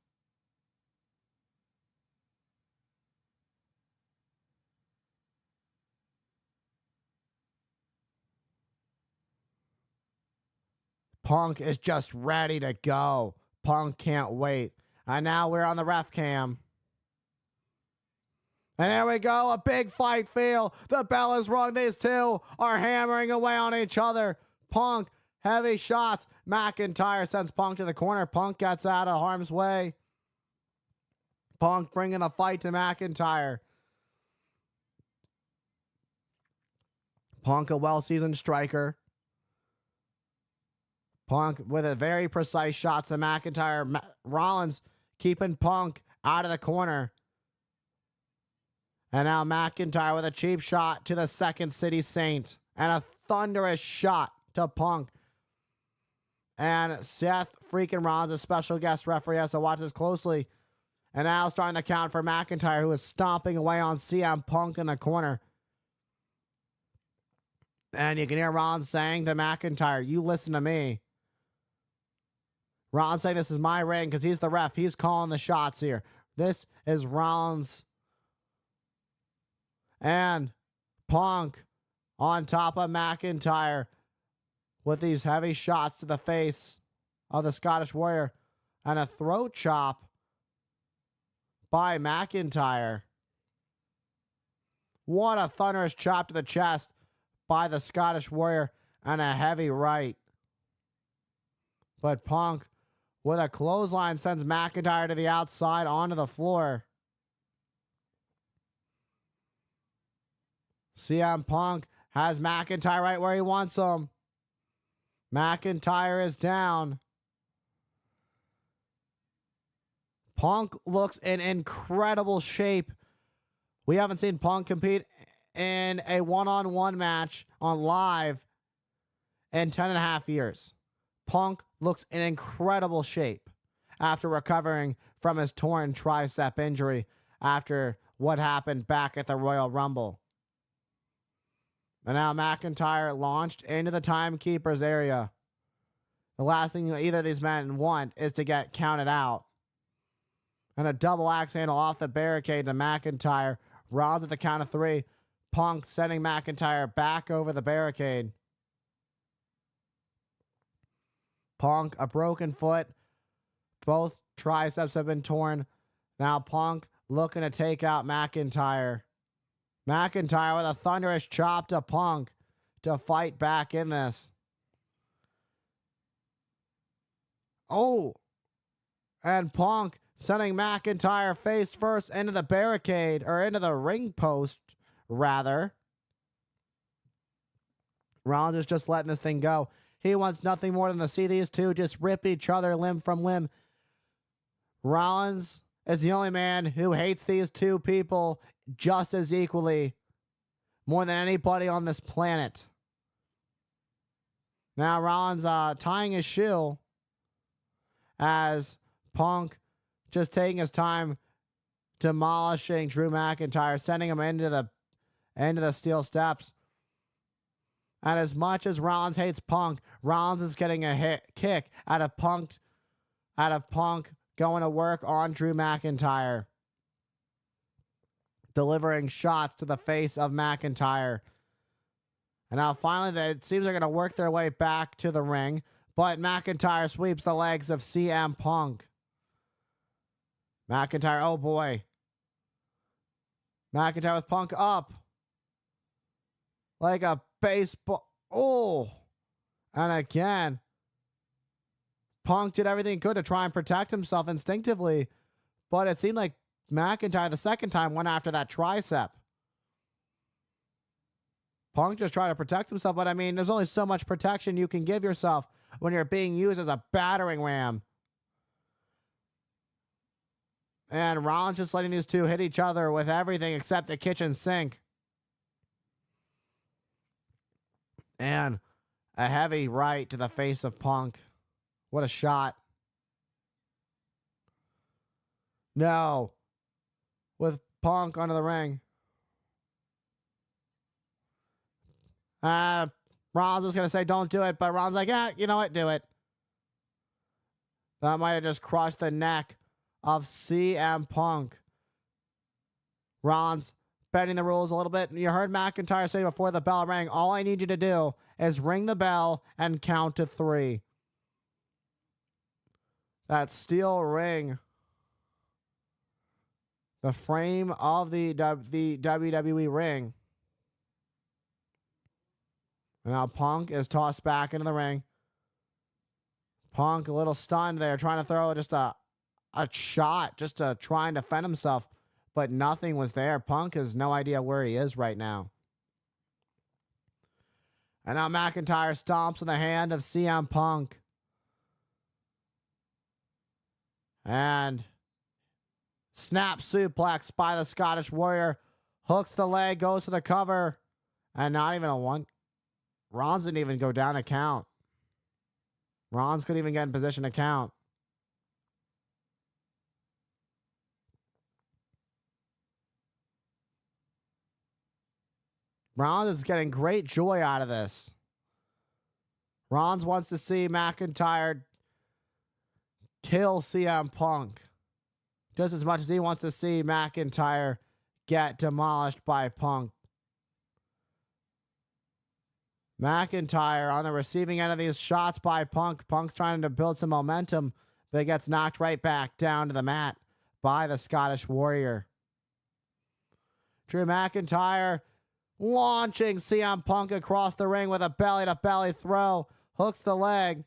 Punk is just ready to go. Punk can't wait. And now we're on the ref cam. And there we go. A big fight feel. The bell is rung. These two are hammering away on each other. Punk, heavy shots. McIntyre sends Punk to the corner. Punk gets out of harm's way. Punk bringing the fight to McIntyre. Punk, a well-seasoned striker. Punk with a very precise shot to McIntyre. Rollins keeping Punk out of the corner. And now McIntyre with a cheap shot to the Second City Saint. And a thunderous shot to Punk. And Seth freaking Rollins, a special guest referee, has to watch this closely. And now starting the count for McIntyre, who is stomping away on CM Punk in the corner. And you can hear Rollins saying to McIntyre, "You listen to me." Rollins saying this is my ring because he's the ref. He's calling the shots here. This is Rollins. And Punk on top of McIntyre with these heavy shots to the face of the Scottish Warrior. And a throat chop by McIntyre. What a thunderous chop to the chest by the Scottish Warrior. And a heavy right. But Punk with a clothesline sends McIntyre to the outside onto the floor. CM Punk has McIntyre right where he wants him. McIntyre is down. Punk looks in incredible shape. We haven't seen Punk compete in a one-on-one match on live in 10.5 years. Punk looks in incredible shape after recovering from his torn tricep injury after what happened back at the Royal Rumble. And now McIntyre launched into the timekeeper's area. The last thing either of these men want is to get counted out. And a double axe handle off the barricade to McIntyre. Rollins at the count of 3. Punk sending McIntyre back over the barricade. Punk, a broken foot. Both triceps have been torn. Now Punk looking to take out McIntyre. McIntyre with a thunderous chop to Punk to fight back in this. Oh, and Punk sending McIntyre face first into the barricade, or into the ring post, rather. Rollins is just letting this thing go. He wants nothing more than to see these two just rip each other limb from limb. Rollins is the only man who hates these two people just as equally, more than anybody on this planet. Now Rollins tying his shoe as Punk just taking his time demolishing Drew McIntyre, sending him into the steel steps. And as much as Rollins hates Punk, Rollins is getting a kick out of Punk going to work on Drew McIntyre, delivering shots to the face of McIntyre. And now finally, it seems they're going to work their way back to the ring, but McIntyre sweeps the legs of CM Punk. McIntyre, oh boy. McIntyre with Punk up like a baseball. Oh, and again, Punk did everything he could to try and protect himself instinctively, but it seemed like McIntyre the second time went after that tricep. Punk just tried to protect himself, but I mean, there's only so much protection you can give yourself when you're being used as a battering ram. And Rollins just letting these two hit each other with everything except the kitchen sink. And a heavy right to the face of Punk. What a shot. No. With Punk under the ring. Rollins was going to say don't do it, but Rollins like, yeah, you know what, do it. That might have just crushed the neck of CM Punk. Rollins bending the rules a little bit. You heard McIntyre say before the bell rang, all I need you to do is ring the bell and count to 3. That steel ring, the frame of the WWE ring. And now Punk is tossed back into the ring. Punk a little stunned there, trying to throw just a shot, just to try and defend himself, but nothing was there. Punk has no idea where he is right now. And now McIntyre stomps in the hand of CM Punk. And snap suplex by the Scottish Warrior. Hooks the leg, goes for the cover. And not even a one. Rollins didn't even go down a count. Rollins couldn't even get in position to count. Rollins is getting great joy out of this. Rollins wants to see McIntyre kill CM Punk just as much as he wants to see McIntyre get demolished by Punk. McIntyre on the receiving end of these shots by Punk. Punk's trying to build some momentum, but he gets knocked right back down to the mat by the Scottish Warrior. Drew McIntyre launching CM Punk across the ring with a belly-to-belly throw. Hooks the leg.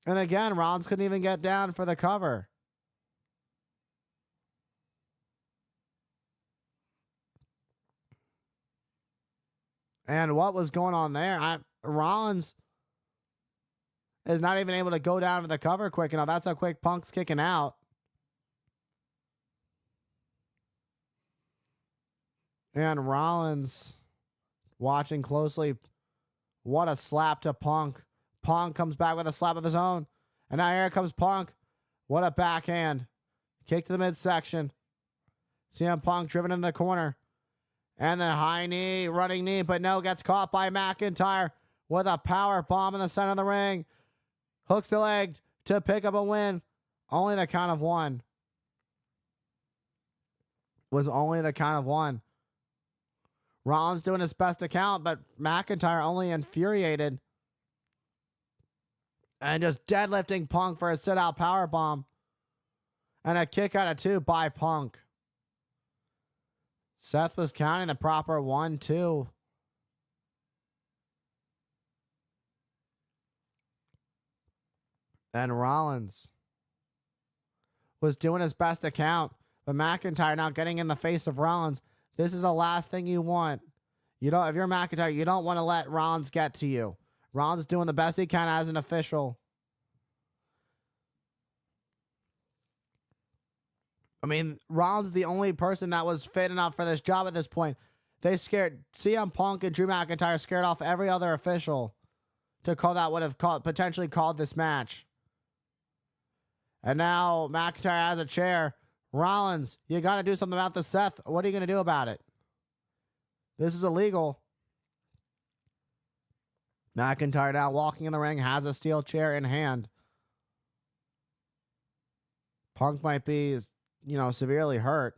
And again, Rollins couldn't even get down for the cover. And what was going on there? Rollins is not even able to go down for the cover quick enough. That's how quick Punk's kicking out. And Rollins watching closely. What a slap to Punk. Punk comes back with a slap of his own. And now here comes Punk. What a backhand. Kick to the midsection. CM Punk driven in the corner. And then high knee, running knee, but no, gets caught by McIntyre with a power bomb in the center of the ring. Hooks the leg to pick up a win. Only the count of 1. Was only the count of 1. Rollins doing his best to count, but McIntyre only infuriated. And just deadlifting Punk for a sit-out powerbomb. And a kick out of 2 by Punk. Seth was counting the proper 1, 2. And Rollins was doing his best to count. But McIntyre now getting in the face of Rollins. This is the last thing you want. If you're McIntyre, you don't want to let Rollins get to you. Rollins is doing the best he can as an official. I mean, Rollins is the only person that was fit enough for this job at this point. They scared CM Punk and Drew McIntyre scared off every other official to call that would have potentially called this match. And now McIntyre has a chair. Rollins, you got to do something about this, Seth. What are you going to do about it? This is illegal. McIntyre now walking in the ring, has a steel chair in hand. Punk might be, severely hurt.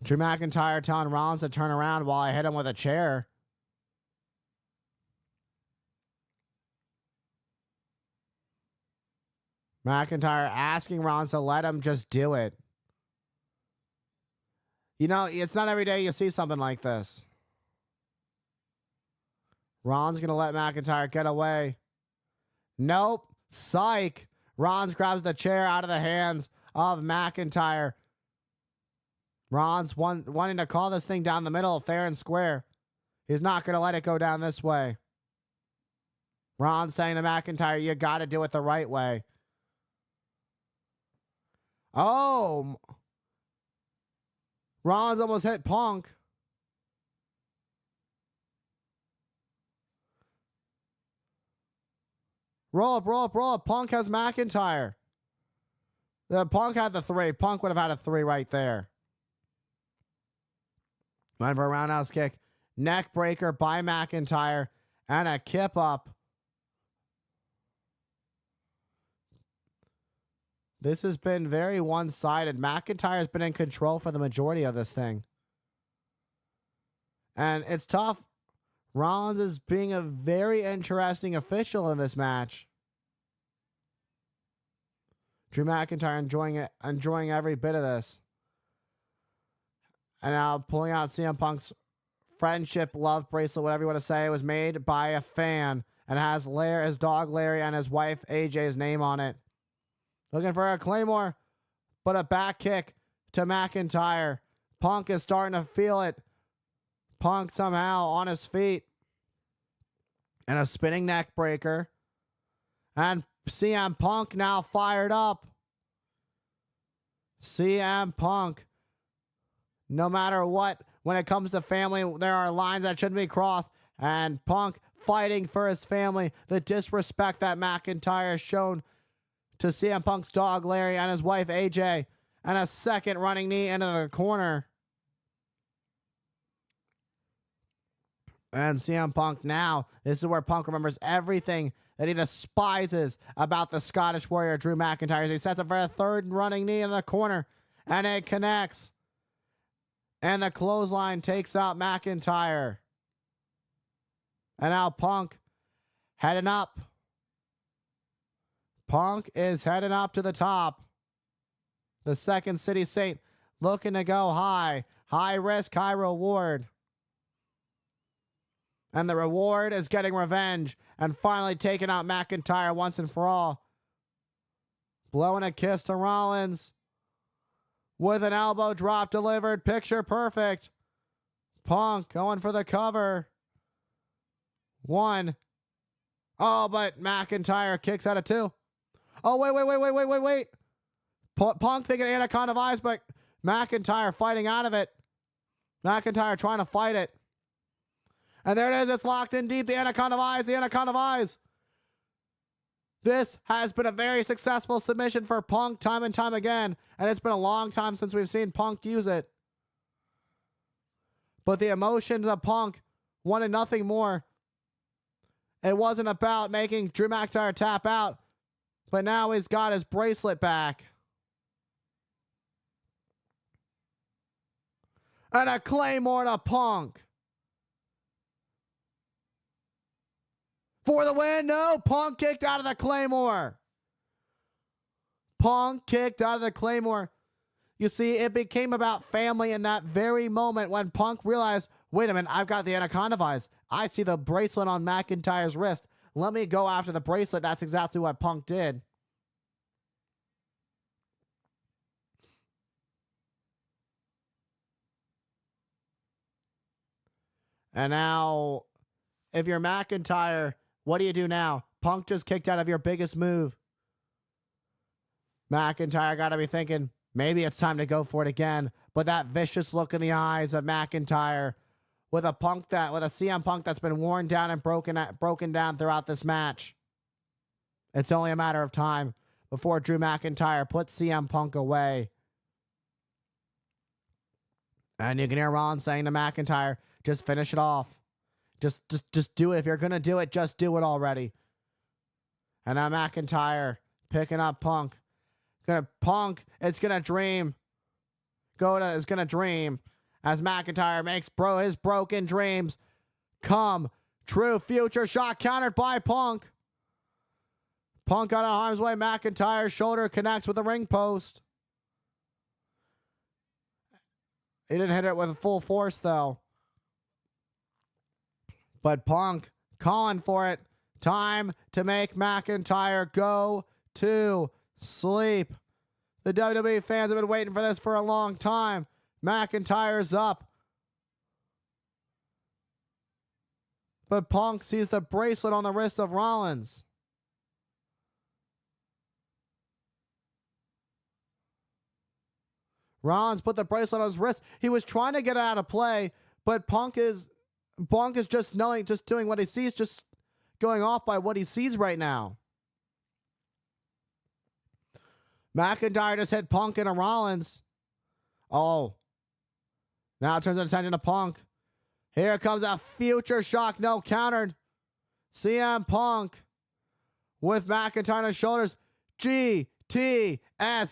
Drew McIntyre telling Rollins to turn around while I hit him with a chair. McIntyre asking Rollins to let him just do it. It's not every day you see something like this. Rollins going to let McIntyre get away. Nope. Psych. Rollins grabs the chair out of the hands of McIntyre. Rollins wanting to call this thing down the middle, fair and square. He's not going to let it go down this way. Rollins saying to McIntyre, you got to do it the right way. Oh. Rollins almost hit Punk. Roll up, roll up, roll up. Punk has McIntyre. Punk had the 3. Punk would have had a 3 right there. Went for a roundhouse kick. Neck breaker by McIntyre. And a kip up. This has been very one-sided. McIntyre's been in control for the majority of this thing. And it's tough. Rollins is being a very interesting official in this match. Drew McIntyre enjoying every bit of this. And now pulling out CM Punk's friendship love bracelet, whatever you want to say. It was made by a fan and has his dog Larry and his wife AJ's name on it. Looking for a Claymore, but a back kick to McIntyre. Punk is starting to feel it. Punk somehow on his feet. And a spinning neck breaker. And CM Punk now fired up. CM Punk. No matter what, when it comes to family, there are lines that shouldn't be crossed. And Punk fighting for his family. The disrespect that McIntyre has shown to CM Punk's dog Larry and his wife AJ. And a second running knee into the corner. And CM Punk now, this is where Punk remembers everything that he despises about the Scottish Warrior Drew McIntyre. He sets up for a third running knee in the corner. And it connects. And the clothesline takes out McIntyre. And now Punk heading up. Punk is heading up to the top. The Second City Saint looking to go high. High risk, high reward. And the reward is getting revenge and finally taking out McIntyre once and for all. Blowing a kiss to Rollins. With an elbow drop delivered. Picture perfect. Punk going for the cover. 1. Oh, but McIntyre kicks out of 2. Oh, wait. Punk thinking Anaconda Eyes, but McIntyre fighting out of it. McIntyre trying to fight it. And there it is. It's locked in deep. The Anaconda Eyes. The Anaconda Eyes. This has been a very successful submission for Punk time and time again. And it's been a long time since we've seen Punk use it. But the emotions of Punk wanted nothing more. It wasn't about making Drew McIntyre tap out. But now he's got his bracelet back. And a Claymore to Punk. For the win. No, Punk kicked out of the Claymore. Punk kicked out of the Claymore. You see, it became about family in that very moment when Punk realized, wait a minute, I've got the Anaconda Eyes. I see the bracelet on McIntyre's wrist. Let me go after the bracelet. That's exactly what Punk did. And now, if you're McIntyre, what do you do now? Punk just kicked out of your biggest move. McIntyre got to be thinking, maybe it's time to go for it again. But that vicious look in the eyes of McIntyre with a CM Punk that's been worn down and broken down throughout this match. It's only a matter of time before Drew McIntyre puts CM Punk away. And you can hear Rollins saying to McIntyre, just finish it off. Just do it. If you're going to do it, just do it already. And now McIntyre picking up Punk. Punk, it's going to dream. Is going to dream as McIntyre makes his broken dreams come true. Future shot countered by Punk. Punk out of harm's way. McIntyre's shoulder connects with the ring post. He didn't hit it with full force, though. But Punk calling for it. Time to make McIntyre go to sleep. The WWE fans have been waiting for this for a long time. McIntyre's up. But Punk sees the bracelet on the wrist of Rollins. Rollins put the bracelet on his wrist. He was trying to get it out of play, but Punk is just doing what he sees, just going off by what he sees right now. McIntyre just hit Punk into Rollins. Oh. Now it turns attention to Punk. Here comes a future shock. No, countered. CM Punk with McIntyre on his shoulders. GTS,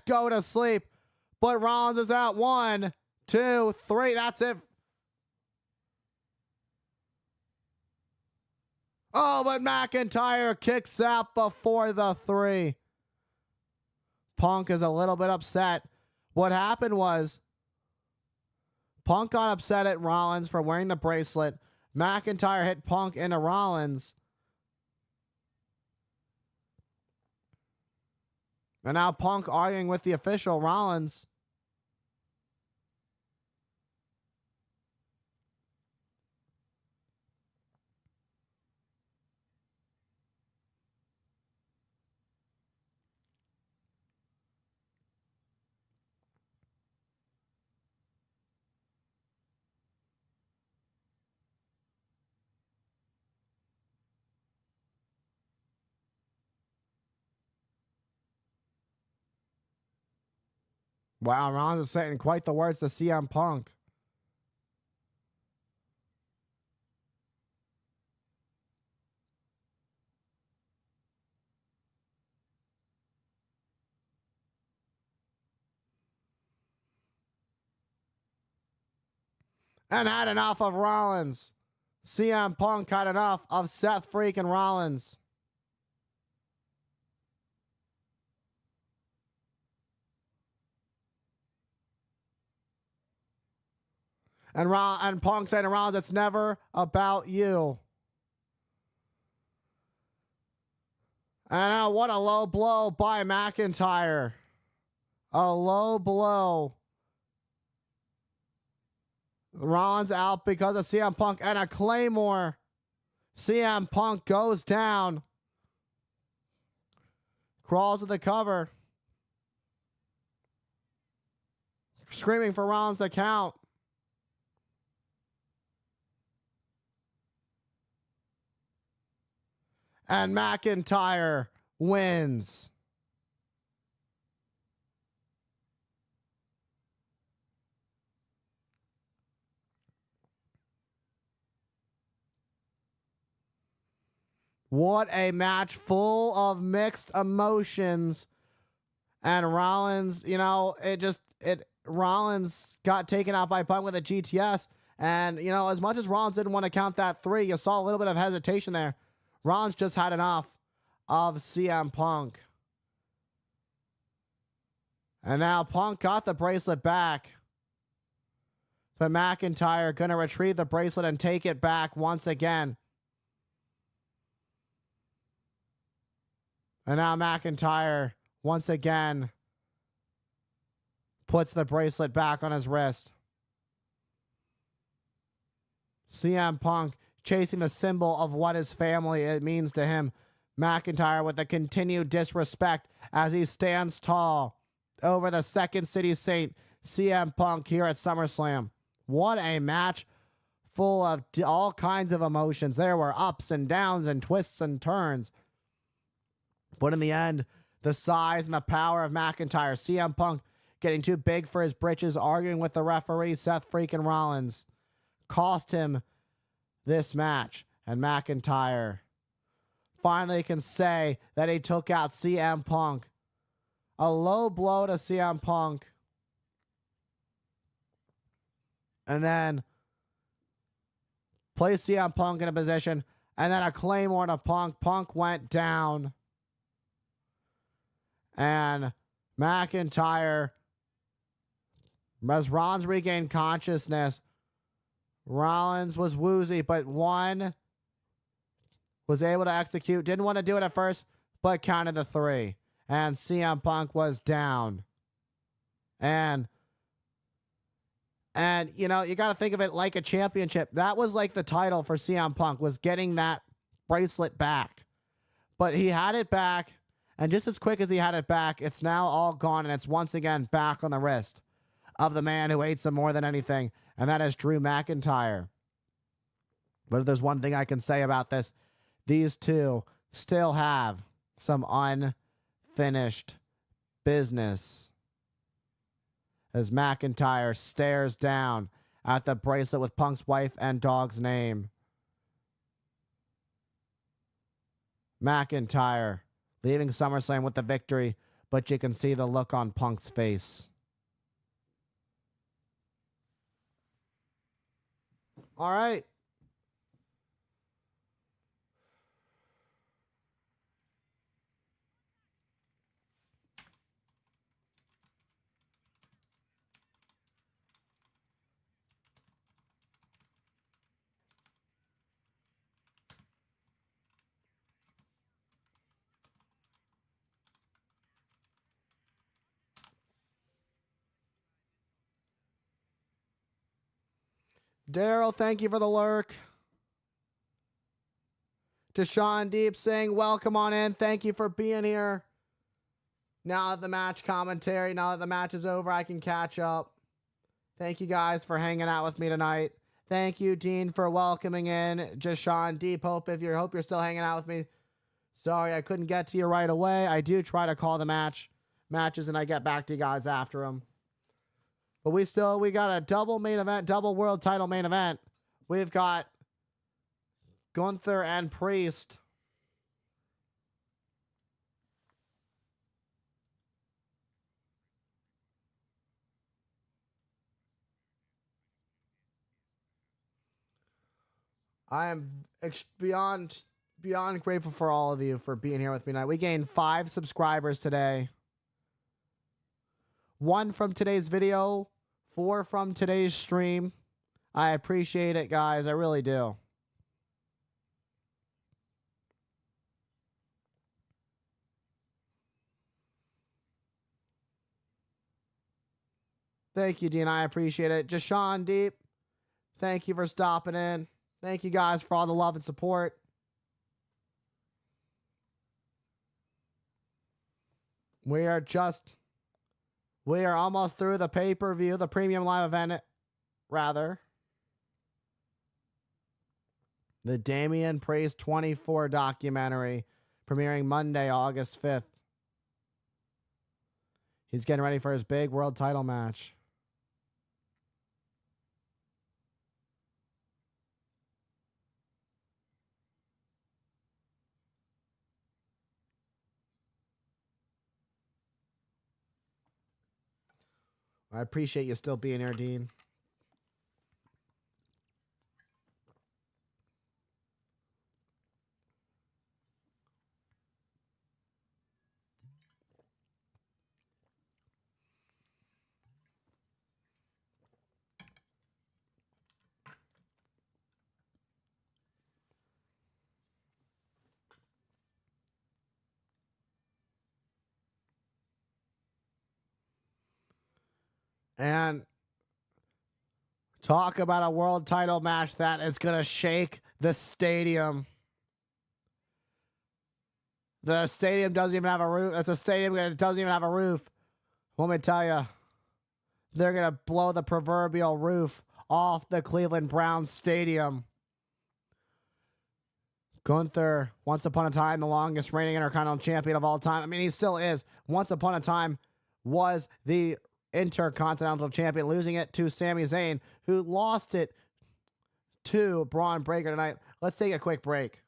go to sleep. But Rollins is out. 1, 2, 3. That's it. Oh, but McIntyre kicks out before the 3. Punk is a little bit upset. What happened was Punk got upset at Rollins for wearing the bracelet. McIntyre hit Punk into Rollins. And now Punk arguing with the official, Rollins. Wow, Rollins is saying quite the words to CM Punk. And had enough of Rollins. CM Punk had enough of Seth freaking Rollins. And Punk saying to Rollins, it's never about you. And what a low blow by McIntyre. A low blow. Rollins out because of CM Punk and a Claymore. CM Punk goes down. Crawls to the cover. Screaming for Rollins to count. And McIntyre wins. What a match full of mixed emotions. And Rollins, Rollins got taken out by Punk with a GTS. And, as much as Rollins didn't want to count that 3, you saw a little bit of hesitation there. Rollins just had enough of CM Punk. And now Punk got the bracelet back. But McIntyre going to retrieve the bracelet and take it back once again. And now McIntyre, once again, puts the bracelet back on his wrist. CM Punk chasing the symbol of what his family it means to him. McIntyre with the continued disrespect as he stands tall over the Second City Saint, CM Punk, here at SummerSlam. What a match full of all kinds of emotions. There were ups and downs and twists and turns. But in the end, the size and the power of McIntyre, CM Punk getting too big for his britches, arguing with the referee, Seth freaking Rollins. Cost him this match. And McIntyre finally can say that he took out CM Punk. A low blow to CM Punk. And then placed CM Punk in a position. And then a Claymore to Punk. Punk went down. And McIntyre, as Rollins regained consciousness, Rollins was woozy, but one was able to execute. Didn't want to do it at first, but counted the 3. And CM Punk was down. And you know, you got to think of it like a championship. That was like the title for CM Punk, was getting that bracelet back. But he had it back, and just as quick as he had it back, it's now all gone, and it's once again back on the wrist of the man who hates him more than anything, and that is Drew McIntyre. But if there's one thing I can say about this, these two still have some unfinished business. As McIntyre stares down at the bracelet with Punk's wife and dog's name. McIntyre leaving SummerSlam with the victory, but you can see the look on Punk's face. All right. Daryl, thank you for the lurk. Deshaun Deep saying, welcome on in. Thank you for being here. Now that the match commentary, now that the match is over, I can catch up. Thank you guys for hanging out with me tonight. Thank you, Dean, for welcoming in Deshaun Deep. Hope you're still hanging out with me. Sorry, I couldn't get to you right away. I do try to call the matches, and I get back to you guys after them. But we got a double main event, double world title main event. We've got Gunther and Priest. I am beyond grateful for all of you for being here with me tonight. We gained 5 subscribers today. 1 from today's video, 4 from today's stream. I appreciate it, guys. I really do. Thank you, Dean. I appreciate it. Jashawn Deep, thank you for stopping in. Thank you guys for all the love and support. We are almost through the pay-per-view, the premium live event, rather. The Damian Priest 24 documentary, premiering Monday, August 5th. He's getting ready for his big world title match. I appreciate you still being here, Dean. And talk about a world title match that is going to shake the stadium. The stadium doesn't even have a roof. It's a stadium that doesn't even have a roof. Let me tell you, they're going to blow the proverbial roof off the Cleveland Browns stadium. Gunther, once upon a time, the longest reigning Intercontinental Champion of all time. I mean, he still is. Once upon a time was the Intercontinental Champion, losing it to Sami Zayn, who lost it to Braun Breaker tonight. Let's take a quick break.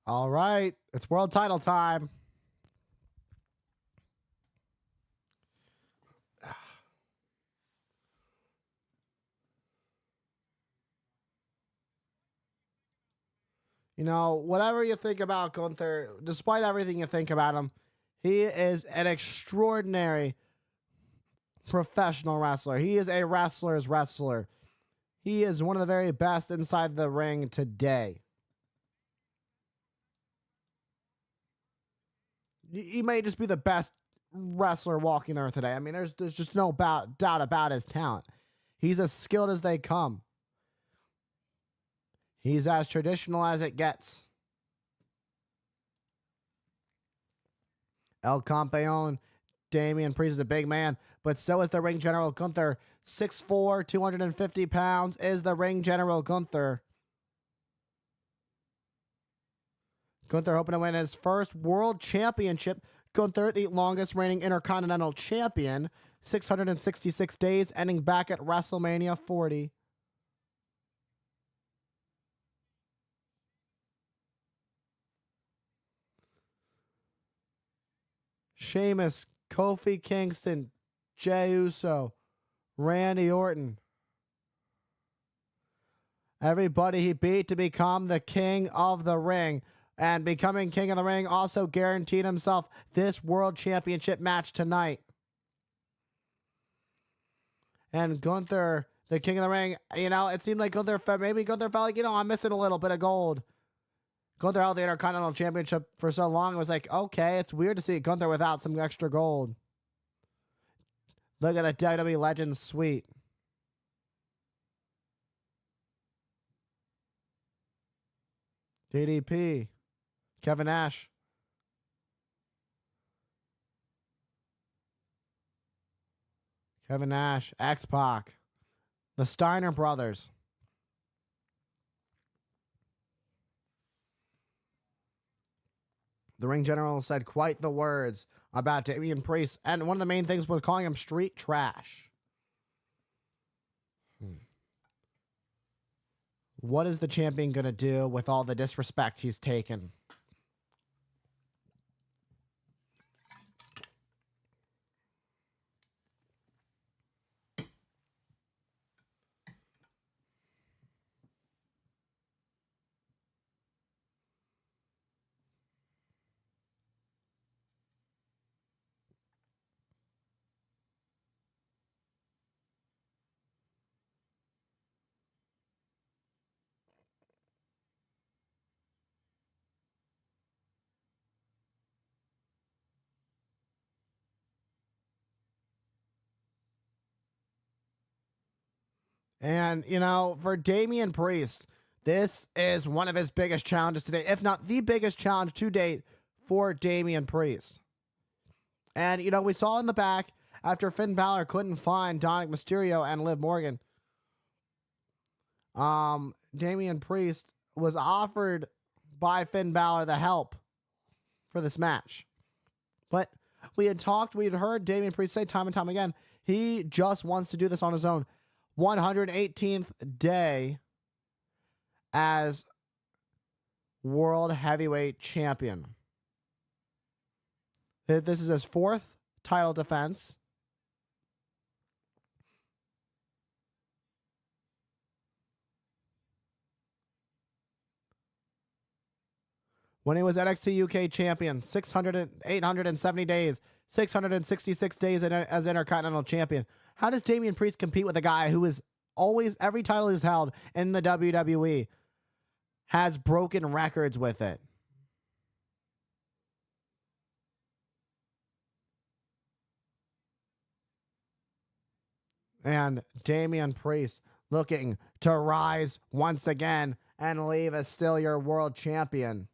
All right, it's world title time. You know, whatever you think about Gunther, despite everything you think about him, he is an extraordinary professional wrestler. He is a wrestler's wrestler. He is one of the very best inside the ring today. He may just be the best wrestler walking earth today. I mean, there's just no doubt about his talent. He's as skilled as they come. He's as traditional as it gets. El Campeon, Damian Priest is a big man, but so is the ring general Gunther. 6'4", 250 pounds is the ring general Gunther. Gunther hoping to win his first world championship. Gunther, the longest reigning intercontinental champion, 666 days, ending back at WrestleMania 40. Sheamus, Kofi Kingston, Jey Uso, Randy Orton. Everybody he beat to become the king of the ring. And becoming king of the ring also guaranteed himself this world championship match tonight. And Gunther, the king of the ring, you know, it seemed like Gunther felt like, you know, I'm missing a little bit of gold. Gunther held the Intercontinental Championship for so long. It was like, okay, it's weird to see Gunther without some extra gold. Look at the WWE Legends suite. DDP. Kevin Nash. Kevin Nash. X-Pac. The Steiner brothers. The ring general said quite the words about Damian Priest. And one of the main things was calling him street trash. What is the champion going to do with all the disrespect he's taken? And, you know, for Damian Priest, this is one of his biggest challenges today, if not the biggest challenge to date for Damian Priest. And, you know, we saw in the back after Finn Balor couldn't find Dominic Mysterio and Liv Morgan, Damian Priest was offered by Finn Balor the help for this match. But we had heard Damian Priest say time and time again, he just wants to do this on his own. 118th day as World Heavyweight Champion. This is his fourth title defense. When he was NXT UK champion, 870 days, 666 days as Intercontinental Champion. How does Damian Priest compete with a guy who is always, every title he's held in the WWE, has broken records with it? And Damian Priest looking to rise once again and leave as still your world champion.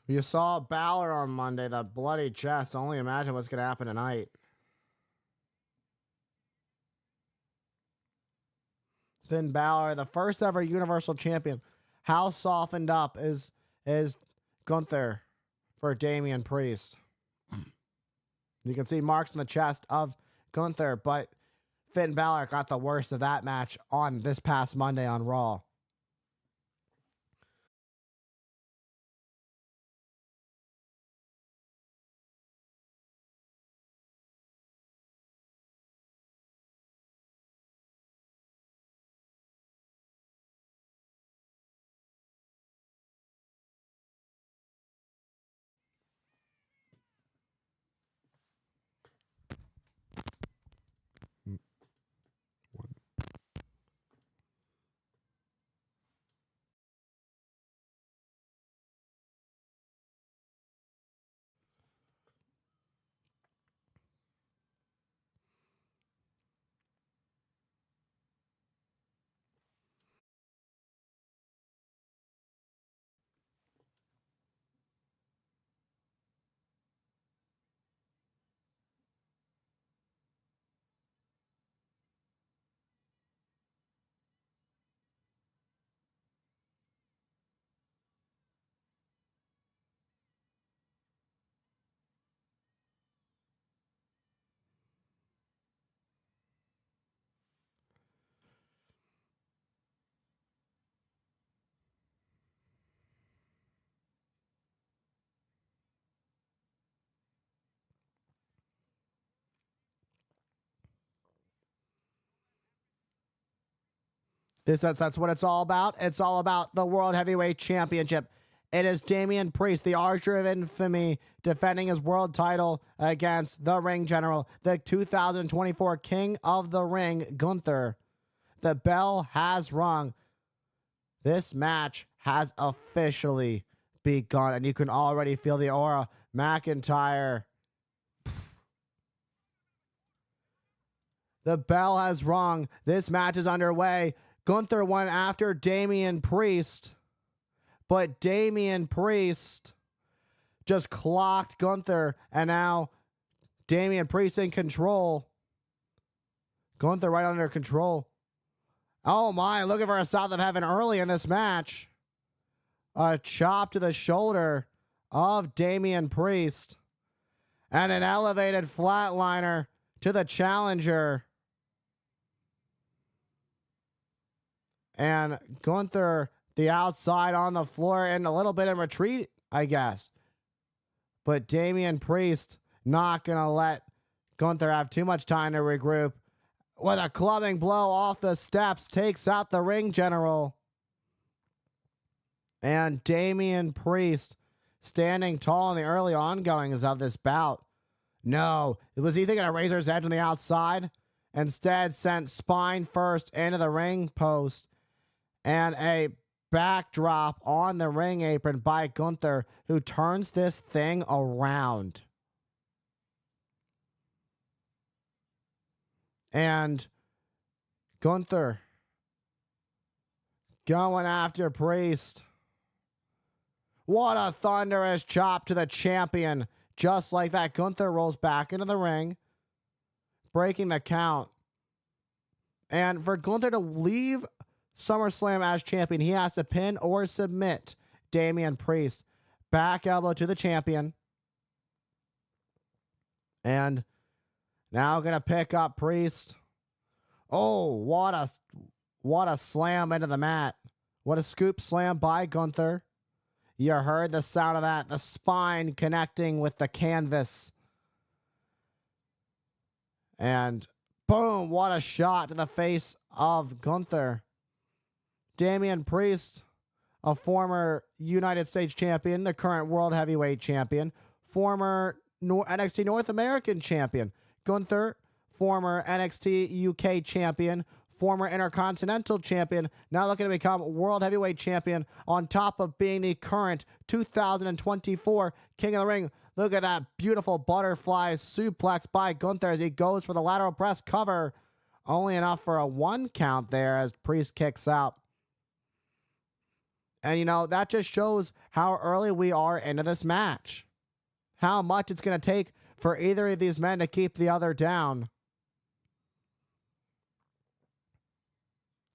You saw Balor on Monday, the bloody chest. Only imagine what's going to happen tonight. Finn Balor, the first ever Universal Champion. How softened up is Gunther for Damian Priest? You can see marks on the chest of Gunther, but Finn Balor got the worst of that match on this past Monday on Raw. That's what it's all about. It's all about the World Heavyweight Championship. It is Damian Priest, the Archer of Infamy, defending his world title against the Ring General, the 2024 King of the Ring, Gunther. The bell has rung. This match has officially begun, and you can already feel the aura. McIntyre. The bell has rung. This match is underway. Gunther went after Damian Priest, but Damian Priest just clocked Gunther, and now Damian Priest in control. Gunther right under control. Oh my, looking for a South of Heaven early in this match. A chop to the shoulder of Damian Priest. And an elevated flatliner to the challenger. And Gunther, the outside on the floor and a little bit in retreat, I guess. But Damian Priest not going to let Gunther have too much time to regroup. With a clubbing blow off the steps, takes out the Ring General. And Damian Priest standing tall in the early ongoings of this bout. No, was he thinking a razor's edge on the outside? Instead, sent spine first into the ring post. And a backdrop on the ring apron by Gunther, who turns this thing around. And Gunther going after Priest. What a thunderous chop to the champion. Just like that, Gunther rolls back into the ring, breaking the count. And for Gunther to leave SummerSlam as champion, he has to pin or submit Damian Priest. Back elbow to the champion. And now going to pick up Priest. Oh, what a slam into the mat. What a scoop slam by Gunther. You heard the sound of that. The spine connecting with the canvas. And boom, what a shot to the face of Gunther. Damian Priest, a former United States champion, the current World Heavyweight champion, former NXT North American champion. Gunther, former NXT UK champion, former Intercontinental champion, now looking to become World Heavyweight champion on top of being the current 2024 King of the Ring. Look at that beautiful butterfly suplex by Gunther as he goes for the lateral press cover. Only enough for a 1 count there as Priest kicks out. And, you know, that just shows how early we are into this match. How much it's going to take for either of these men to keep the other down.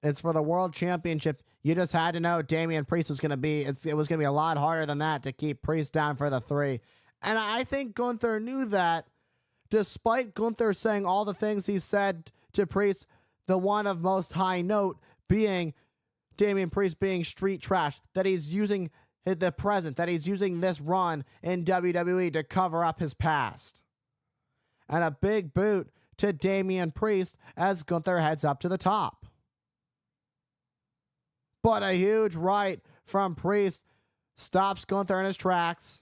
It's for the World Championship. You just had to know Damian Priest was going to be, it was going to be a lot harder than that to keep Priest down for the 3. And I think Gunther knew that, despite Gunther saying all the things he said to Priest, the one of most high note being Damian Priest being street trash, that he's using the present, that he's using this run in WWE to cover up his past. And a big boot to Damian Priest as Gunther heads up to the top. But a huge right from Priest stops Gunther in his tracks.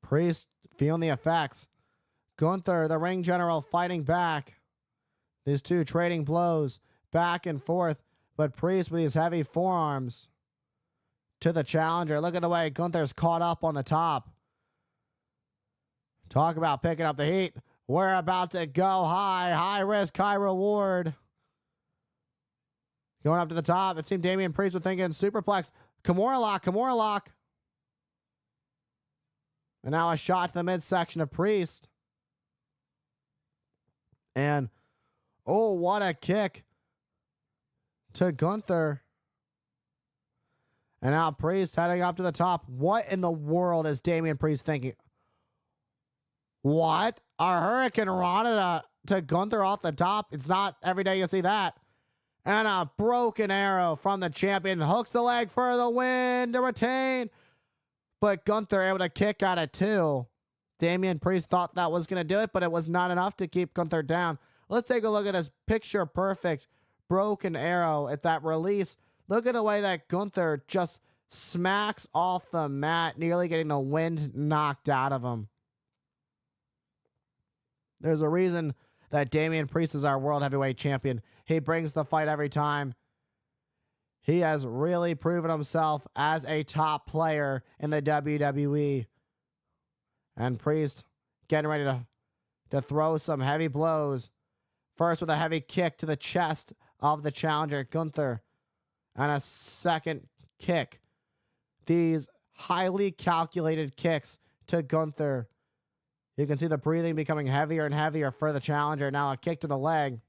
Priest feeling the effects. Gunther, the Ring General, fighting back. These two trading blows back and forth, but Priest with his heavy forearms to the challenger. Look at the way Gunther's caught up on the top. Talk about picking up the heat. We're about to go high. High risk, high reward. Going up to the top. It seemed Damian Priest was thinking superplex. Kimura lock, Kimura lock. And now a shot to the midsection of Priest. And, oh, what a kick to Gunther. And now Priest heading up to the top. What in the world is Damian Priest thinking? What? A Hurricane Rana to Gunther off the top? It's not every day you see that. And a broken arrow from the champion. Hooks the leg for the win to retain. But Gunther able to kick out at 2. Damian Priest thought that was going to do it, but it was not enough to keep Gunther down. Let's take a look at this picture perfect broken arrow at that release. Look at the way that Gunther just smacks off the mat, nearly getting the wind knocked out of him. There's a reason that Damian Priest is our World Heavyweight Champion. He brings the fight every time. He has really proven himself as a top player in the WWE. And Priest getting ready to throw some heavy blows. First with a heavy kick to the chest of the challenger, Gunther. And a second kick. These highly calculated kicks to Gunther. You can see the breathing becoming heavier and heavier for the challenger. Now a kick to the leg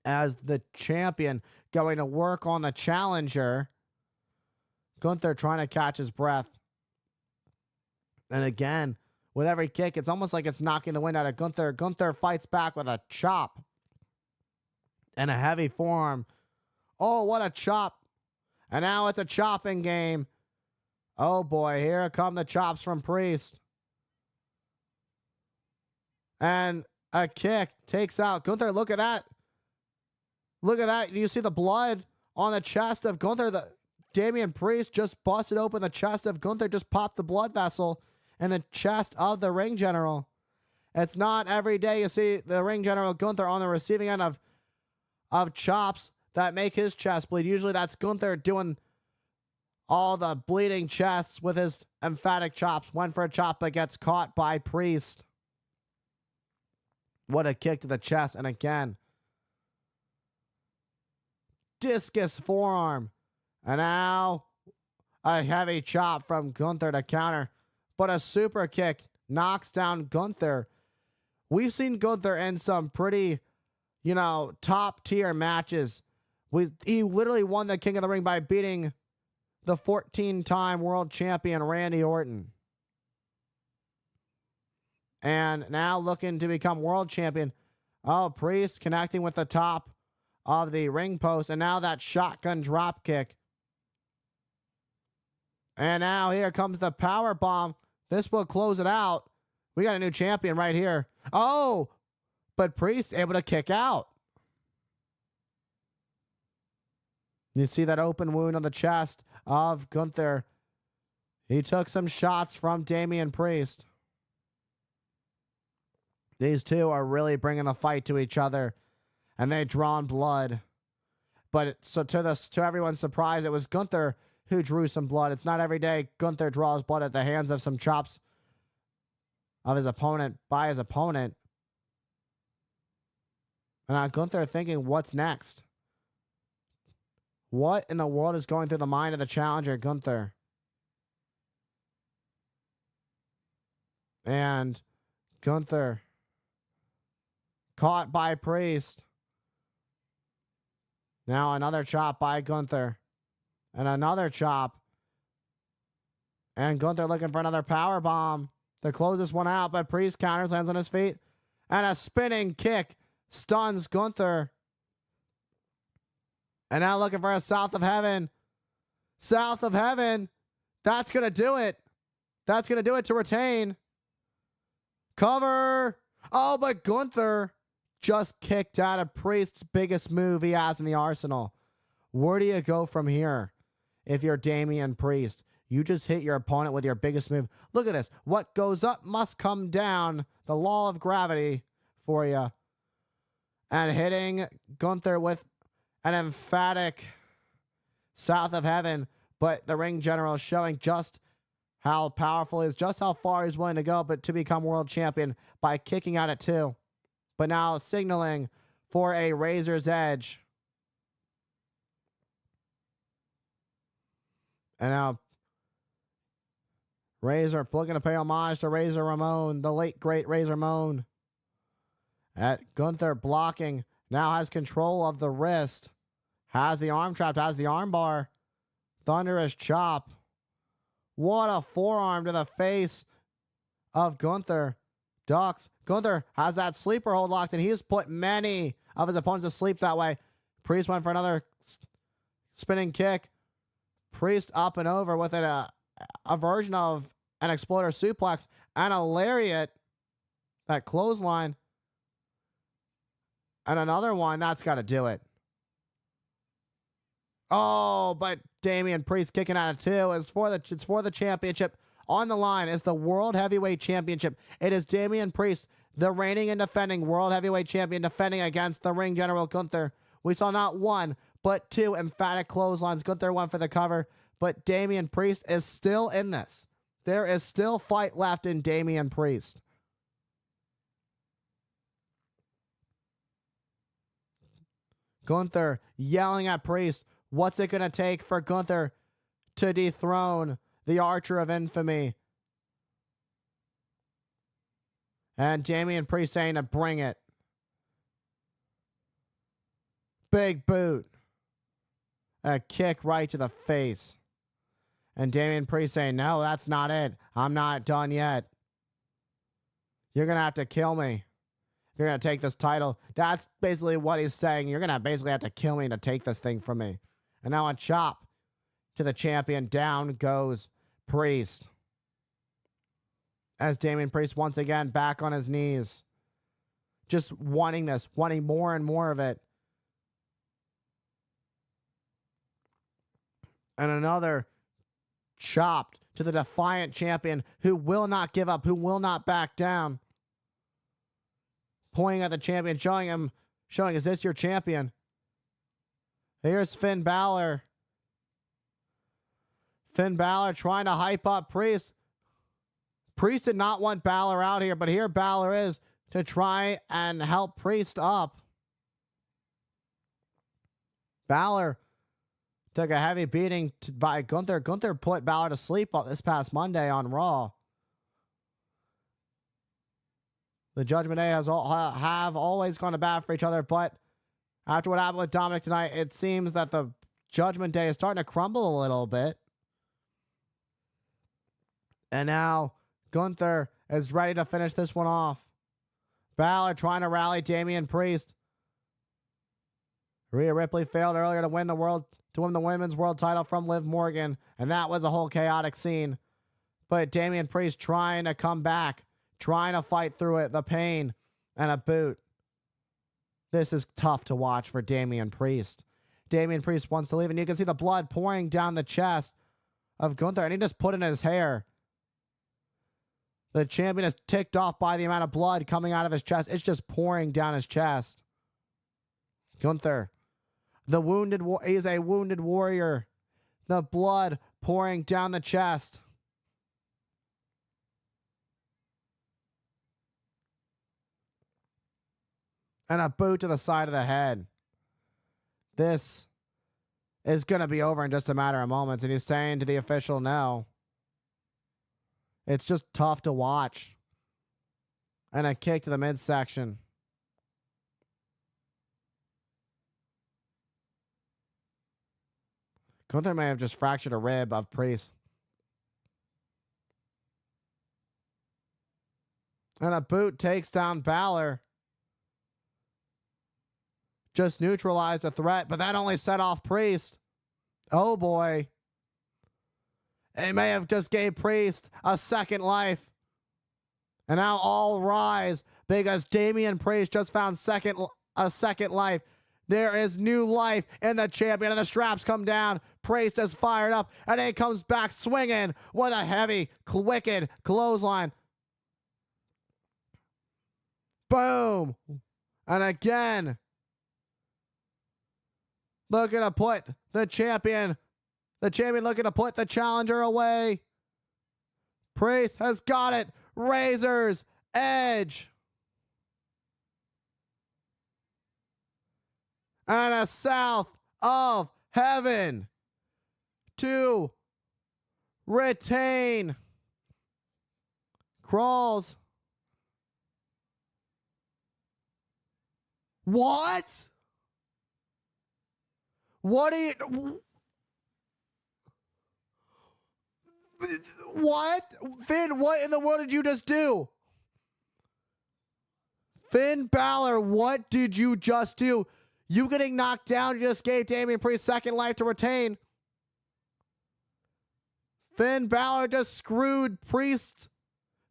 as the champion going to work on the challenger. Gunther trying to catch his breath. And again, with every kick, it's almost like it's knocking the wind out of Gunther. Gunther fights back with a chop and a heavy forearm. Oh, what a chop. And now it's a chopping game. Oh boy, here come the chops from Priest. And a kick takes out Gunther. Look at that. Look at that. You see the blood on the chest of Gunther. The Damian Priest just busted open the chest of Gunther, just popped the blood vessel in the chest of the ring general. It's not every day you see the ring general Gunther on the receiving end of chops that make his chest bleed. Usually that's Gunther doing all the bleeding chests with his emphatic chops. Went for a chop but gets caught by Priest. What a kick to the chest. And again, discus forearm. And now a heavy chop from Gunther to counter. But a super kick knocks down Gunther. We've seen Gunther in some pretty, top tier matches. He literally won the King of the Ring by beating the 14-time world champion Randy Orton. And now looking to become world champion. Oh, Priest connecting with the top of the ring post. And now that shotgun drop kick. And now here comes the power bomb. This will close it out. We got a new champion right here. Oh, but Priest able to kick out. You see that open wound on the chest of Gunther. He took some shots from Damian Priest. These two are really bringing the fight to each other, and they've drawn blood. But to everyone's surprise, it was Gunther who drew some blood. It's not every day Gunther draws blood at the hands of some chops of his opponent by his opponent. And now Gunther thinking, what's next? What in the world is going through the mind of the challenger, Gunther? And Gunther caught by Priest. Now another chop by Gunther. And another chop. And Gunther looking for another power bomb to close this one out. But Priest counters, lands on his feet. And a spinning kick stuns Gunther. And now looking for a South of Heaven. South of Heaven. That's going to do it. That's going to do it to retain. Cover. Oh, but Gunther just kicked out of Priest's biggest move he has in the arsenal. Where do you go from here if you're Damian Priest? You just hit your opponent with your biggest move. Look at this. What goes up must come down. The law of gravity for you. And hitting Gunther with an emphatic South of Heaven. But the ring general is showing just how powerful he is, just how far he's willing to go, but to become world champion by kicking out at 2. But now signaling for a Razor's Edge. And now Razor looking to pay homage to Razor Ramon, the late great Razor Ramon. At Gunther blocking, now has control of the wrist. Has the arm trapped, has the arm bar. Thunderous chop. What a forearm to the face of Gunther. Ducks. Gunther has that sleeper hold locked, and he's put many of his opponents to sleep that way. Priest went for another spinning kick. Priest up and over with it, a version of an exploder suplex and a lariat. That clothesline. And another one, that's got to do it. Oh, but Damian Priest kicking out of two. It's for the championship. On the line is the World Heavyweight Championship. It is Damian Priest, the reigning and defending World Heavyweight Champion, defending against the Ring General Gunther. We saw not one, but two emphatic clotheslines. Gunther went for the cover, but Damian Priest is still in this. There is still fight left in Damian Priest. Gunther yelling at Priest. What's it going to take for Gunther to dethrone the Archer of Infamy? And Damian Priest saying to bring it. Big boot. A kick right to the face. And Damian Priest saying, no, that's not it. I'm not done yet. You're going to have to kill me. You're going to take this title. That's basically what he's saying. You're going to basically have to kill me to take this thing from me. And now a chop to the champion. Down goes Priest. As Damian Priest once again back on his knees. Just wanting this. Wanting more and more of it. And another chopped to the defiant champion who will not give up. Who will not back down. Pointing at the champion. Showing, is this your champion? Here's Finn Balor. Finn Balor trying to hype up Priest. Priest did not want Balor out here, but here Balor is to try and help Priest up. Balor took a heavy beating by Gunther. Gunther put Balor to sleep this past Monday on Raw. The Judgment Day have always gone to bat for each other, but after what happened with Dominic tonight, it seems that the Judgment Day is starting to crumble a little bit. And now Gunther is ready to finish this one off. Balor trying to rally Damian Priest. Rhea Ripley failed earlier to win the women's world title from Liv Morgan, and that was a whole chaotic scene. But Damian Priest trying to come back, trying to fight through it, the pain, and a boot. This is tough to watch for Damian Priest. Damian Priest wants to leave, and you can see the blood pouring down the chest of Gunther, and he just put it in his hair. The champion is ticked off by the amount of blood coming out of his chest. It's just pouring down his chest. Gunther, he's a wounded warrior. The blood pouring down the chest. And a boot to the side of the head. This is going to be over in just a matter of moments. And he's saying to the official, no. It's just tough to watch. And a kick to the midsection. Gunther may have just fractured a rib of Priest. And a boot takes down Balor. Just neutralized the threat, but that only set off Priest. Oh boy. It may have just gave Priest a second life. And now all rise because Damian Priest just found a second life. There is new life in the champion, and the straps come down. Priest is fired up, and he comes back swinging with a heavy, wicked clothesline. Boom. And again, looking to put the champion looking to put the challenger away. Priest has got it. Razor's Edge. And a south of heaven to retain. Crawls. What? What do you... What? Finn, what in the world did you just do? Finn Balor, what did you just do? You getting knocked down, you just gave Damian Priest second life to retain. Finn Balor just screwed Priest.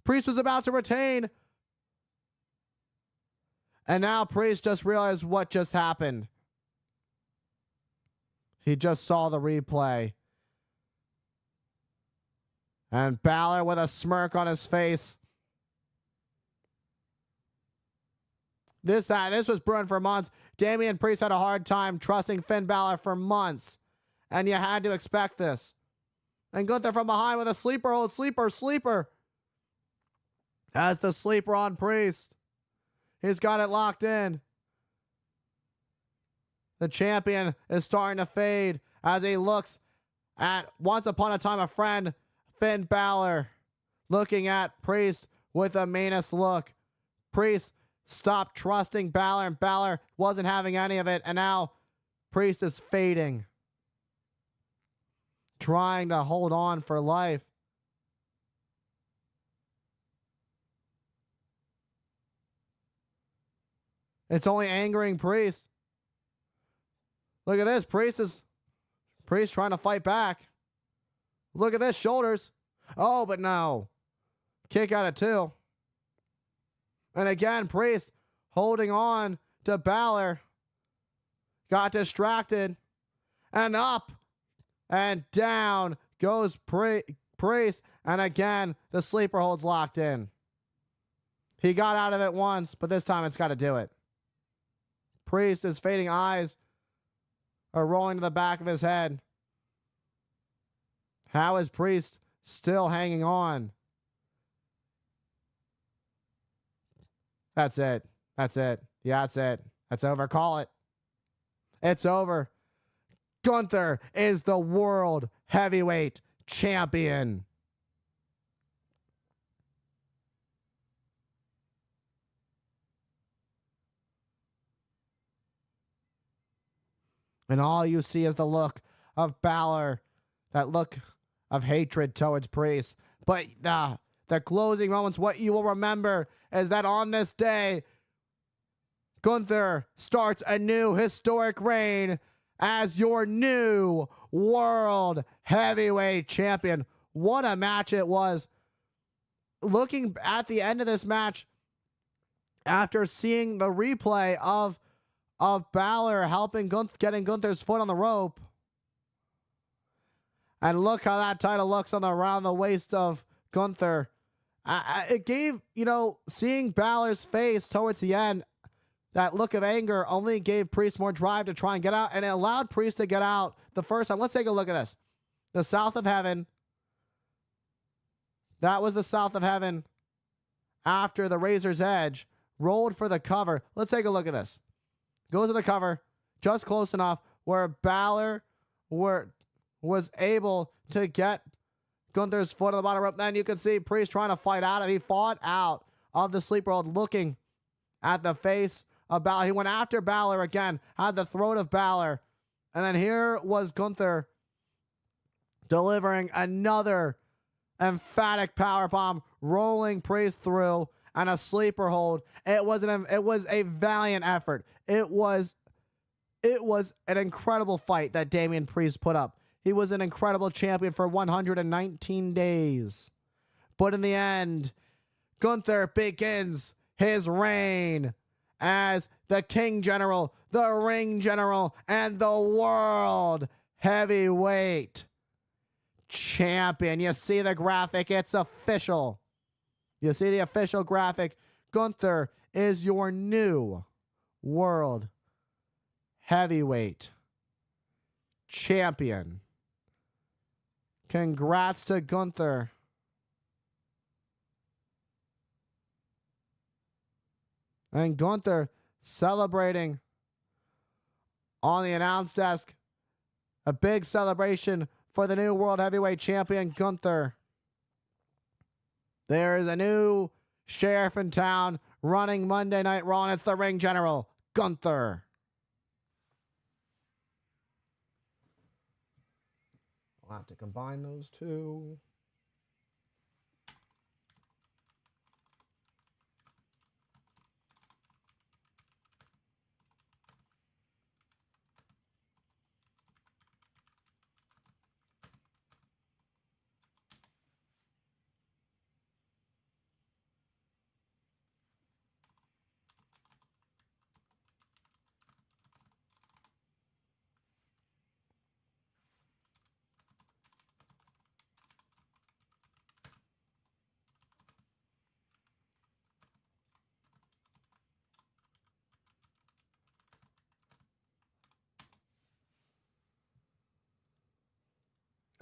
Priest was about to retain. And now Priest just realized what just happened. He just saw the replay. And Balor with a smirk on his face. This was brewing for months. Damian Priest had a hard time trusting Finn Balor for months. And you had to expect this. And Gunther from behind with a sleeper hold. Sleeper. As the sleeper on Priest. He's got it locked in. The champion is starting to fade as he looks at once upon a time a friend, Finn Balor, looking at Priest with the meanest look. Priest stopped trusting Balor, and Balor wasn't having any of it, and now Priest is fading, trying to hold on for life. It's only angering Priest. Look at this. Priest trying to fight back. Look at this. Shoulders. Oh, but no. Kick out of 2. And again, Priest holding on to Balor. Got distracted. And up. And down goes Priest. And again, the sleeper holds locked in. He got out of it once, but this time it's got to do it. Priest is fading. Eyes are rolling to the back of his head. How is Priest still hanging on? That's it. Yeah, that's it. That's over. Call it. It's over. Gunther is the World Heavyweight Champion. And all you see is the look of Balor, that look of hatred towards Priest. But the closing moments, what you will remember is that on this day, Gunther starts a new historic reign as your new World Heavyweight Champion. What a match it was. Looking at the end of this match, after seeing the replay of Balor helping getting Gunther's foot on the rope. And look how that title looks around the waist of Gunther. It gave, seeing Balor's face towards the end, that look of anger only gave Priest more drive to try and get out. And it allowed Priest to get out the first time. Let's take a look at this. The South of Heaven. That was the South of Heaven after the Razor's Edge. Rolled for the cover. Let's take a look at this. Goes to the cover, just close enough where Balor was able to get Gunther's foot on the bottom rope. Then you can see Priest trying to fight out of it. He fought out of the sleeper hold, looking at the face of Balor. He went after Balor again, had the throat of Balor. And then here was Gunther delivering another emphatic powerbomb, rolling Priest through, and a sleeper hold. It was a valiant effort. It was an incredible fight that Damian Priest put up. He was an incredible champion for 119 days. But in the end, Gunther begins his reign as the King General, the Ring General, and the World Heavyweight Champion. You see the graphic. It's official. You see the official graphic. Gunther is your new World Heavyweight Champion. Congrats to Gunther. And Gunther celebrating on the announce desk. A big celebration for the new World Heavyweight Champion, Gunther. There is a new sheriff in town running Monday Night Raw, and it's the Ring General, Gunther. I'll have to combine those two.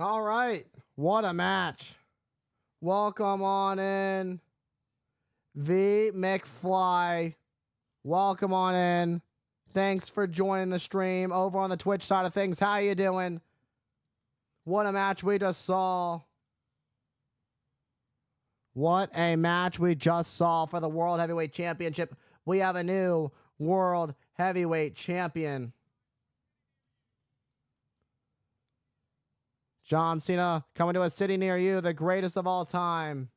All right. What a match. Welcome on in. V McFly. Welcome on in. Thanks for joining the stream over on the Twitch side of things. How you doing? What a match we just saw. What a match we just saw for the World Heavyweight Championship. We have a new World Heavyweight Champion. John Cena coming to a city near you, the greatest of all time.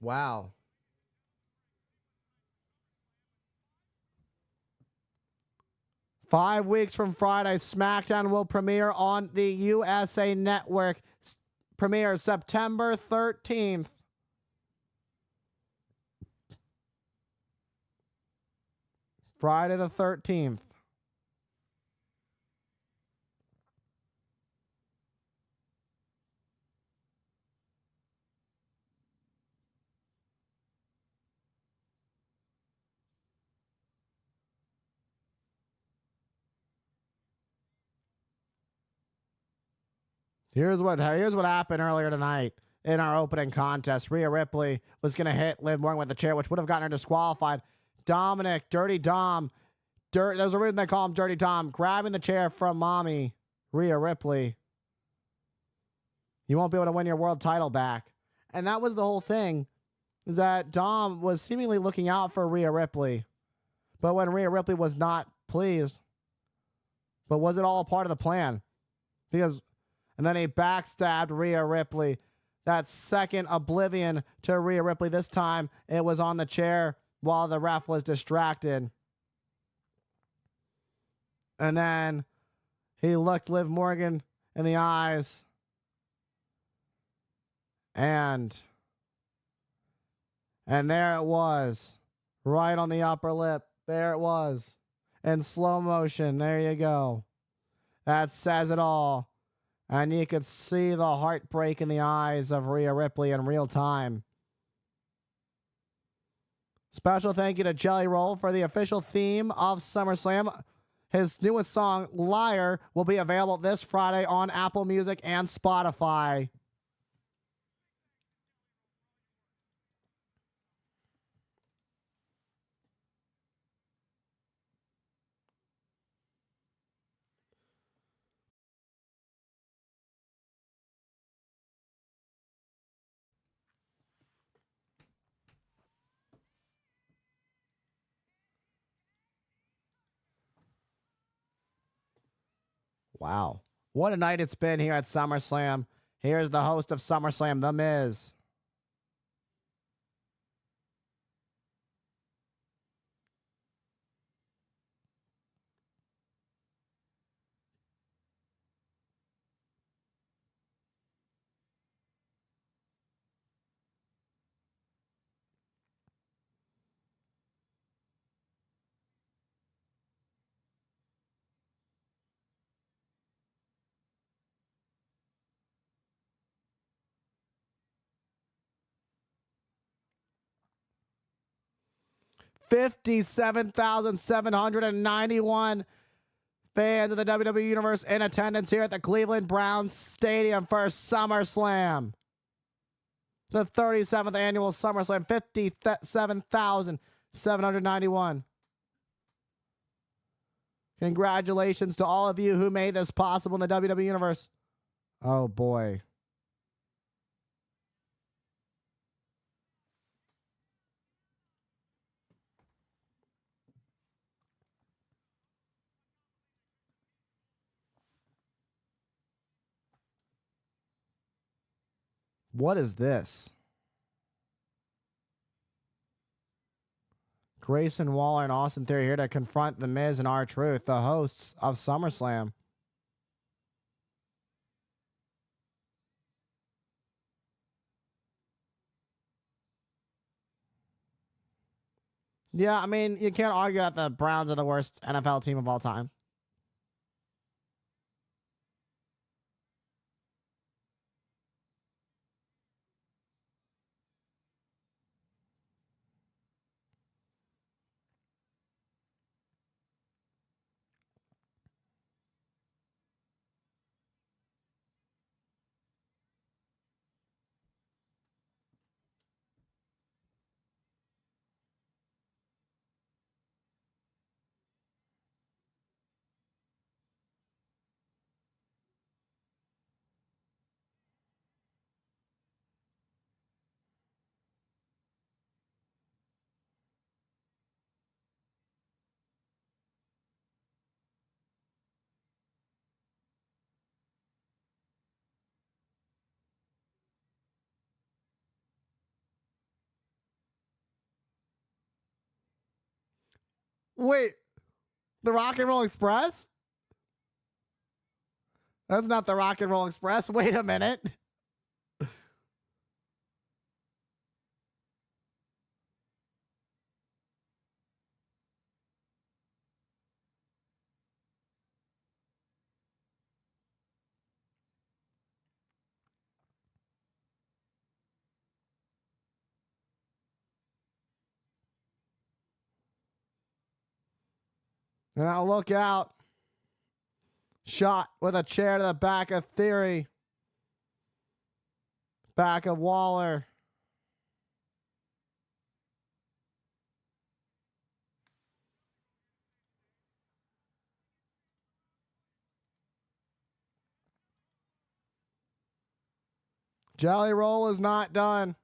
Wow. Five weeks from Friday, SmackDown will premiere on the USA Network. Premiere September 13th. Friday the 13th. Here's what happened earlier tonight in our opening contest. Rhea Ripley was going to hit Liv Morgan with the chair, which would have gotten her disqualified. Dominic, Dirty Dom, there's a reason they call him Dirty Dom, grabbing the chair from mommy, Rhea Ripley. You won't be able to win your world title back. And that was the whole thing, is that Dom was seemingly looking out for Rhea Ripley. But when Rhea Ripley was not pleased, but was it all part of the plan? And then he backstabbed Rhea Ripley. That second oblivion to Rhea Ripley. This time it was on the chair while the ref was distracted. And then he looked Liv Morgan in the eyes. And there it was. Right on the upper lip. There it was. In slow motion. There you go. That says it all. And you could see the heartbreak in the eyes of Rhea Ripley in real time. Special thank you to Jelly Roll for the official theme of SummerSlam. His newest song, Liar, will be available this Friday on Apple Music and Spotify. Wow. What a night it's been here at SummerSlam. Here's the host of SummerSlam, The Miz. $57,791 fans of the WWE Universe in attendance here at the Cleveland Browns Stadium for SummerSlam. The 37th annual SummerSlam, 57,791. Congratulations to all of you who made this possible in the WWE Universe. Oh, boy. What is this? Grayson Waller and Austin Theory here to confront The Miz and R-Truth, the hosts of SummerSlam. Yeah, I mean, you can't argue that the Browns are the worst NFL team of all time. Wait, the Rock and Roll Express? That's not the Rock and Roll Express. Wait a minute. Now look out. Shot with a chair to the back of Theory. Back of Waller. Jelly Roll is not done.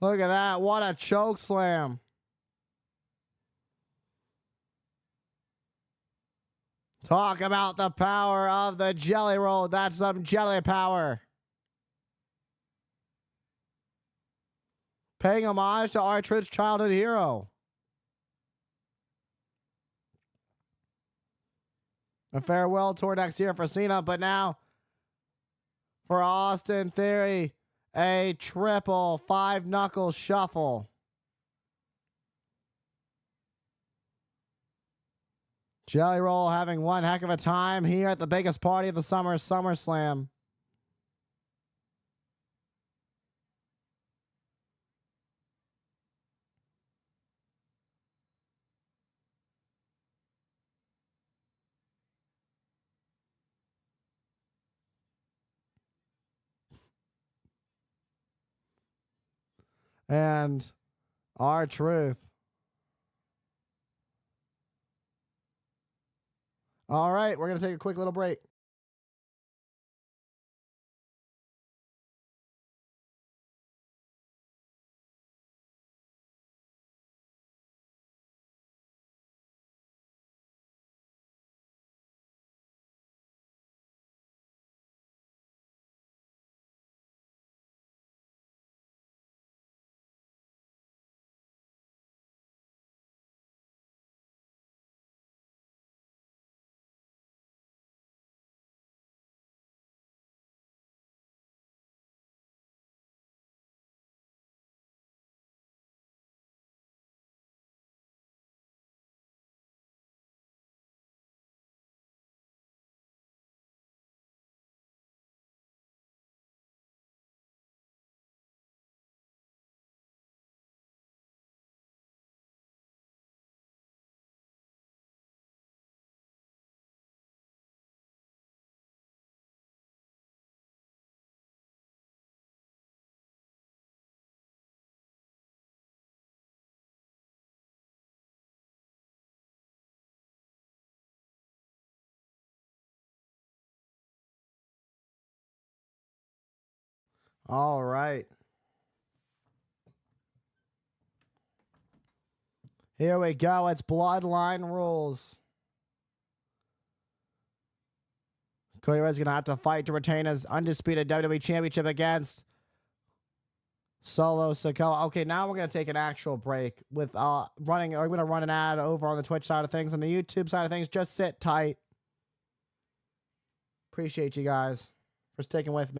Look at that. What a choke slam. Talk about the power of the Jelly Roll. That's some jelly power. Paying homage to R-Truth's childhood hero. A farewell tour next year for Cena, but now for Austin Theory, a triple 5-knuckle shuffle. Jelly Roll having one heck of a time here at the biggest party of the summer, SummerSlam. And R-Truth. All right, we're going to take a quick little break. All right. Here we go. It's Bloodline Rules. Cody Rhodes is going to have to fight to retain his undisputed WWE Championship against Solo Sikoa. Okay, now we're going to take an actual break with I'm going to run an ad over on the Twitch side of things. On the YouTube side of things, just sit tight. Appreciate you guys for sticking with me.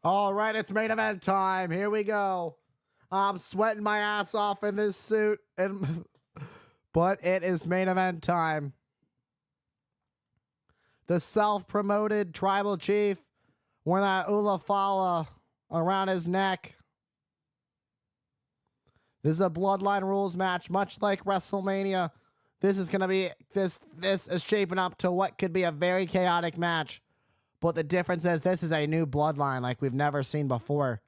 All right, it's main event time. Here we go. I'm sweating my ass off in this suit, but it is main event time. The self-promoted tribal chief wearing that Ulafala around his neck. This is a bloodline rules match, much like WrestleMania. This is gonna be this is shaping up to what could be a very chaotic match. But the difference is this is a new bloodline like we've never seen before.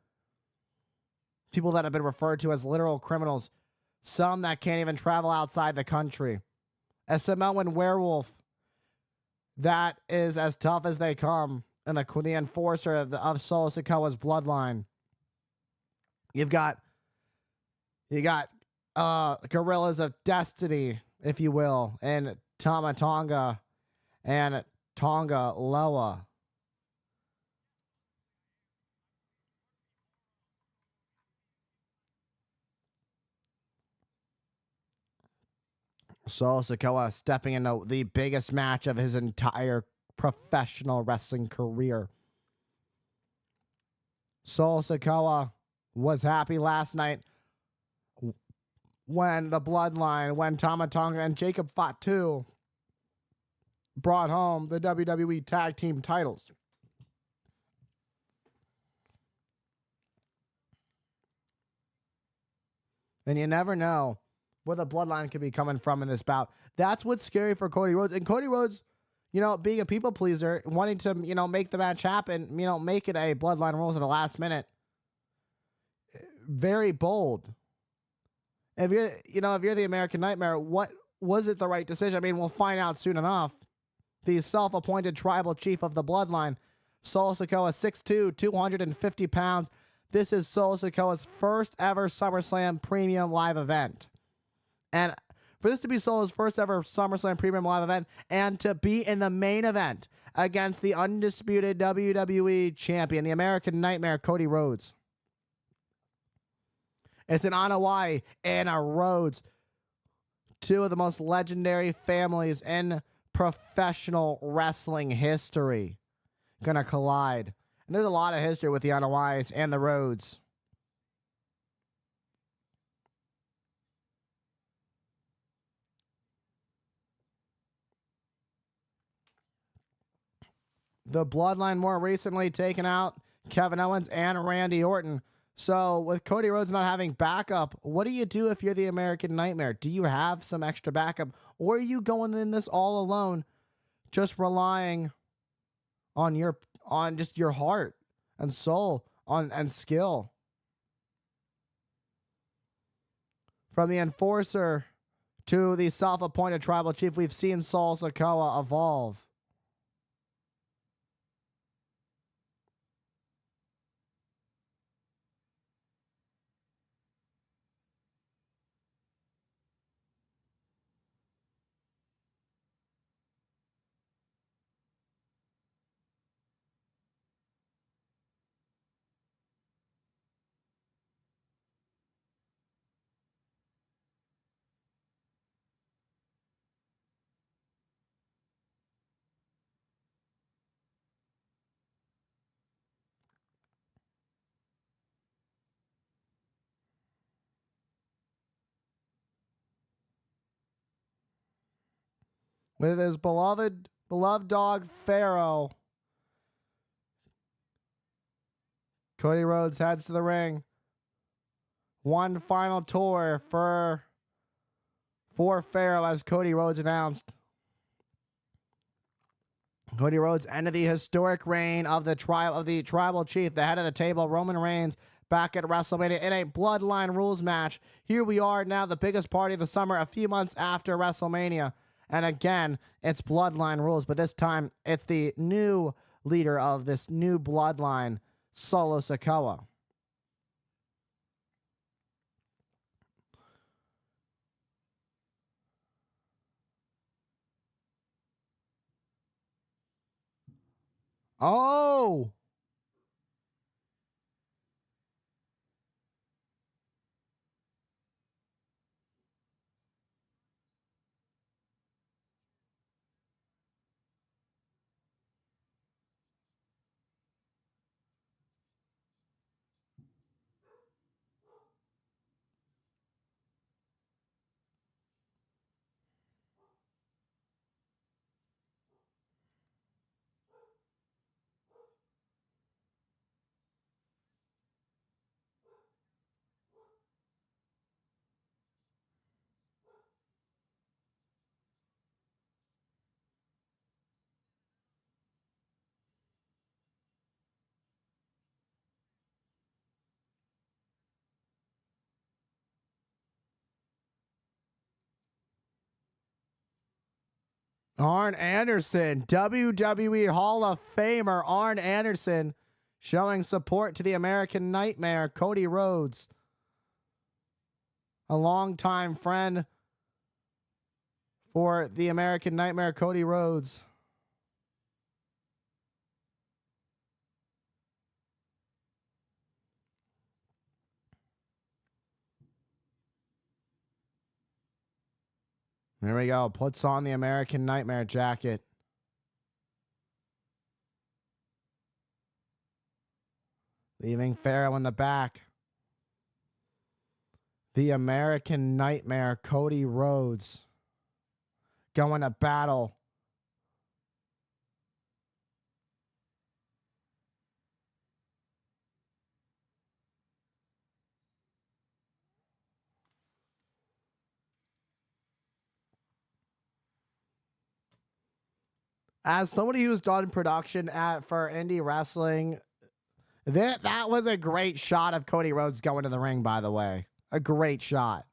People that have been referred to as literal criminals. Some that can't even travel outside the country. A Samoan werewolf that is as tough as they come. And the enforcer of Solo Sikoa's bloodline. You got Gorillas of Destiny, if you will, and Tama Tonga and Tonga Loa. Solo Sikoa stepping into the biggest match of his entire professional wrestling career. Solo Sikoa was happy last night when the bloodline, when Tama Tonga and Jacob Fatu brought home the WWE Tag Team titles. And you never know where the bloodline could be coming from in this bout. That's what's scary for Cody Rhodes. And Cody Rhodes, being a people pleaser, wanting to, make the match happen, make it a bloodline rules at the last minute. Very bold. If you're the American Nightmare, what was it the right decision? I mean, we'll find out soon enough. The self-appointed tribal chief of the bloodline, Solo Sikoa, 6'2", 250 pounds. This is Solo Sikoa's first ever SummerSlam premium live event. And for this to be Solo's first ever SummerSlam premium live event and to be in the main event against the undisputed WWE champion, the American Nightmare, Cody Rhodes. It's an Anoa'i and a Rhodes, two of the most legendary families in professional wrestling history, gonna collide. And there's a lot of history with the Anoa'is and the Rhodes. The bloodline more recently taken out Kevin Owens and Randy Orton. So with Cody Rhodes not having backup, what do you do if you're the American Nightmare? Do you have some extra backup? Or are you going in this all alone, just relying on just your heart and soul and skill? From the enforcer to the self-appointed tribal chief, we've seen Solo Sikoa evolve. With his beloved dog Pharaoh, Cody Rhodes heads to the ring. One final tour for Pharaoh, as Cody Rhodes announced. Cody Rhodes ended the historic reign of the tribal chief, the head of the table, Roman Reigns, back at WrestleMania in a bloodline rules match. Here we are now, the biggest party of the summer, a few months after WrestleMania. And again, it's bloodline rules, but this time it's the new leader of this new bloodline, Solo Sikoa. Oh! Arn Anderson, WWE Hall of Famer Arn Anderson, showing support to the American Nightmare, Cody Rhodes. A longtime friend for the American Nightmare, Cody Rhodes. There we go. Puts on the American Nightmare jacket. Leaving Pharaoh in the back. The American Nightmare, Cody Rhodes, going to battle. As somebody who's done production for indie wrestling, that was a great shot of Cody Rhodes going to the ring, by the way. A great shot.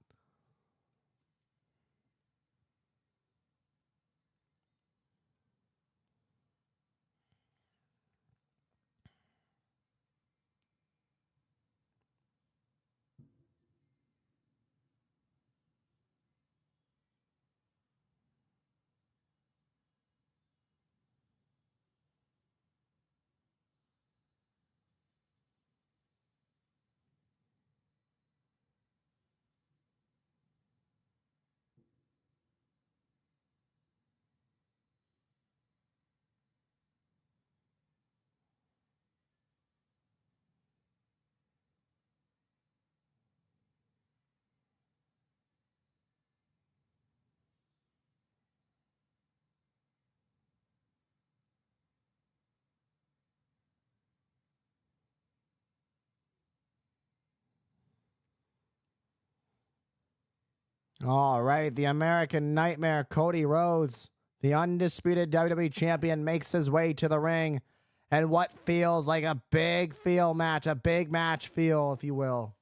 All right, the American Nightmare, Cody Rhodes, the undisputed WWE champion, makes his way to the ring. And what feels like a big match, feel, if you will.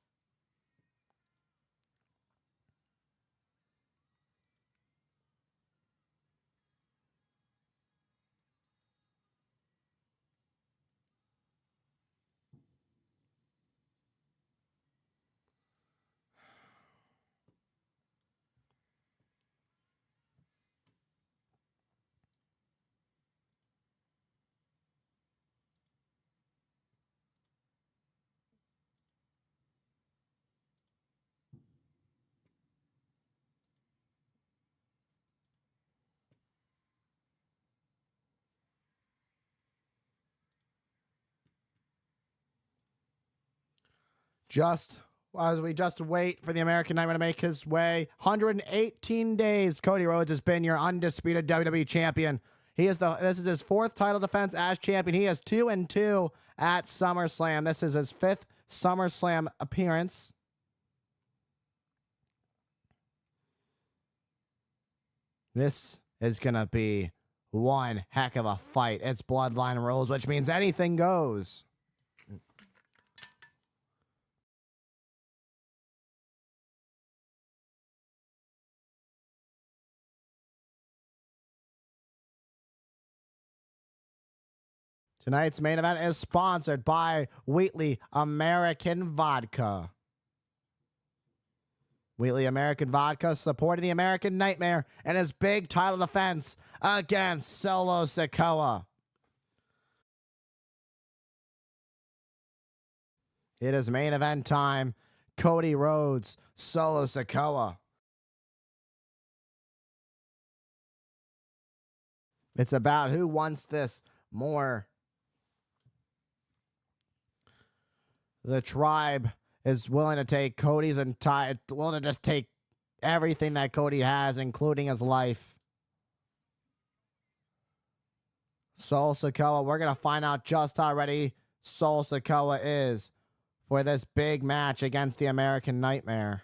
Just as we just wait for the American Nightmare to make his way, 118 days, Cody Rhodes has been your undisputed WWE champion. This is his fourth title defense as champion. He is 2-2 at SummerSlam. This is his fifth SummerSlam appearance. This is going to be one heck of a fight. It's Bloodline rules, which means anything goes. Tonight's main event is sponsored by Wheatley American Vodka. Wheatley American Vodka supporting the American Nightmare and his big title defense against Solo Sikoa. It is main event time. Cody Rhodes, Solo Sikoa. It's about who wants this more. The tribe is willing to take Cody's willing to just take everything that Cody has, including his life. Solo Sikoa, we're going to find out just how ready Solo Sikoa is for this big match against the American Nightmare.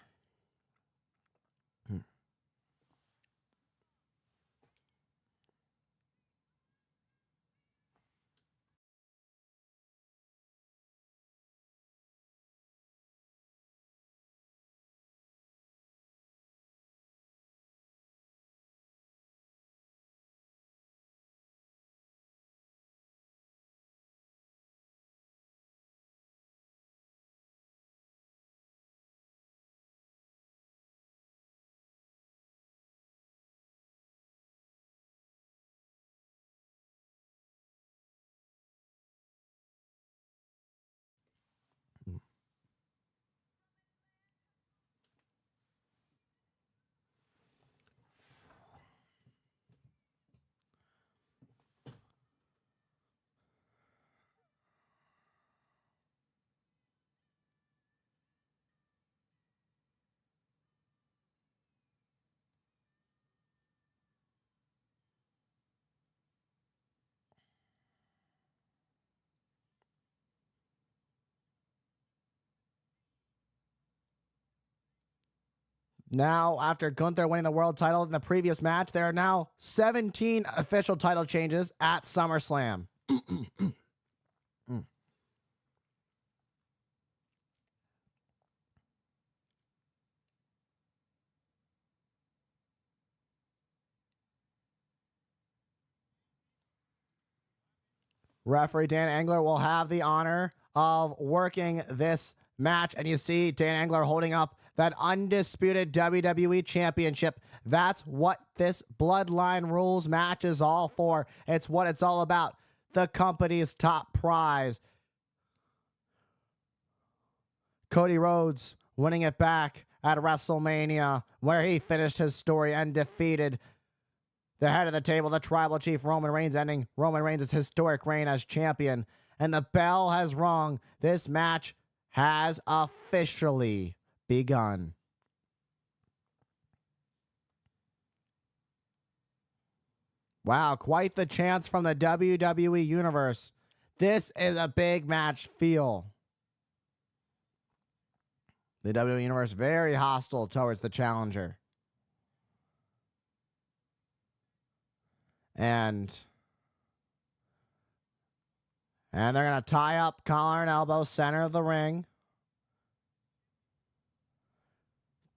Now, after Gunther winning the world title in the previous match, there are now 17 official title changes at SummerSlam. Referee Dan Engler will have the honor of working this match. And you see Dan Engler holding up that undisputed WWE Championship. That's what this Bloodline Rules match is all for. It's what it's all about. The company's top prize. Cody Rhodes winning it back at WrestleMania, where he finished his story and defeated the head of the table, the Tribal Chief Roman Reigns, ending Roman Reigns' historic reign as champion. And the bell has rung. This match has officially begun. Wow, quite the chance from the WWE Universe. This is a big match feel. The WWE Universe very hostile towards the challenger. And they're going to tie up collar and elbow, center of the ring.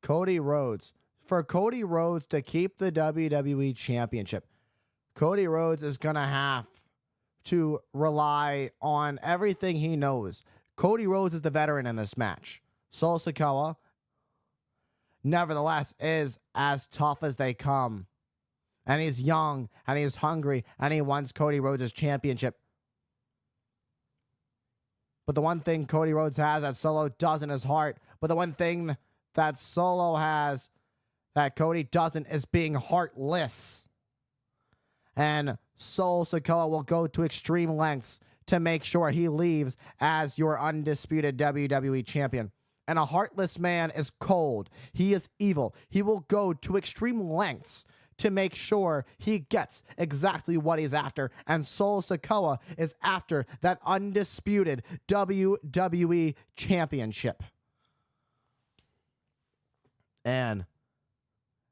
Cody Rhodes. For Cody Rhodes to keep the WWE Championship, Cody Rhodes is going to have to rely on everything he knows. Cody Rhodes is the veteran in this match. Solo Sikoa, nevertheless, is as tough as they come. And he's young, and he's hungry, and he wants Cody Rhodes' championship. But the one thing Cody Rhodes has that Solo doesn't is heart. But the one thing that Solo has that Cody doesn't is being heartless. And Solo Sikoa will go to extreme lengths to make sure he leaves as your undisputed WWE champion. And a heartless man is cold. He is evil. He will go to extreme lengths to make sure he gets exactly what he's after. And Solo Sikoa is after that undisputed WWE championship. And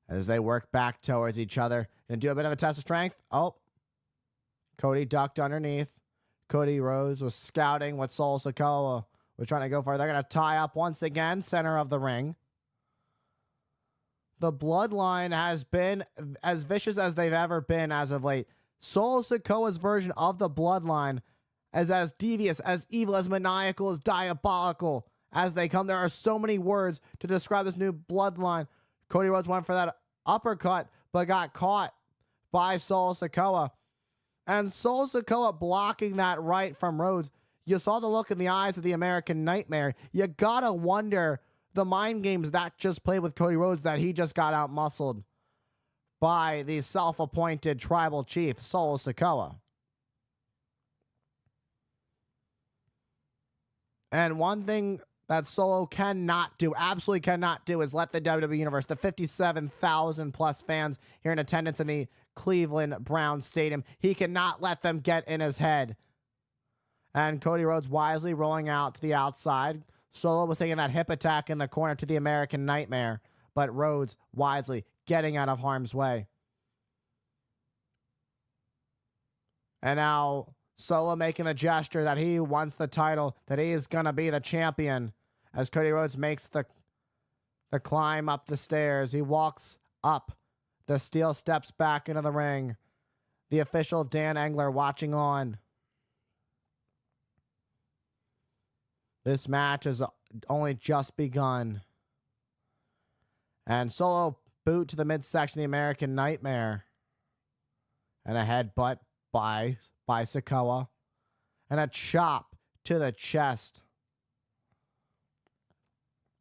as they work back towards each other, gonna do a bit of a test of strength. Oh, Cody ducked underneath. Cody Rhodes was scouting what Solo Sikoa was trying to go for. They're gonna tie up once again, center of the ring. The Bloodline has been as vicious as they've ever been as of late. Solo Sikoa's version of the Bloodline is as devious, as evil, as maniacal, as diabolical as they come. There are so many words to describe this new Bloodline. Cody Rhodes went for that uppercut, but got caught by Solo Sikoa. And Solo Sikoa blocking that right from Rhodes. You saw the look in the eyes of the American Nightmare. You gotta wonder the mind games that just played with Cody Rhodes, that he just got out-muscled by the self-appointed tribal chief, Solo Sikoa. And one thing that Solo cannot do, absolutely cannot do, is let the WWE Universe, the 57,000 plus fans here in attendance in the Cleveland Browns Stadium, he cannot let them get in his head. And Cody Rhodes wisely rolling out to the outside. Solo was taking that hip attack in the corner to the American Nightmare, but Rhodes wisely getting out of harm's way. And now Solo making the gesture that he wants the title, that he is going to be the champion. As Cody Rhodes makes the climb up the stairs, he walks up the steel steps back into the ring. The official Dan Engler watching on. This match has only just begun. And Solo boot to the midsection of the American Nightmare. And a headbutt by Sikoa. And a chop to the chest.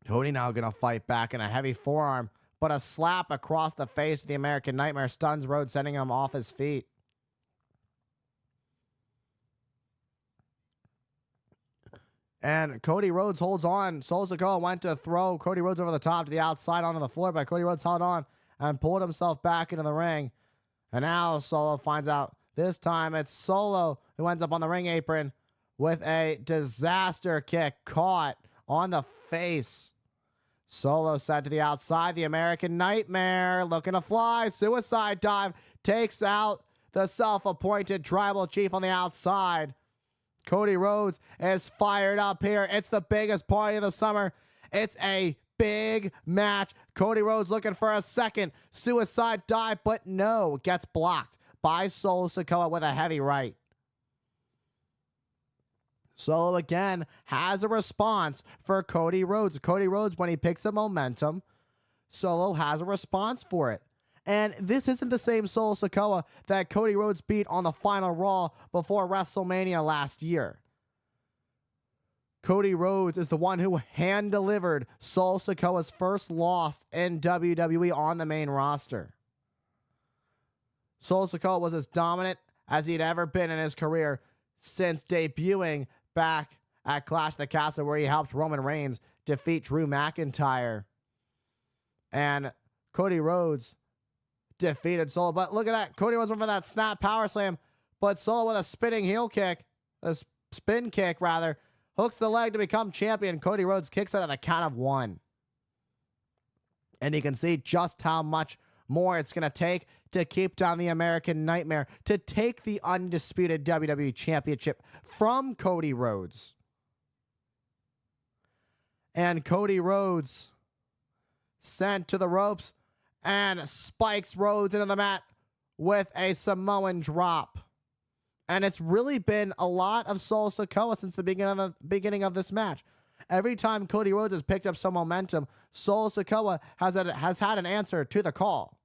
Cody now going to fight back in a heavy forearm. But a slap across the face of the American Nightmare stuns Rhodes, sending him off his feet. And Cody Rhodes holds on. Solo Sikoa went to throw Cody Rhodes over the top to the outside onto the floor, but Cody Rhodes held on and pulled himself back into the ring. And now Solo finds out this time it's Solo who ends up on the ring apron with a disaster kick caught on the face. Solo sent to the outside. The American Nightmare looking to fly. Suicide dive takes out the self-appointed tribal chief on the outside. Cody Rhodes is fired up here. It's the biggest party of the summer. It's a big match. Cody Rhodes looking for a second suicide dive, but no, gets blocked by Solo Sikoa with a heavy right. Solo again has a response for Cody Rhodes. Cody Rhodes, when he picks up momentum, Solo has a response for it. And this isn't the same Solo Sikoa that Cody Rhodes beat on the final Raw before WrestleMania last year. Cody Rhodes is the one who hand-delivered Solo Sikoa's first loss in WWE on the main roster. Solo Sikoa was as dominant as he'd ever been in his career since debuting back at Clash of the Castle, where he helped Roman Reigns defeat Drew McIntyre. And Cody Rhodes defeated Solo. But look at that. Cody Rhodes went for that snap power slam, but Solo with a spinning heel kick, a spin kick rather, hooks the leg to become champion. Cody Rhodes kicks out at the count of 1. And you can see just how much more it's going to take to keep down the American Nightmare, to take the undisputed WWE Championship from Cody Rhodes. And Cody Rhodes sent to the ropes and spikes Rhodes into the mat with a Samoan drop. And it's really been a lot of Solo Sikoa since the beginning of this match. Every time Cody Rhodes has picked up some momentum, Solo Sikoa has had an answer to the call.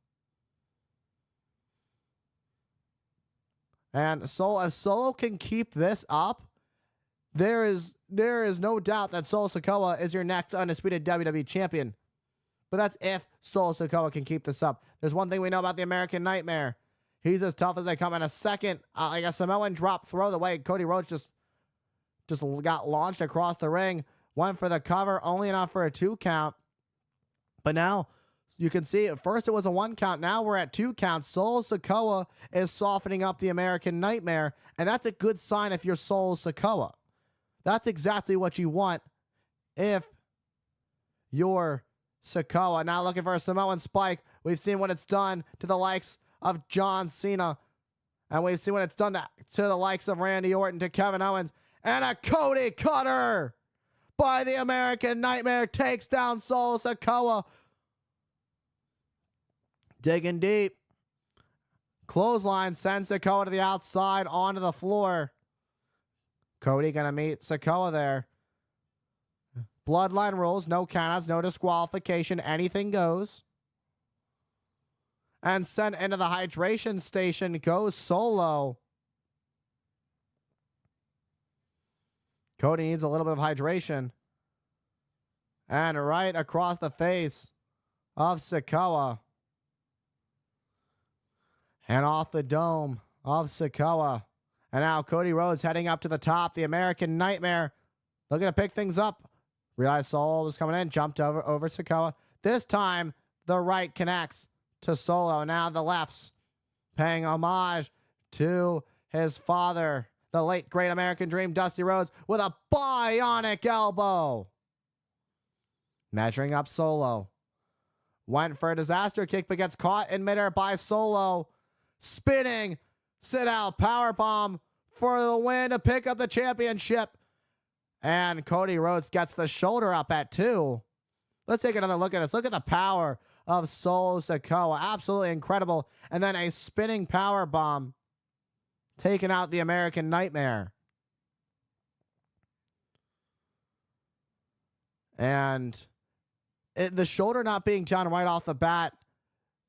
And if Solo can keep this up, there is no doubt that Solo Sikoa is your next undisputed WWE champion. But that's if Solo Sikoa can keep this up. There's one thing we know about the American Nightmare. He's as tough as they come. In a second, like a Samoan drop throw the way Cody Rhodes just got launched across the ring. Went for the cover, only enough for a 2 count. But now you can see at first it was a 1 count. Now we're at 2 counts. Solo Sikoa is softening up the American Nightmare, and that's a good sign if you're Solo Sikoa. That's exactly what you want if you're Sikoa. Now looking for a Samoan spike. We've seen what it's done to the likes of John Cena, and we've seen what it's done to the likes of Randy Orton, to Kevin Owens, and a Cody Cutter by the American Nightmare takes down Solo Sikoa. Digging deep. Clothesline sends Sikoa to the outside onto the floor. Cody gonna meet Sikoa there. Bloodline rules, no countouts, no disqualification, anything goes. And sent into the hydration station goes Solo. Cody needs a little bit of hydration. And right across the face of Sikoa. And off the dome of Sikoa. And now Cody Rhodes heading up to the top. The American Nightmare looking to pick things up. Realized Solo was coming in. Jumped over Sikoa. This time, the right connects to Solo. Now the left's paying homage to his father, the late great American Dream, Dusty Rhodes, with a bionic elbow. Measuring up Solo. Went for a disaster kick, but gets caught in midair by Solo. Spinning sit-out powerbomb for the win to pick up the championship. And Cody Rhodes gets the shoulder up at 2. Let's take another look at this. Look at the power of Solo Sikoa. Absolutely incredible. And then a spinning powerbomb taking out the American Nightmare. And the shoulder not being done right off the bat,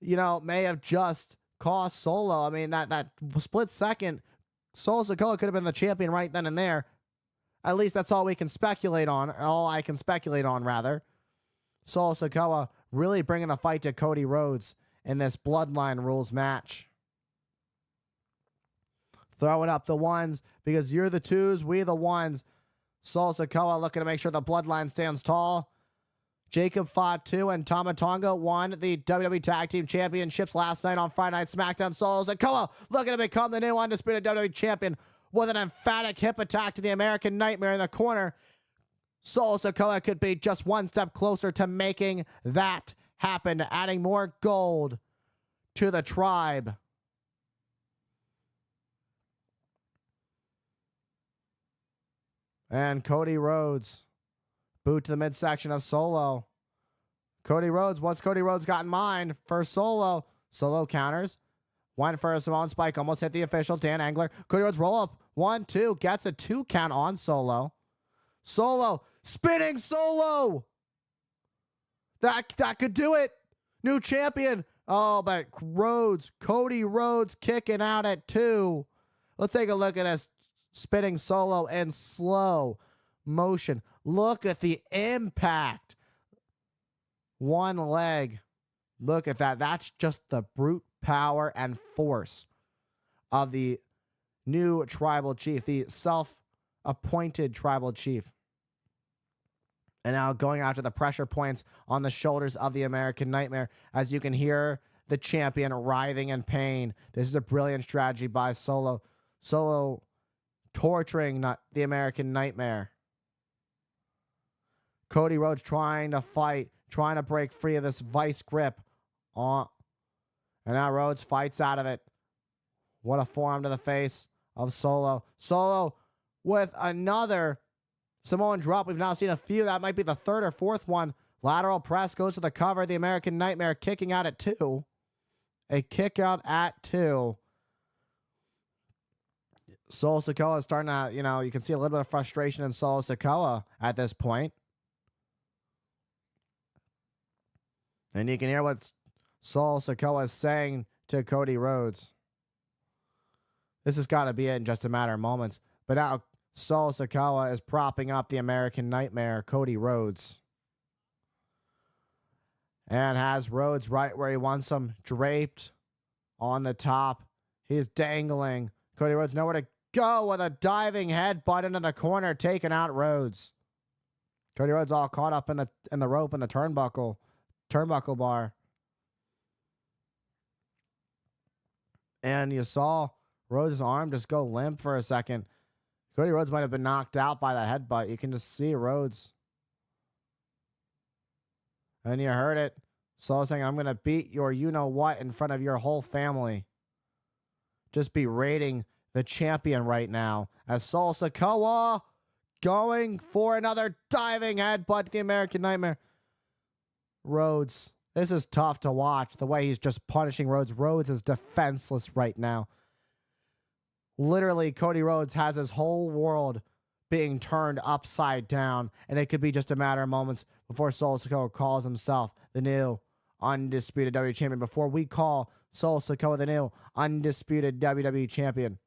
may have just cost Solo. I mean, that split second, Solo Sikoa could have been the champion right then and there. At least that's all we can speculate on. All I can speculate on, rather. Solo Sikoa really bringing the fight to Cody Rhodes in this Bloodline Rules match. Throwing up the ones because you're the twos, we the ones. Solo Sikoa looking to make sure the Bloodline stands tall. Jacob Fatu and Tama Tonga won the WWE Tag Team Championships last night on Friday Night SmackDown. Solo Sikoa looking to become the new undisputed WWE Champion with an emphatic hip attack to the American Nightmare in the corner. Solo Sikoa could be just one step closer to making that happen, adding more gold to the tribe. And Cody Rhodes, boot to the midsection of Solo. Cody Rhodes, what's Cody Rhodes got in mind for Solo? Solo counters. Went for a Samoan spike, almost hit the official, Dan Engler. Cody Rhodes roll up, 1, 2, gets a 2 count on Solo. Solo, spinning Solo. That could do it. New champion. Oh, but Rhodes, Cody Rhodes kicking out at 2. Let's take a look at this spinning Solo in slow motion. Look at the impact. One leg. Look at that. That's just the brute power and force of the new tribal chief, the self-appointed tribal chief. And now going after the pressure points on the shoulders of the American Nightmare, as you can hear the champion writhing in pain. This is a brilliant strategy by Solo. Solo torturing the American Nightmare. Cody Rhodes trying to fight, trying to break free of this vice grip. And now Rhodes fights out of it. What a forearm to the face of Solo. Solo with another Samoan drop. We've now seen a few. That might be the third or fourth one. Lateral press goes to the cover. The American Nightmare kicking out at 2. A kick out at 2. Solo Sikoa is starting to, you can see a little bit of frustration in Solo Sikoa at this point. And you can hear what Solo Sikoa is saying to Cody Rhodes. This has got to be it in just a matter of moments. But now Solo Sikoa is propping up the American Nightmare, Cody Rhodes. And has Rhodes right where he wants him, draped on the top. He's dangling. Cody Rhodes nowhere to go with a diving headbutt into the corner, taking out Rhodes. Cody Rhodes all caught up in the rope and the turnbuckle bar. And you saw Rhodes' arm just go limp for a second. Cody Rhodes might have been knocked out by the headbutt. You can just see Rhodes. And you heard it. Solo saying, I'm going to beat your you-know-what in front of your whole family. Just berating the champion right now. As Solo Sikoa going for another diving headbutt to the American Nightmare. Rhodes. This is tough to watch. The way he's just punishing Rhodes. Rhodes is defenseless right now. Literally, Cody Rhodes has his whole world being turned upside down. And it could be just a matter of moments before Solo Sikoa calls himself the new undisputed WWE champion. Before we call Solo Sikoa the new undisputed WWE champion.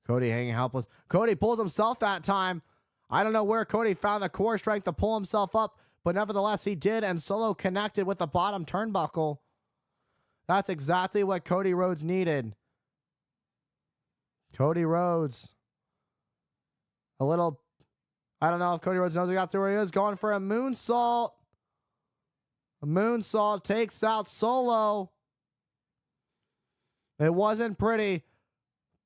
Cody hanging helpless. Cody pulls himself that time. I don't know where Cody found the core strength to pull himself up, but nevertheless he did, and Solo connected with the bottom turnbuckle. That's exactly what Cody Rhodes needed. Cody Rhodes. I don't know if Cody Rhodes knows he got through where he is. Going for a moonsault. A moonsault takes out Solo. It wasn't pretty,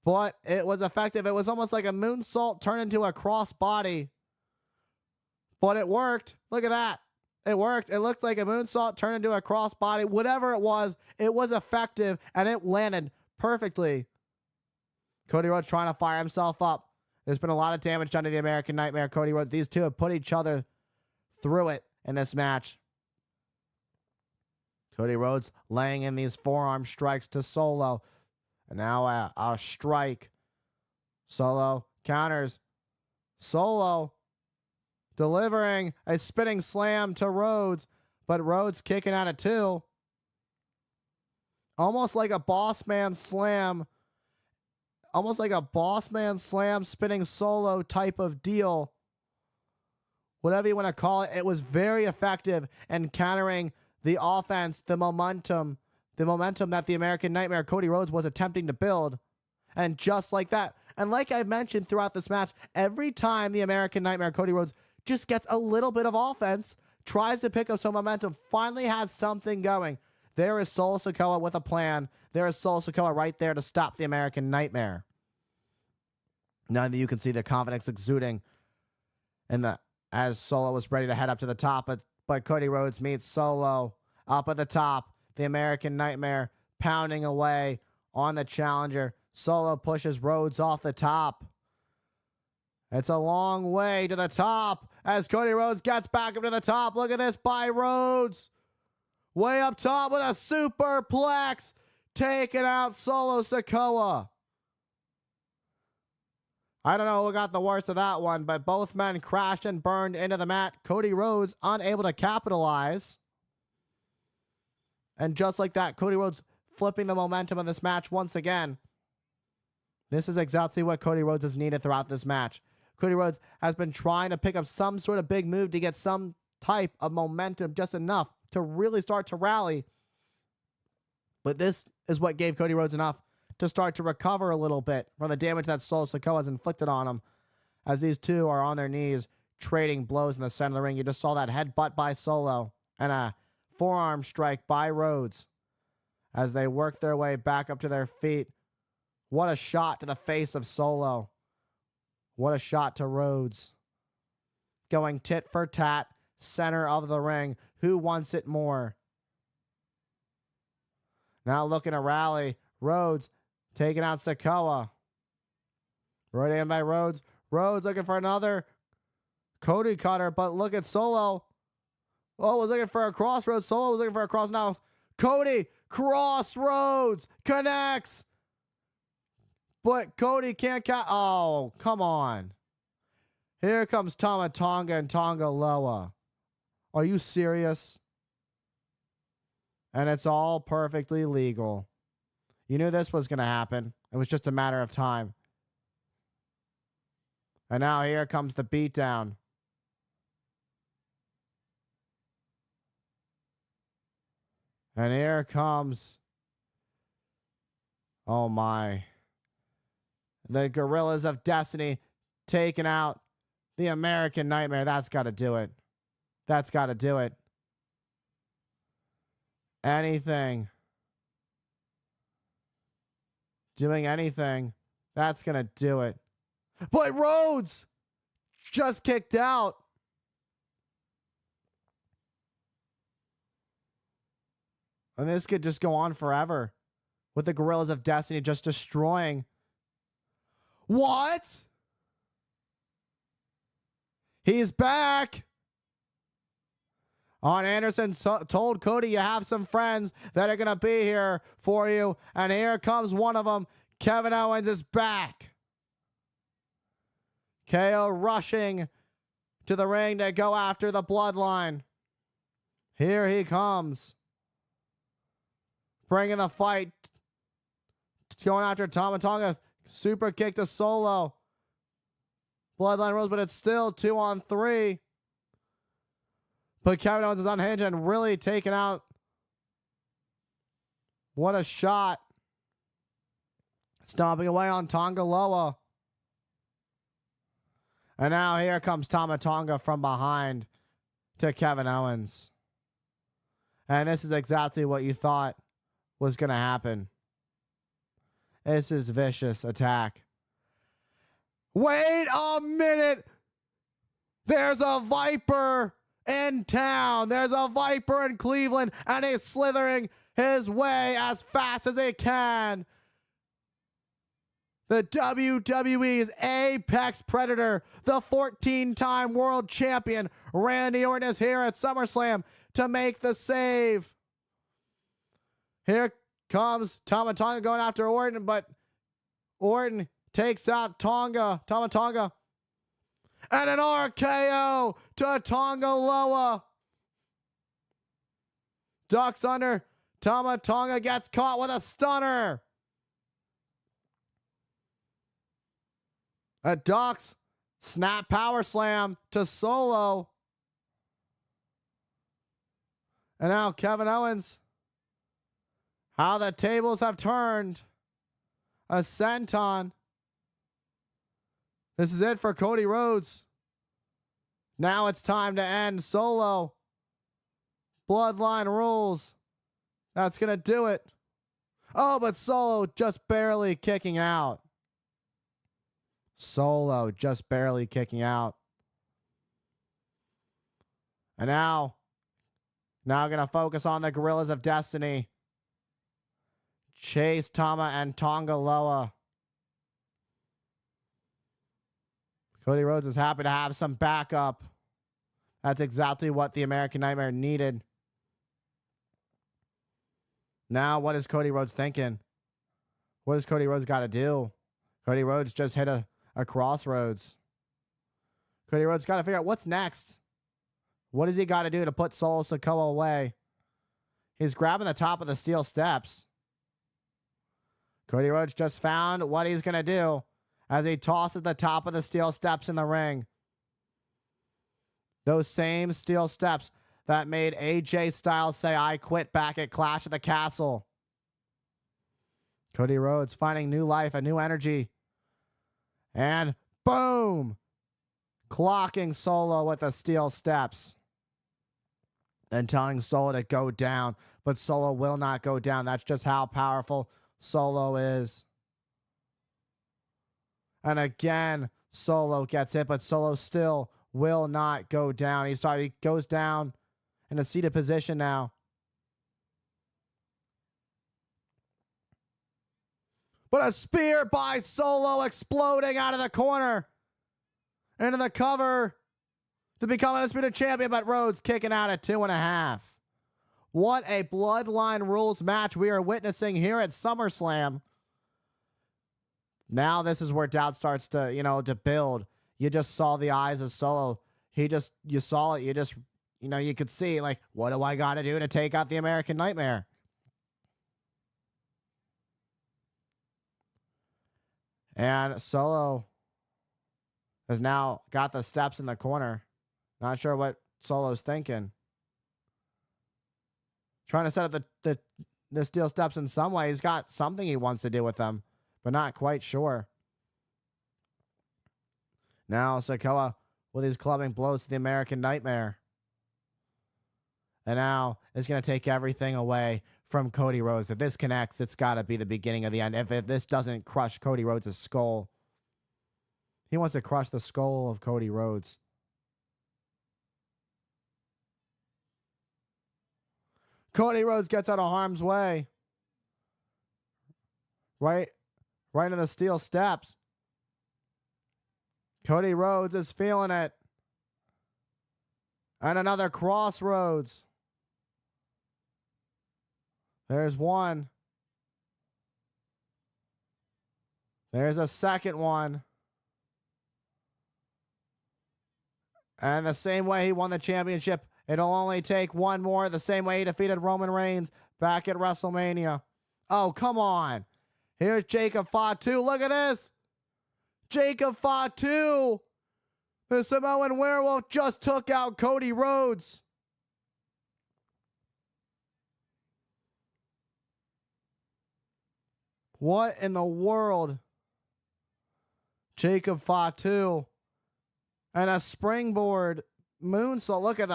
but it was effective. It was almost like a moonsault turned into a crossbody. But it worked. Look at that. It worked. It looked like a moonsault turned into a crossbody. Whatever it was effective, and it landed perfectly. Cody Rhodes trying to fire himself up. There's been a lot of damage done to the American Nightmare, Cody Rhodes. These two have put each other through it in this match. Cody Rhodes laying in these forearm strikes to Solo. And now a strike. Solo counters. Solo delivering a spinning slam to Rhodes. But Rhodes kicking out at 2. Almost like a boss man slam. Almost like a boss man slam spinning Solo type of deal. Whatever you want to call it. It was very effective in countering the offense, the momentum that the American Nightmare Cody Rhodes was attempting to build. And just like that. And like I mentioned throughout this match, every time the American Nightmare Cody Rhodes just gets a little bit of offense, tries to pick up some momentum, finally has something going, there is Solo Sikoa with a plan. There is Solo Sikoa right there to stop the American Nightmare. Now that you can see the confidence exuding And as Solo was ready to head up to the top, but Cody Rhodes meets Solo up at the top. The American Nightmare pounding away on the challenger. Solo pushes Rhodes off the top. It's a long way to the top as Cody Rhodes gets back up to the top. Look at this by Rhodes. Way up top with a superplex. Taking out Solo Sikoa. I don't know who got the worst of that one, but both men crashed and burned into the mat. Cody Rhodes unable to capitalize. And just like that, Cody Rhodes flipping the momentum of this match once again. This is exactly what Cody Rhodes has needed throughout this match. Cody Rhodes has been trying to pick up some sort of big move to get some type of momentum, just enough to really start to rally. But this is what gave Cody Rhodes enough to start to recover a little bit from the damage that Solo Sikoa has inflicted on him. As these two are on their knees, trading blows in the center of the ring. You just saw that headbutt by Solo and a forearm strike by Rhodes as they work their way back up to their feet. What a shot to the face of Solo. What a shot to Rhodes. Going tit for tat, center of the ring. Who wants it more? Now looking to rally. Rhodes taking out Sikoa. Right in by Rhodes. Rhodes looking for another Cody cutter, but look at Solo. Oh, was looking for a crossroads. Solo was looking for a cross. Now Cody crossroads connects. But Cody can't count. Oh, come on. Here comes Tama Tonga and Tonga Loa. Are you serious? And it's all perfectly legal. You knew this was going to happen. It was just a matter of time. And now here comes the beatdown. And here comes, oh my, the Gorillas of Destiny taking out the American Nightmare. That's got to do it. That's got to do it. Anything. Doing anything. That's going to do it. But Rhodes just kicked out. And this could just go on forever with the Gorillas of Destiny just destroying. What? He's back. Arn Anderson told Cody you have some friends that are going to be here for you. And here comes one of them. Kevin Owens is back. KO rushing to the ring to go after the Bloodline. Here he comes. Bringing the fight. Going after Tama Tonga. Super kick to Solo. Bloodline Rose, but it's still 2-on-3. But Kevin Owens is unhinged and really taken out. What a shot. Stomping away on Tonga Loa. And now here comes Tama Tonga from behind to Kevin Owens. And this is exactly what you thought was going to happen. It's his vicious attack. Wait a minute. There's a Viper in town. There's a Viper in Cleveland, and he's slithering his way as fast as he can. The WWE's Apex Predator, the 14-time world champion, Randy Orton is here at SummerSlam to make the save. Here comes Tama Tonga going after Orton, but Orton takes out Tama Tonga. And an RKO to Tonga Loa. Ducks under. Tama Tonga gets caught with a stunner. A ducks. Snap power slam to Solo. And now Kevin Owens. How the tables have turned. A senton. This is it for Cody Rhodes. Now it's time to end Solo. Bloodline rules. That's going to do it. Oh, but Solo just barely kicking out. Solo just barely kicking out. And now going to focus on the Gorillas of Destiny. Chase, Tama, and Tonga Loa. Cody Rhodes is happy to have some backup. That's exactly what the American Nightmare needed. Now, what is Cody Rhodes thinking? What does Cody Rhodes got to do? Cody Rhodes just hit a crossroads. Cody Rhodes got to figure out what's next. What does he got to do to put Solo Sikoa away? He's grabbing the top of the steel steps. Cody Rhodes just found what he's going to do as he tosses the top of the steel steps in the ring. Those same steel steps that made AJ Styles say, "I quit" back at Clash of the Castle. Cody Rhodes finding new life, a new energy. And boom! Clocking Solo with the steel steps. And telling Solo to go down. But Solo will not go down. That's just how powerful Solo is. And again, Solo gets hit, but Solo still will not go down. He goes down in a seated position now. But a spear by Solo exploding out of the corner. Into the cover to become an undisputed champion, but Rhodes kicking out at 2.5. What a Bloodline Rules match we are witnessing here at SummerSlam. Now this is where doubt starts to, to build. You just saw the eyes of Solo. You saw it. You could see, like, what do I got to do to take out the American Nightmare? And Solo has now got the steps in the corner. Not sure what Solo's thinking. Trying to set up the steel steps in some way. He's got something he wants to do with them, but not quite sure. Now Sikoa with his clubbing blows to the American Nightmare. And now it's going to take everything away from Cody Rhodes. If this connects, it's got to be the beginning of the end. If this doesn't crush Cody Rhodes' skull. He wants to crush the skull of Cody Rhodes. Cody Rhodes gets out of harm's way. Right into the steel steps. Cody Rhodes is feeling it. And another crossroads. There's one. There's a second one. And the same way he won the championship, it'll only take one more. The same way he defeated Roman Reigns back at WrestleMania. Oh, come on. Here's Jacob Fatu. Look at this. Jacob Fatu. The Samoan Werewolf just took out Cody Rhodes. What in the world? Jacob Fatu. And a springboard moonsault. Look at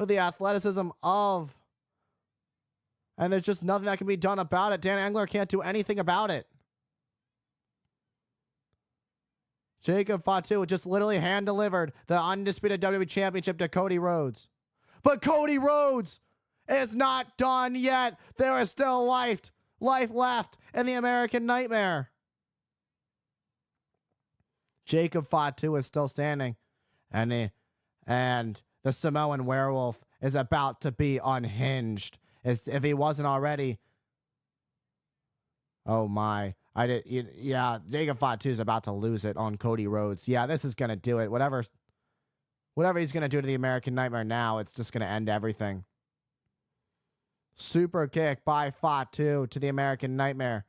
the athleticism of. And there's just nothing that can be done about it. Dan Engler can't do anything about it. Jacob Fatu just literally hand-delivered the undisputed WWE Championship to Cody Rhodes. But Cody Rhodes is not done yet. There is still life left in the American Nightmare. Jacob Fatu is still standing. And the Samoan Werewolf is about to be unhinged. If he wasn't already. Oh my. Jacob Fatu is about to lose it on Cody Rhodes. Yeah, this is going to do it. Whatever he's going to do to the American Nightmare now, it's just going to end everything. Super kick by Fatu to the American Nightmare.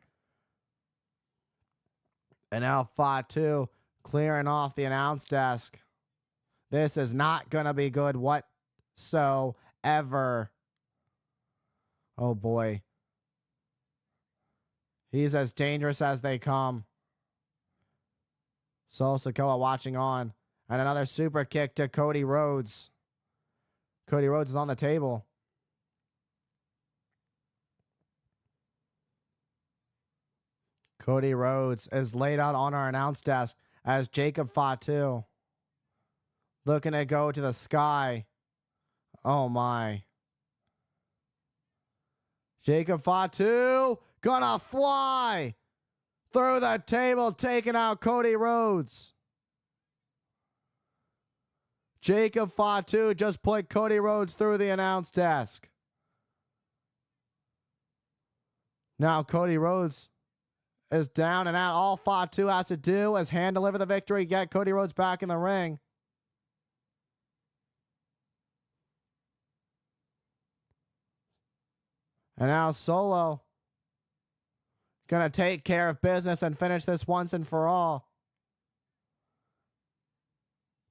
And now Fatu clearing off the announce desk. This is not going to be good whatsoever. Oh boy. He's as dangerous as they come. Solo Sikoa watching on. And another super kick to Cody Rhodes. Cody Rhodes is on the table. Cody Rhodes is laid out on our announce desk as Jacob Fatu looking to go to the sky. Oh my. Jacob Fatu gonna fly through the table, taking out Cody Rhodes. Jacob Fatu just put Cody Rhodes through the announce desk. Now Cody Rhodes is down and out. All Fatu has to do is hand deliver the victory, get Cody Rhodes back in the ring. And now Solo gonna take care of business and finish this once and for all.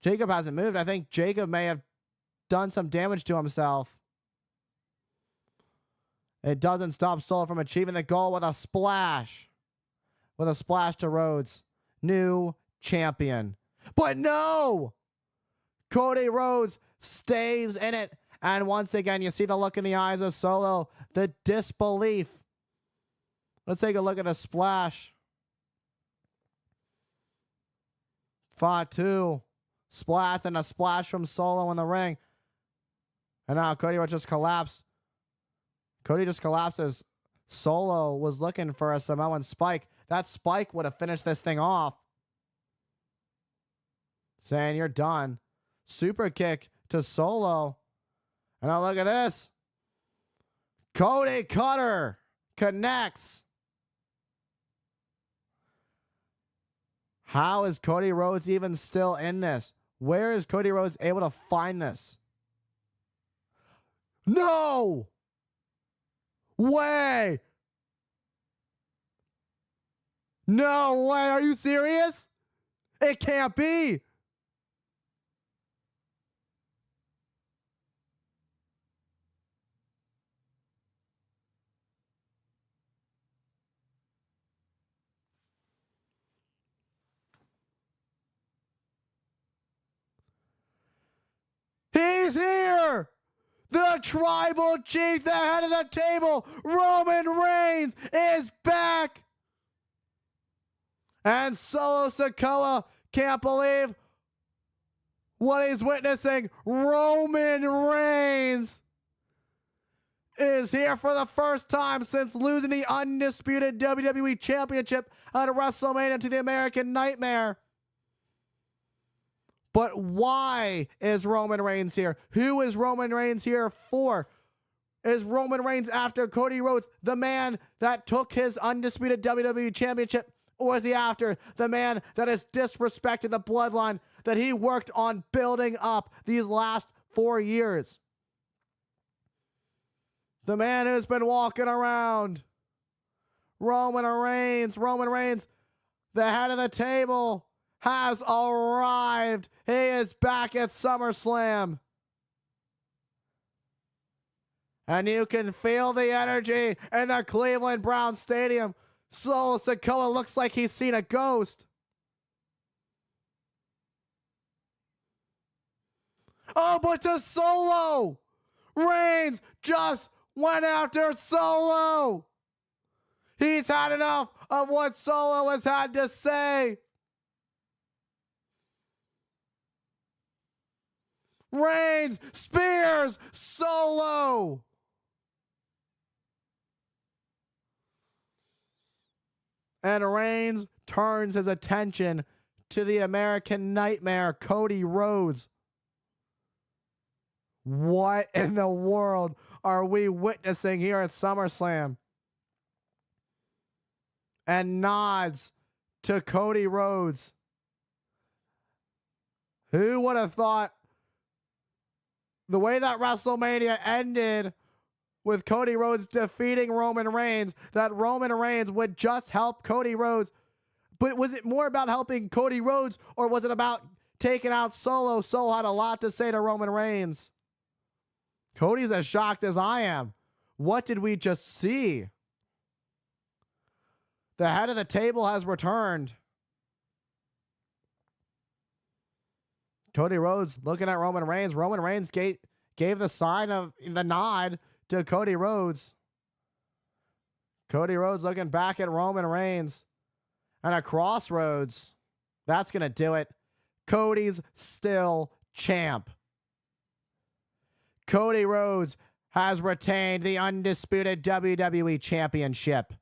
Jacob hasn't moved. I think Jacob may have done some damage to himself. It doesn't stop Solo from achieving the goal with a splash. With a splash to Rhodes. New champion. But no! Cody Rhodes stays in it. And once again, you see the look in the eyes of Solo. The disbelief. Let's take a look at the splash. Fatu. Splash and a splash from Solo in the ring. And now Cody Rhodes just collapsed. Cody just collapses. Solo was looking for a Samoan spike. That spike would have finished this thing off. Saying you're done. Super kick to Solo. And now look at this. Cody Cutter connects. How is Cody Rhodes even still in this? Where is Cody Rhodes able to find this? No! Way! No way! Are you serious? It can't be! He's here! The tribal chief, the head of the table, Roman Reigns, is back! And Solo Sikoa can't believe what he's witnessing. Roman Reigns is here for the first time since losing the undisputed WWE Championship at WrestleMania to the American Nightmare. But why is Roman Reigns here? Who is Roman Reigns here for? Is Roman Reigns after Cody Rhodes, the man that took his undisputed WWE Championship? Or is he after the man that has disrespected the bloodline that he worked on building up these last 4 years? The man who's been walking around. Roman Reigns, the head of the table, has arrived. He is back at SummerSlam. And you can feel the energy in the Cleveland Browns Stadium. Solo Sikoa looks like he's seen a ghost. Oh, but to Solo! Reigns just went after Solo! He's had enough of what Solo has had to say. Reigns spears Solo. And Reigns turns his attention to the American Nightmare, Cody Rhodes. What in the world are we witnessing here at SummerSlam? And nods to Cody Rhodes. Who would have thought the way that WrestleMania ended with Cody Rhodes defeating Roman Reigns, that Roman Reigns would just help Cody Rhodes? But was it more about helping Cody Rhodes, or was it about taking out Solo? Solo had a lot to say to Roman Reigns. Cody's as shocked as I am. What did we just see? The head of the table has returned. Cody Rhodes looking at Roman Reigns. Roman Reigns gave the sign of the nod to Cody Rhodes. Cody Rhodes looking back at Roman Reigns. And a crossroads. That's going to do it. Cody's still champ. Cody Rhodes has retained the undisputed WWE Championship.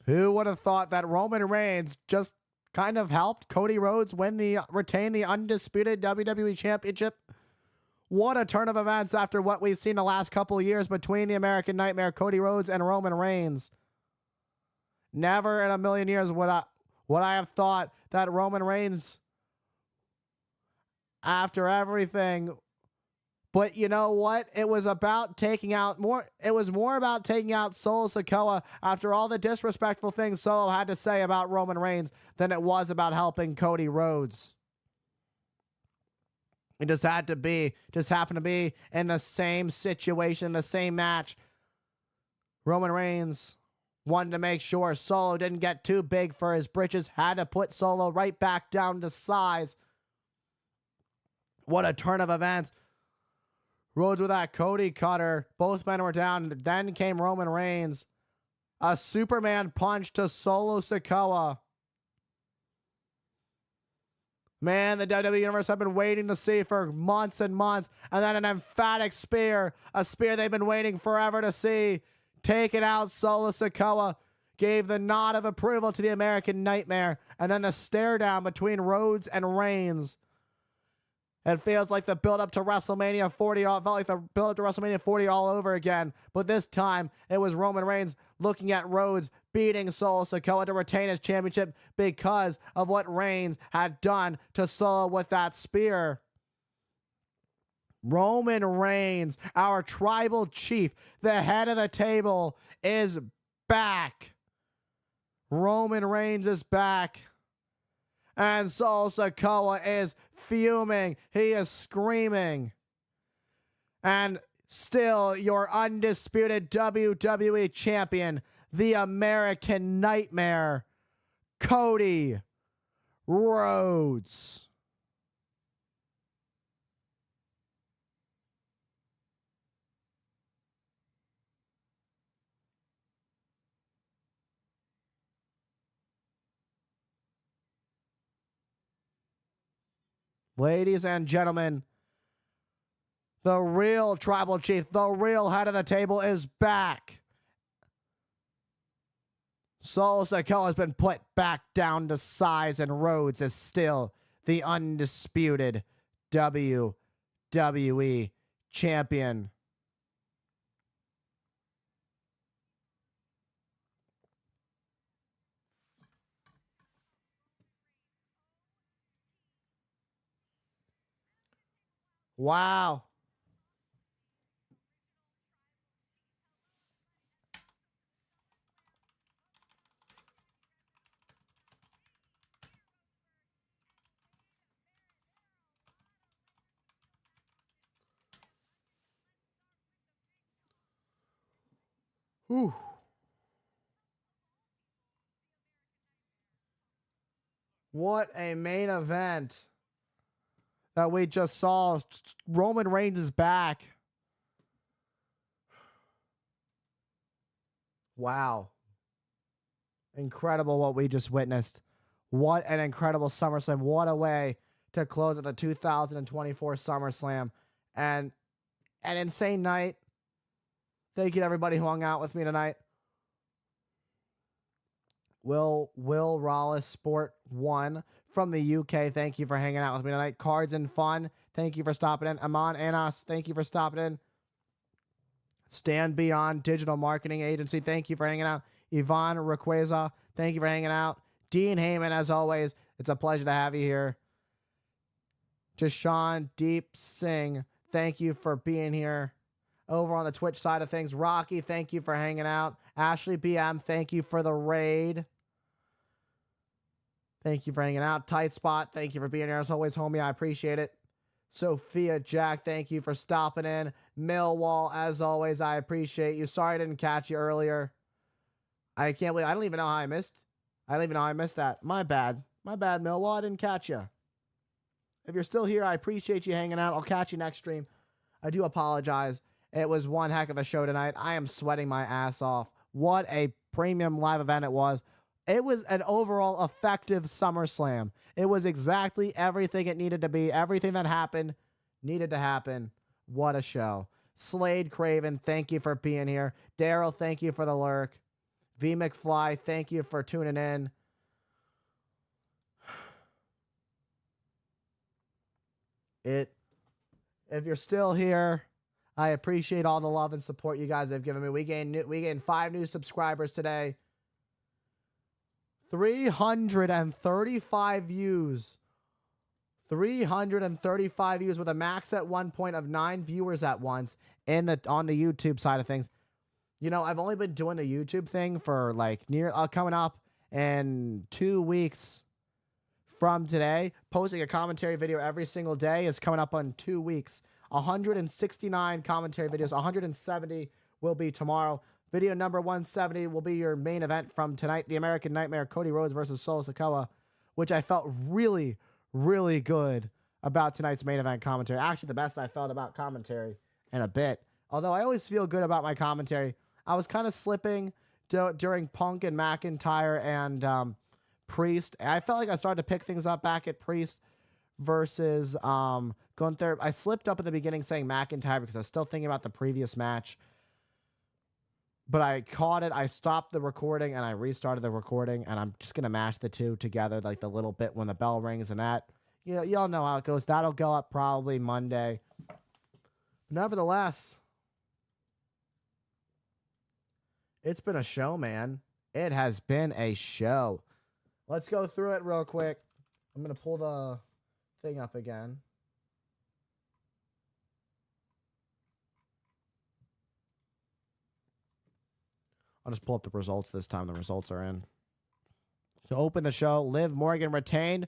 Who would have thought that Roman Reigns just kind of helped Cody Rhodes retain the undisputed WWE Championship? What a turn of events after what we've seen the last couple of years between the American Nightmare, Cody Rhodes, and Roman Reigns. Never in a million years would I have thought that Roman Reigns, after everything. But you know what? It was about taking out more. It was more about taking out Solo Sikoa after all the disrespectful things Solo had to say about Roman Reigns than it was about helping Cody Rhodes. It just happened to be in the same situation, the same match. Roman Reigns wanted to make sure Solo didn't get too big for his britches, had to put Solo right back down to size. What a turn of events. Rhodes with that Cody cutter. Both men were down. Then came Roman Reigns. A Superman punch to Solo Sikoa. Man, the WWE Universe have been waiting to see for months and months. And then an emphatic spear. A spear they've been waiting forever to see. Taking out Solo Sikoa. Gave the nod of approval to the American Nightmare. And then the stare down between Rhodes and Reigns. It feels like the build-up to WrestleMania 40 all over again. But this time, it was Roman Reigns looking at Rhodes beating Solo Sikoa to retain his championship because of what Reigns had done to Solo with that spear. Roman Reigns, our tribal chief, the head of the table, is back. Roman Reigns is back. And Solo Sikoa is fuming. He is screaming. And still your undisputed WWE champion, the American Nightmare, Cody Rhodes. Ladies and gentlemen, the real tribal chief, the real head of the table is back. Solo Sikoa has been put back down to size, and Rhodes is still the undisputed WWE champion. Wow. Whew. What a main event that we just saw. Roman Reigns is back. Wow. Incredible what we just witnessed. What an incredible SummerSlam. What a way to close at the 2024 SummerSlam. And an insane night. Thank you to everybody who hung out with me tonight. Will Rawless Sport 1 from the UK, thank you for hanging out with me tonight. Cards and Fun, thank you for stopping in. Aman Anas, thank you for stopping in. Stand Beyond Digital Marketing Agency, thank you for hanging out. Yvonne Requeza, thank you for hanging out. Dean Heyman, as always, it's a pleasure to have you here. Jashawn Deep Singh, thank you for being here. Over on the Twitch side of things, Rocky, thank you for hanging out. Ashley BM, thank you for the raid. Thank you for hanging out. Tight Spot, thank you for being here. As always, homie, I appreciate it. Sophia Jack, thank you for stopping in. Millwall, as always, I appreciate you. Sorry I didn't catch you earlier. I can't believe, I don't even know how I missed that. My bad, Millwall, I didn't catch you. If you're still here, I appreciate you hanging out. I'll catch you next stream. I do apologize. It was one heck of a show tonight. I am sweating my ass off. What a premium live event it was. It was an overall effective SummerSlam. It was exactly everything it needed to be. Everything that happened needed to happen. What a show. Slade Craven, thank you for being here. Daryl, thank you for the lurk. V McFly, thank you for tuning in. If you're still here, I appreciate all the love and support you guys have given me. We gained 5 new subscribers today. 335 views. 335 views with a max at one point of 9 viewers at once on the YouTube side of things. You know, I've only been doing the YouTube thing for like coming up in 2 weeks from today. Posting a commentary video every single day is coming up on 2 weeks. 169 commentary videos. 170 will be tomorrow. Video number 170 will be your main event from tonight. The American Nightmare, Cody Rhodes versus Solo Sikoa, which I felt really, really good about tonight's main event commentary. Actually, the best I felt about commentary in a bit. Although I always feel good about my commentary. I was kind of slipping during Punk and McIntyre and Priest. I felt like I started to pick things up back at Priest versus Gunther. I slipped up at the beginning saying McIntyre because I was still thinking about the previous match. But I caught it. I stopped the recording and I restarted the recording. And I'm just going to mash the two together like the little bit when the bell rings and that. You know, y'all know how it goes. That'll go up probably Monday. Nevertheless, it's been a show, man. It has been a show. Let's go through it real quick. I'm going to pull the thing up again. I'll just pull up the results this time. The results are in. To open the show, Liv Morgan retained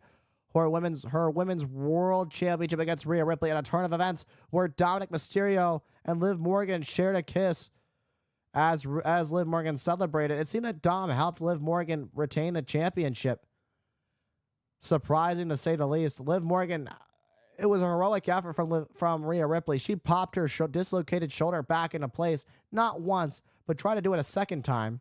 her women's world championship against Rhea Ripley in a turn of events where Dominic Mysterio and Liv Morgan shared a kiss as Liv Morgan celebrated. It seemed that Dom helped Liv Morgan retain the championship. Surprising to say the least. Liv Morgan, it was a heroic effort from Rhea Ripley. She popped her dislocated shoulder back into place, not once, but tried to do it a second time.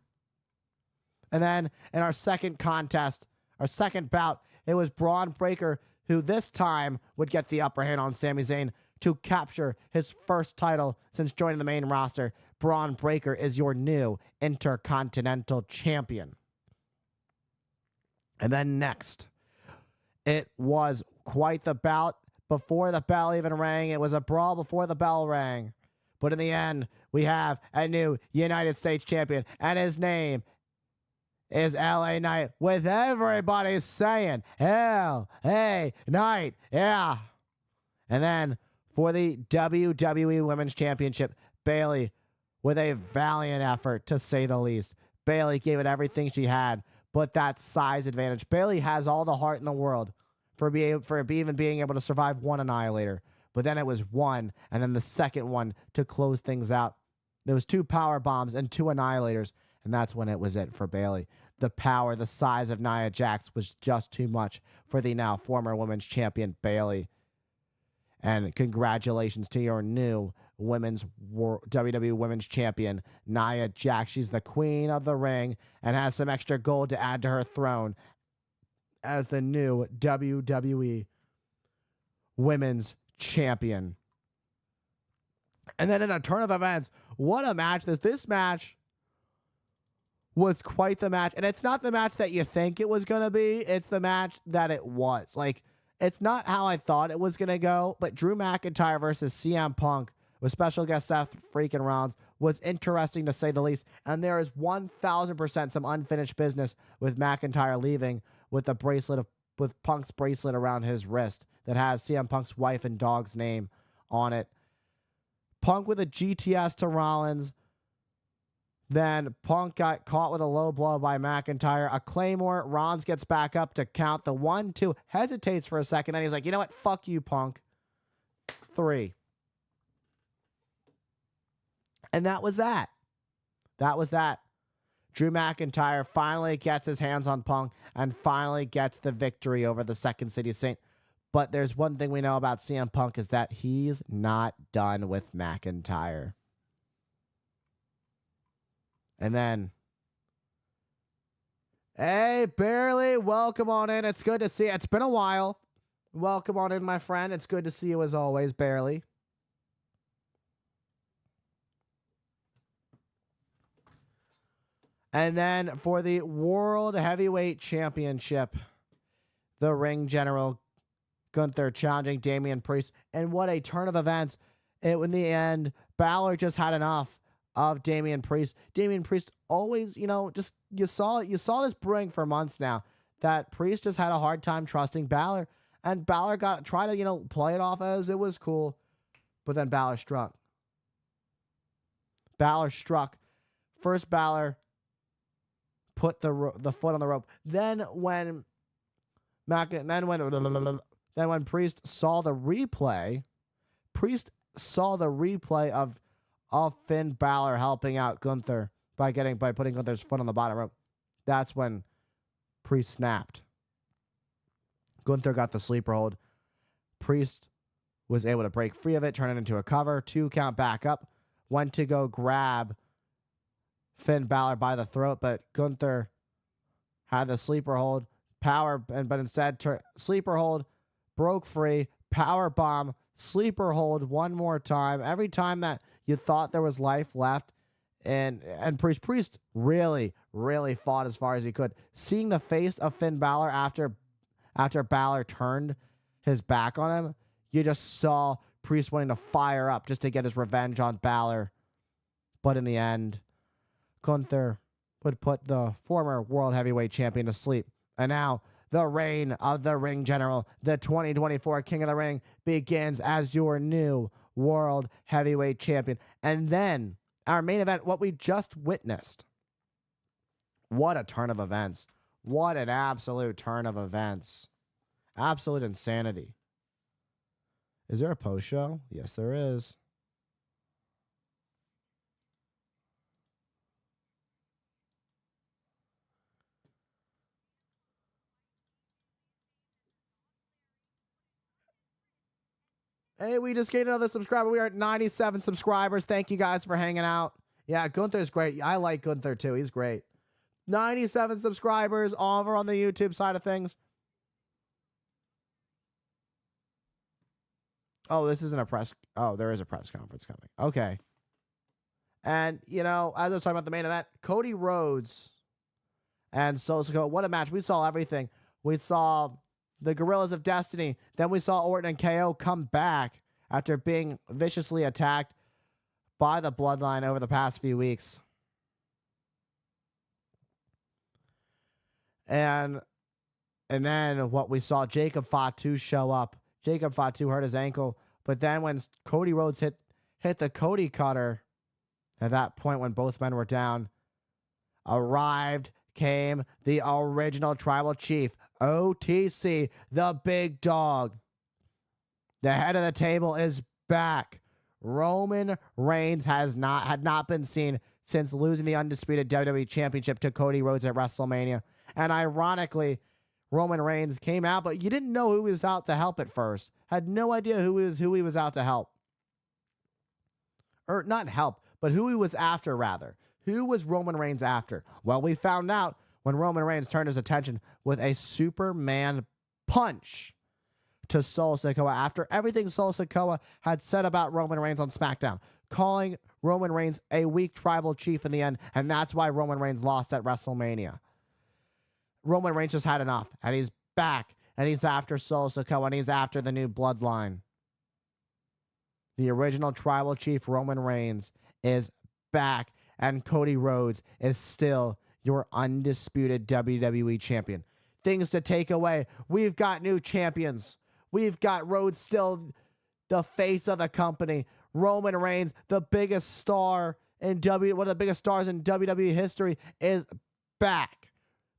And then in our second contest, our second bout, it was Braun Breaker who this time would get the upper hand on Sami Zayn to capture his first title since joining the main roster. Braun Breaker is your new Intercontinental Champion. And then next, it was quite the bout before the bell even rang. It was a brawl before the bell rang. But in the end, we have a new United States champion, and his name is LA Knight, with everybody saying, LA Knight, yeah. And then for the WWE Women's Championship, Bayley, with a valiant effort, to say the least. Bayley gave it everything she had, but that size advantage. Bayley has all the heart in the world for even being able to survive one Annihilator. But then it was one, and then the second one to close things out. There was 2 power bombs and 2 Annihilators, and that's when it was it for Bayley. The power, the size of Nia Jax was just too much for the now former women's champion Bayley. And congratulations to your new WWE Women's Champion, Nia Jax. She's the queen of the ring and has some extra gold to add to her throne as the new WWE Women's Champion. And then in a turn of events, what a match. This match was quite the match. And it's not the match that you think it was going to be. It's the match that it was. Like, it's not how I thought it was going to go, but Drew McIntyre versus CM Punk with special guest Seth freaking Rollins was interesting to say the least. And there is 1,000% some unfinished business with McIntyre leaving with with Punk's bracelet around his wrist that has CM Punk's wife and dog's name on it. Punk with a GTS to Rollins. Then Punk got caught with a low blow by McIntyre. A Claymore. Rollins gets back up to count the 1, 2. Hesitates for a second. Then he's like, you know what? Fuck you, Punk. 3. And that was that. That was that. Drew McIntyre finally gets his hands on Punk and finally gets the victory over the Second City Saint. But there's one thing we know about CM Punk is that he's not done with McIntyre. And then, hey, Barely, welcome on in. It's good to see you. It's been a while. Welcome on in, my friend. It's good to see you as always, Barely. And then for the World Heavyweight Championship, the ring general Gunther challenging Damian Priest. And what a turn of events. In the end, Balor just had enough of Damian Priest. Damian Priest always, just you saw this brewing for months now, that Priest just had a hard time trusting Balor. And Balor tried to, play it off as it was cool. But then Balor struck. First Balor put the foot on the rope. Then when Priest saw the replay, of Finn Balor helping out Gunther by putting Gunther's foot on the bottom rope. That's when Priest snapped. Gunther got the sleeper hold. Priest was able to break free of it, turn it into a cover, 2 count back up, went to go grab Finn Balor by the throat, but Gunther had the sleeper hold, but instead sleeper hold, broke free, power bomb, sleeper hold one more time. Every time that you thought there was life left, and Priest really, really fought as far as he could. Seeing the face of Finn Balor after Balor turned his back on him, you just saw Priest wanting to fire up just to get his revenge on Balor. But in the end, Gunther would put the former World Heavyweight Champion to sleep. And now, the reign of the Ring General, the 2024 King of the Ring, begins as your new World Heavyweight Champion. And then, our main event, what we just witnessed. What a turn of events. What an absolute turn of events. Absolute insanity. Is there a post-show? Yes, there is. Hey, we just gained another subscriber. We are at 97 subscribers. Thank you guys for hanging out. Yeah, Gunther's great. I like Gunther too. He's great. 97 subscribers over on the YouTube side of things. Oh, this isn't a press. Oh, there is a press conference coming. Okay. And, as I was talking about the main event, Cody Rhodes and Sikoa, what a match. We saw everything. We saw the Gorillas of Destiny. Then we saw Orton and KO come back after being viciously attacked by the Bloodline over the past few weeks. And then what we saw, Jacob Fatu show up. Jacob Fatu hurt his ankle. But then when Cody Rhodes hit the Cody Cutter, at that point when both men were down, came the original Tribal Chief, OTC, the big dog. The head of the table is back. Roman Reigns had not been seen since losing the undisputed WWE Championship to Cody Rhodes at WrestleMania. And ironically, Roman Reigns came out, but you didn't know who he was out to help at first. Had no idea who he was out to help. Or not help, but who he was after, rather. Who was Roman Reigns after? Well, we found out when Roman Reigns turned his attention with a Superman punch to Solo Sikoa after everything Solo Sikoa had said about Roman Reigns on SmackDown, calling Roman Reigns a weak tribal chief in the end, and that's why Roman Reigns lost at WrestleMania. Roman Reigns just had enough, and he's back, and he's after Solo Sikoa, and he's after the new bloodline. The original tribal chief, Roman Reigns, is back, and Cody Rhodes is still your undisputed WWE champion. Things to take away. We've got new champions. We've got Rhodes still the face of the company. Roman Reigns, the biggest star in one of the biggest stars in WWE history, is back.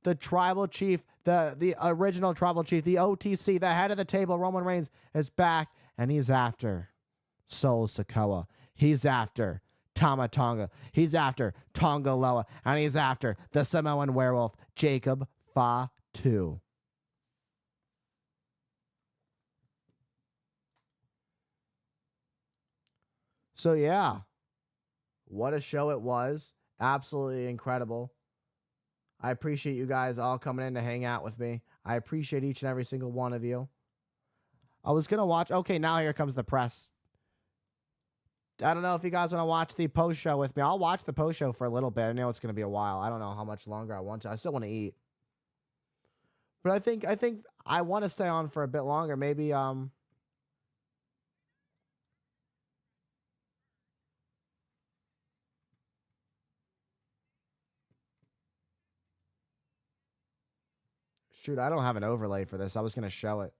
The tribal chief, the original tribal chief, the OTC, the head of the table, Roman Reigns, is back, and he's after Solo Sikoa. He's after Tama Tonga. He's after Tonga Loa, and he's after the Samoan werewolf, Jacob Fatu. So yeah, what a show it was. Absolutely incredible. I appreciate you guys all coming in to hang out with me. I appreciate each and every single one of you. I was going to watch. Okay, now here comes the press. I don't know if you guys want to watch the post show with me. I'll watch the post show for a little bit. I know it's going to be a while. I don't know how much longer I want to. I still want to eat. But I think I want to stay on for a bit longer. Maybe shoot, I don't have an overlay for this. I was going to show it.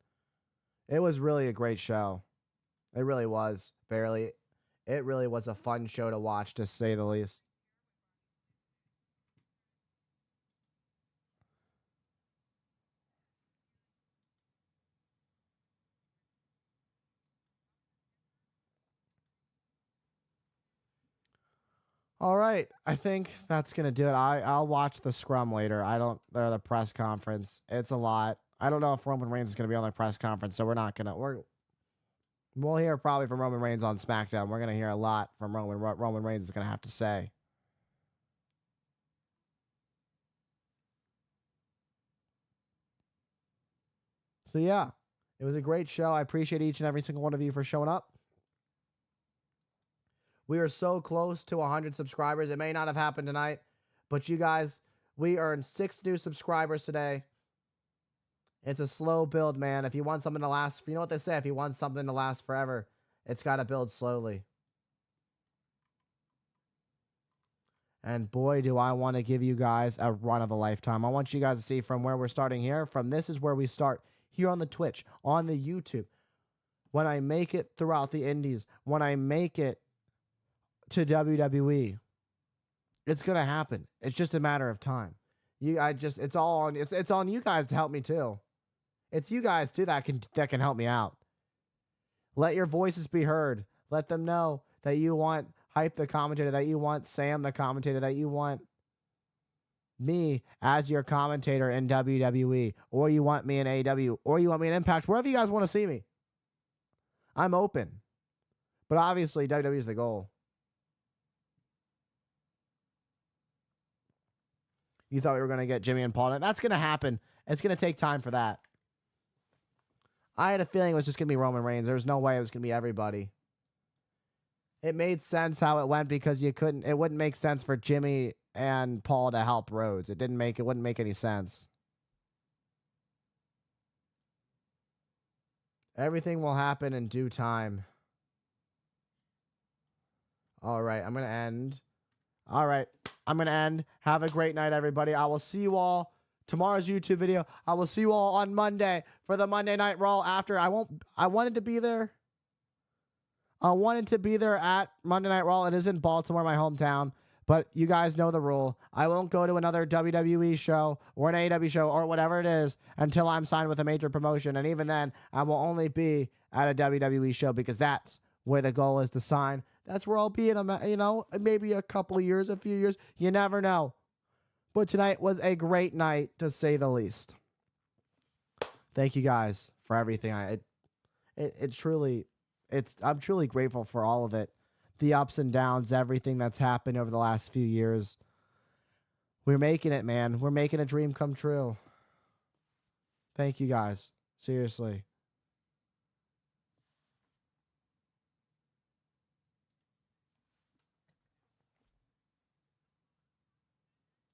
It was really a great show. It really was. Barely. It really was a fun show to watch, to say the least. All right, I think that's gonna do it. I'll watch the scrum later. I don't or the press conference. It's a lot. I don't know if Roman Reigns is gonna be on the press conference, so we'll hear probably from Roman Reigns on SmackDown. We're gonna hear a lot from what Roman Reigns is gonna have to say. So yeah, it was a great show. I appreciate each and every single one of you for showing up. We are so close to 100 subscribers. It may not have happened tonight, but you guys, we earned 6 new subscribers today. It's a slow build, man. If you want something to last, you know what they say, if you want something to last forever, it's got to build slowly. And boy, do I want to give you guys a run of a lifetime. I want you guys to see from where we're starting here. From this is where we start here on the Twitch, on the YouTube. When I make it throughout the indies, when I make it to WWE, it's gonna happen. It's just a matter of time. It's on you guys to help me too. It's you guys too that can help me out. Let your voices be heard. Let them know that you want Hype the commentator, that you want Sam the commentator, that you want me as your commentator in WWE, or you want me in AEW, or you want me in Impact, wherever you guys want to see me. I'm open. But obviously WWE is the goal. You thought we were going to get Jimmy and Paul. That's going to happen. It's going to take time for that. I had a feeling it was just going to be Roman Reigns. There was no way it was going to be everybody. It made sense how it went because it wouldn't make sense for Jimmy and Paul to help Rhodes. It wouldn't make any sense. Everything will happen in due time. All right, I'm going to end. All right, I'm going to end. Have a great night, everybody. I will see you all tomorrow's YouTube video. I will see you all on Monday for the Monday Night Raw after. I wanted to be there. I wanted to be there at Monday Night Raw. It is in Baltimore, my hometown. But you guys know the rule. I won't go to another WWE show or an AEW show or whatever it is until I'm signed with a major promotion. And even then, I will only be at a WWE show because that's where the goal is to sign. That's where I'll be in, maybe a couple of years, a few years. You never know. But tonight was a great night, to say the least. Thank you guys for everything. I'm truly grateful for all of it. The ups and downs, everything that's happened over the last few years. We're making it, man. We're making a dream come true. Thank you guys. Seriously.